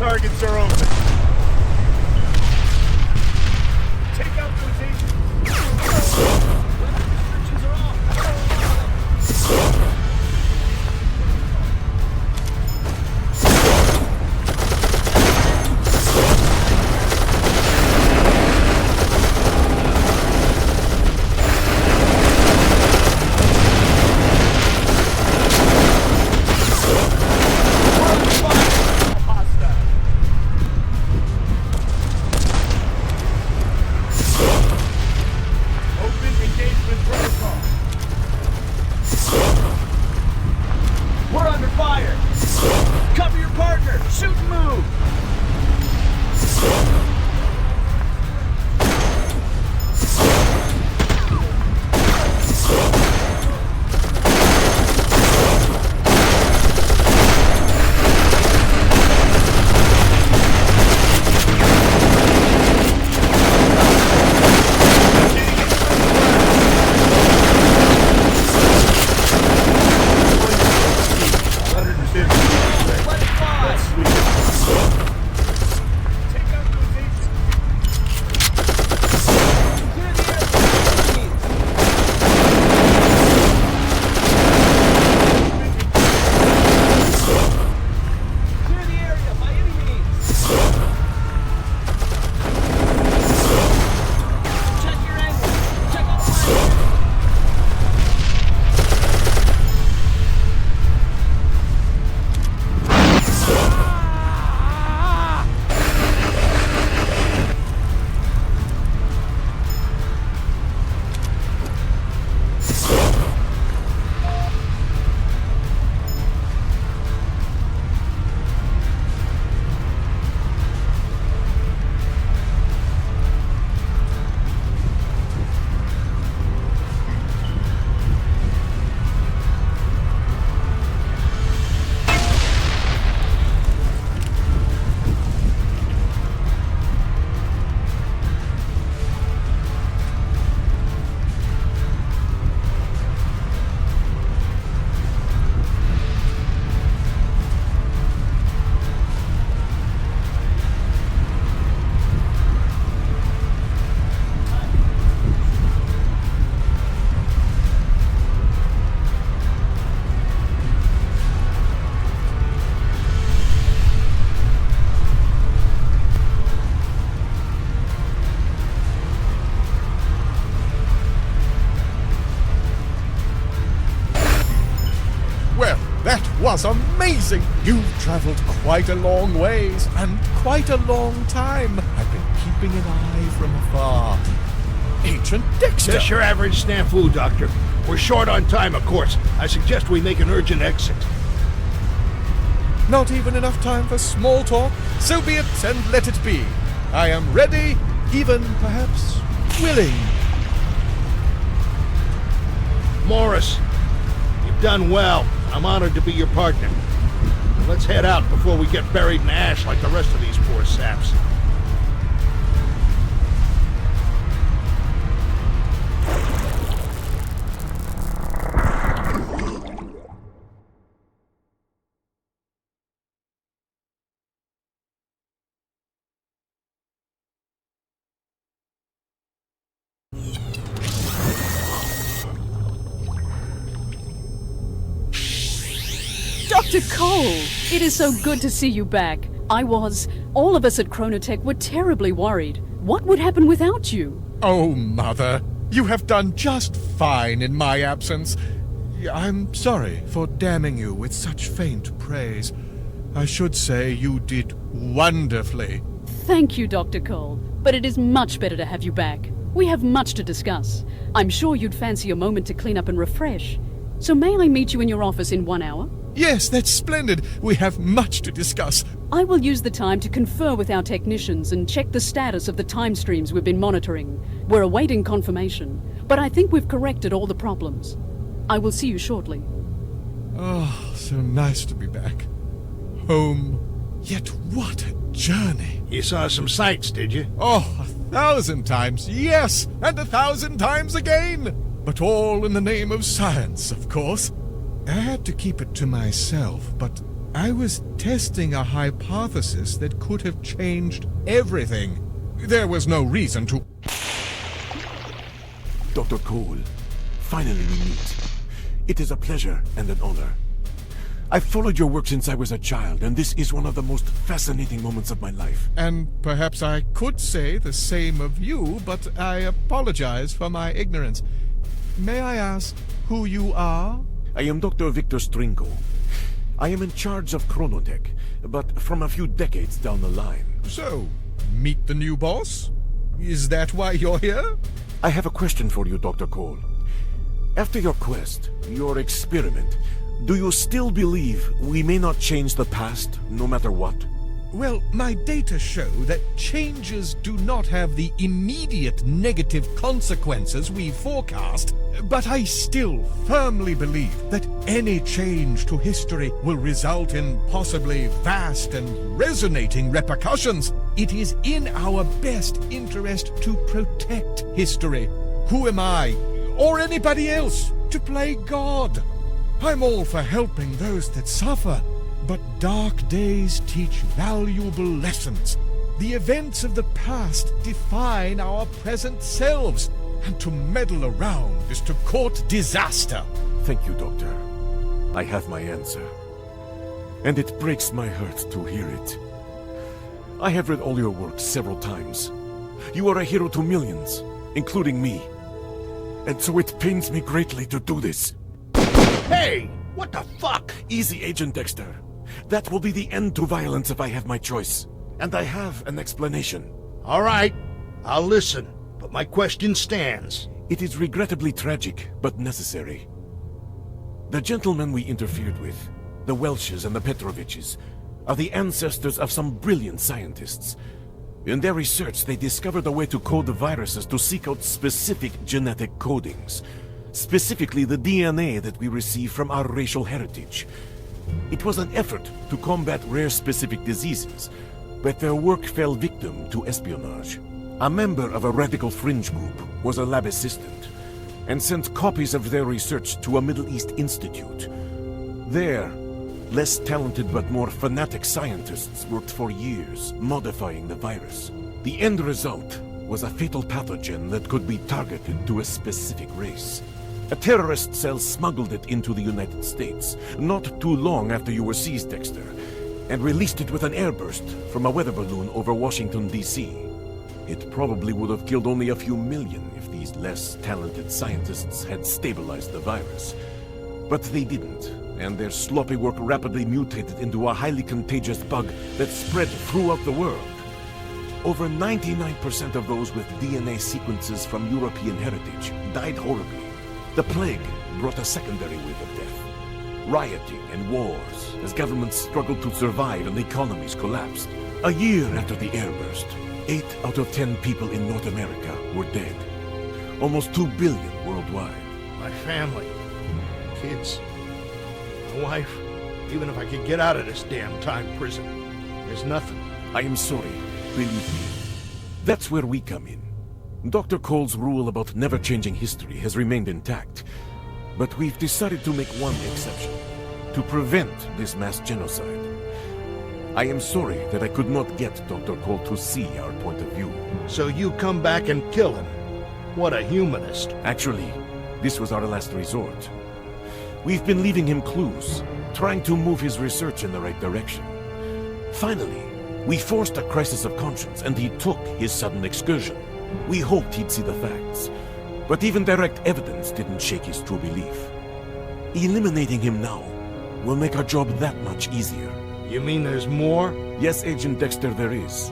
[SPEAKER 1] targets are open. Take out those agents.
[SPEAKER 7] Restrictions are off. We're under fire! Cover your partner! Shoot and move!
[SPEAKER 8] Was amazing! You've traveled quite a long ways and quite a long time. I've been keeping an eye from afar. Ancient Dexter!
[SPEAKER 6] Just your average snafu, Doctor. We're short on time, of course. I suggest we make an urgent exit.
[SPEAKER 8] Not even enough time for small talk? So be it, and let it be. I am ready, even perhaps willing.
[SPEAKER 6] Morris, you've done well. I'm honored to be your partner. Let's head out before we get buried in ash like the rest of these poor saps.
[SPEAKER 5] Dr. Cole! It is so good to see you back. All of us at Chronotech were terribly worried. What would happen without you?
[SPEAKER 8] Oh, Mother, you have done just fine in my absence. I'm sorry for damning you with such faint praise. I should say you did wonderfully.
[SPEAKER 5] Thank you, Dr. Cole. But it is much better to have you back. We have much to discuss. I'm sure you'd fancy a moment to clean up and refresh. So may I meet you in your office in 1 hour?
[SPEAKER 8] Yes, that's splendid. We have much to discuss.
[SPEAKER 5] I will use the time to confer with our technicians and check the status of the time streams we've been monitoring. We're awaiting confirmation, but I think we've corrected all the problems. I will see you shortly.
[SPEAKER 8] Oh, so nice to be back. Home. Yet what a journey.
[SPEAKER 6] You saw some sights, did you?
[SPEAKER 8] Oh, 1,000 times, yes, and 1,000 times again. But all in the name of science, of course. I had to keep it to myself, but I was testing a hypothesis that could have changed everything. There was no reason to...
[SPEAKER 16] Dr. Cole, finally we meet. It is a pleasure and an honor. I've followed your work since I was a child, and this is one of the most fascinating moments of my life.
[SPEAKER 8] And perhaps I could say the same of you, but I apologize for my ignorance. May I ask who you are?
[SPEAKER 16] I am Dr. Victor Stringo. I am in charge of Chronotech, but from a few decades down the line.
[SPEAKER 8] So, meet the new boss? Is that why you're here?
[SPEAKER 16] I have a question for you, Dr. Cole. After your quest, your experiment, do you still believe we may not change the past, no matter what?
[SPEAKER 8] Well, my data show that changes do not have the immediate negative consequences we forecast, but I still firmly believe that any change to history will result in possibly vast and resonating repercussions. It is in our best interest to protect history. Who am I, or anybody else, to play God? I'm all for helping those that suffer. But dark days teach valuable lessons. The events of the past define our present selves, and to meddle around is to court disaster.
[SPEAKER 16] Thank you, Doctor. I have my answer. And it breaks my heart to hear it. I have read all your work several times. You are a hero to millions, including me. And so it pains me greatly to do this.
[SPEAKER 18] Hey! What the fuck?
[SPEAKER 16] Easy, Agent Dexter. That will be the end to violence if I have my choice. And I have an explanation.
[SPEAKER 18] All right, I'll listen, but my question stands.
[SPEAKER 16] It is regrettably tragic, but necessary. The gentlemen we interfered with, the Welshes and the Petroviches, are the ancestors of some brilliant scientists. In their research, they discovered a way to code the viruses to seek out specific genetic codings. Specifically the DNA that we receive from our racial heritage. It was an effort to combat rare specific diseases, but their work fell victim to espionage. A member of a radical fringe group was a lab assistant, and sent copies of their research to a Middle East institute. There, less talented but more fanatic scientists worked for years, modifying the virus. The end result was a fatal pathogen that could be targeted to a specific race. A terrorist cell smuggled it into the United States, not too long after you were seized, Dexter, and released it with an airburst from a weather balloon over Washington, D.C. It probably would have killed only a few million if these less talented scientists had stabilized the virus. But they didn't, and their sloppy work rapidly mutated into a highly contagious bug that spread throughout the world. Over 99% of those with DNA sequences from European heritage died horribly. The plague brought a secondary wave of death. Rioting and wars as governments struggled to survive and economies collapsed. A year after the airburst, 8 out of 10 people in North America were dead. Almost 2 billion worldwide.
[SPEAKER 18] My family, kids, my wife. Even if I could get out of this damn time prison, there's nothing.
[SPEAKER 16] I am sorry, believe me. That's where we come in. Dr. Cole's rule about never changing history has remained intact, but we've decided to make one exception, to prevent this mass genocide. I am sorry that I could not get Dr. Cole to see our point of view.
[SPEAKER 18] So you come back and kill him? What a humanist.
[SPEAKER 16] Actually, this was our last resort. We've been leaving him clues, trying to move his research in the right direction. Finally, we forced a crisis of conscience and he took his sudden excursion. We hoped he'd see the facts, but even direct evidence didn't shake his true belief. Eliminating him now will make our job that much easier.
[SPEAKER 18] You mean there's more?
[SPEAKER 16] Yes, Agent Dexter, there is.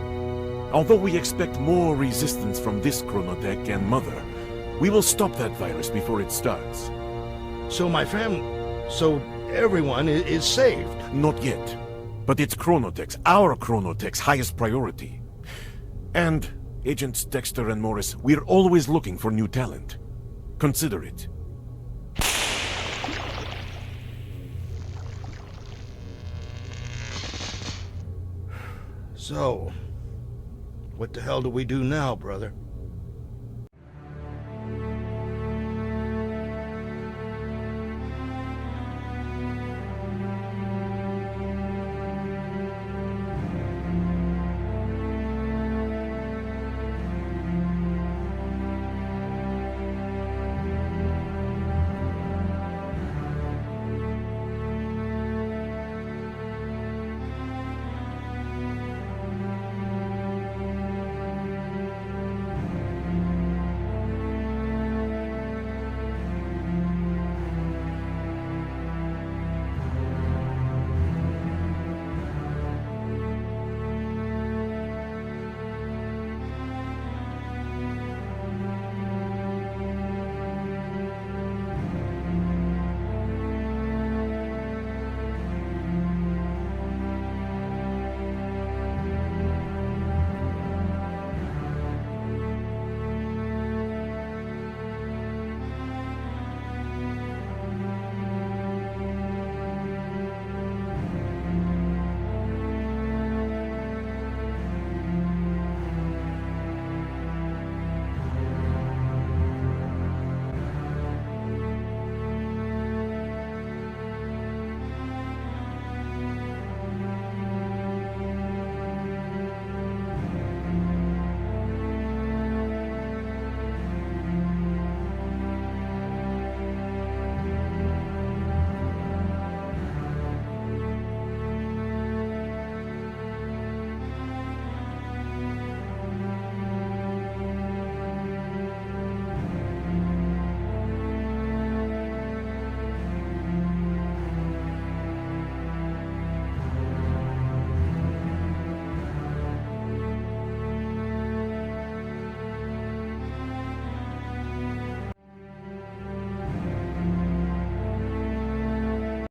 [SPEAKER 16] Although we expect more resistance from this Chronotech and Mother, we will stop that virus before it starts.
[SPEAKER 18] So so everyone is saved?
[SPEAKER 16] Not yet. But it's Chronotech's, our Chronotech's highest priority. And Agents Dexter and Morris, we're always looking for new talent. Consider it.
[SPEAKER 18] So, what the hell do we do now, brother?